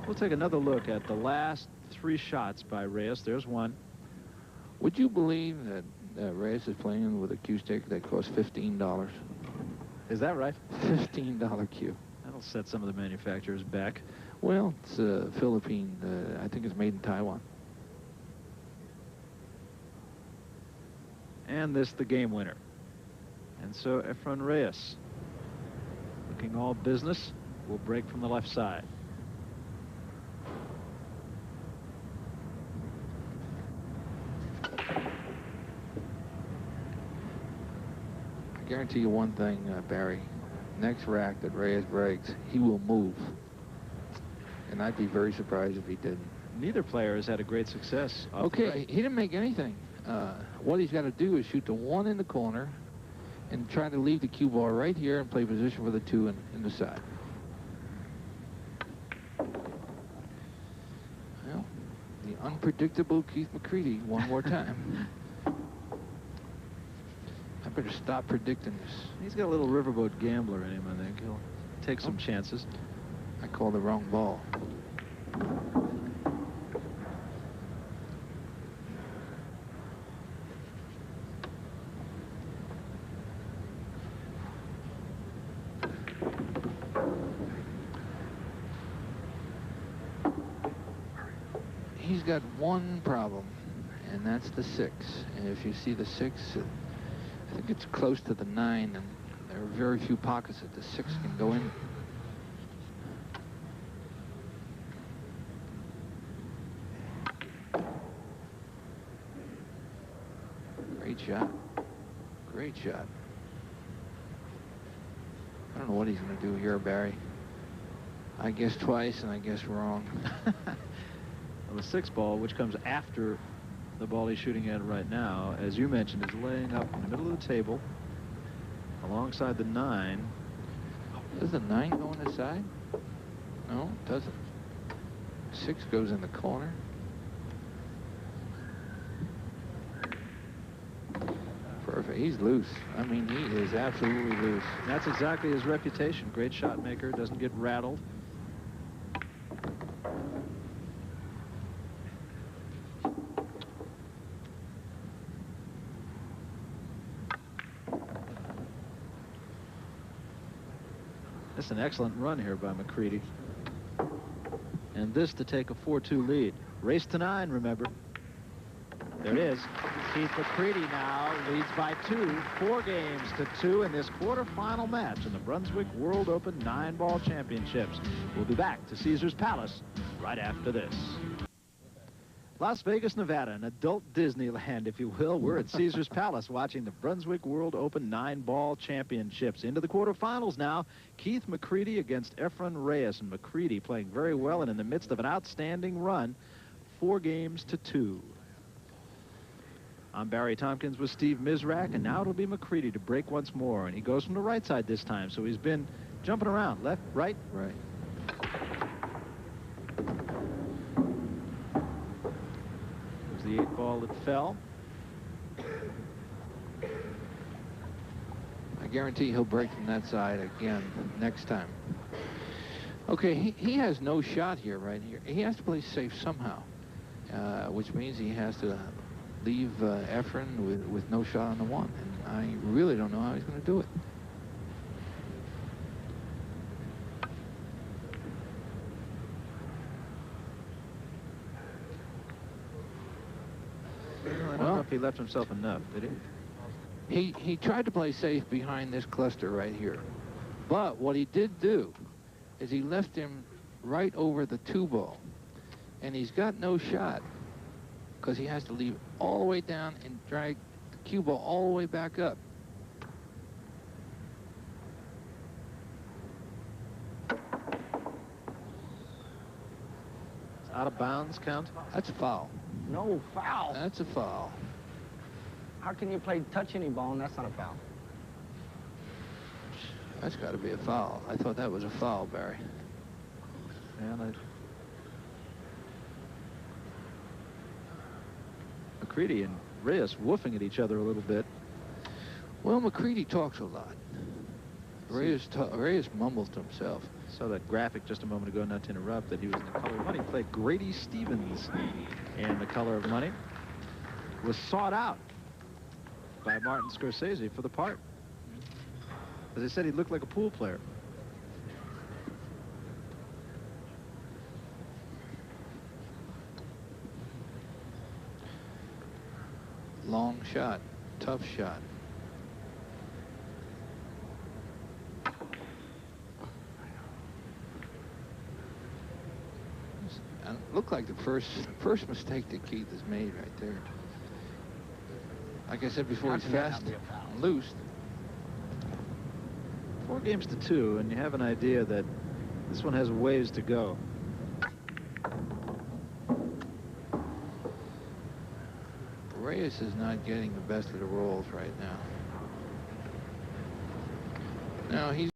We'll take another look at the last 3 shots by Reyes. There's one. Would you believe that Reyes is playing with a cue stick that costs $15? Is that right? $15 cue. That'll set some of the manufacturers back. Well, it's Philippine. I think it's made in Taiwan. And this the game winner. And so Efren Reyes, looking all business, will break from the left side. I guarantee you one thing, Barry. Next rack that Reyes breaks, he will move. And I'd be very surprised if he didn't. Neither player has had a great success. Okay, he didn't make anything. What he's got to do is shoot the 1 in the corner and try to leave the cue ball right here and play position for the 2 in the side. Well, the unpredictable Keith McCready one more time. I better stop predicting this. He's got a little riverboat gambler in him, I think. He'll take some chances. I called the wrong ball. He's got one problem, and that's the 6. And if you see the 6, I think it's close to the 9, and there are very few pockets that the 6 can go in. Great shot. Great shot. I don't know what he's going to do here, Barry. I guessed twice, and I guessed wrong. Well, the 6 ball, which comes after the ball he's shooting at right now, as you mentioned, is laying up in the middle of the table alongside the 9. Does the 9 go on the side? No, it doesn't. 6 goes in the corner. Perfect. He's loose. I mean, he is absolutely loose. That's exactly his reputation. Great shot maker, doesn't get rattled. That's an excellent run here by McCready. And this to take a 4-2 lead. Race to 9, remember. There it is. Keith McCready now leads by 2, 4 games to 2 in this quarterfinal match in the Brunswick World Open 9-ball championships. We'll be back to Caesars Palace right after this. Las Vegas, Nevada, an adult Disneyland, if you will. We're at Caesars Palace watching the Brunswick World Open 9-ball championships. Into the quarterfinals now. Keith McCready against Efren Reyes. And McCready playing very well and in the midst of an outstanding run. 4 games to 2. I'm Barry Tompkins with Steve Mizerak, and now it'll be McCready to break once more. And he goes from the right side this time, so he's been jumping around. Left, right. Right. The 8 ball that fell. I guarantee he'll break from that side again next time. Okay, he has no shot here, right here. He has to play safe somehow, which means he has to leave Efren with no shot on the 1. And I really don't know how he's going to do it. I don't know if he left himself enough, did he? He tried to play safe behind this cluster right here. But what he did do is he left him right over the 2 ball. And he's got no shot because he has to leave all the way down and drag the cue ball all the way back up. Out of bounds count? That's a foul. No foul. That's a foul. How can you play touch any ball and that's not a foul? That's got to be a foul. I thought that was a foul, Barry. And McCready and Reyes woofing at each other a little bit. Well, McCready talks a lot. Reyes mumbles to himself. Saw that graphic just a moment ago, not to interrupt, that he was in the color of money. Played Grady Stevens in the color of money. Was sought out by Martin Scorsese for the part. As I said, he looked like a pool player. Long shot, tough shot. And it looked like the first mistake that Keith has made right there. Like I said before, he's fast and loose. 4 games to 2, and you have an idea that this one has ways to go. Reyes is not getting the best of the rolls right now. Now he's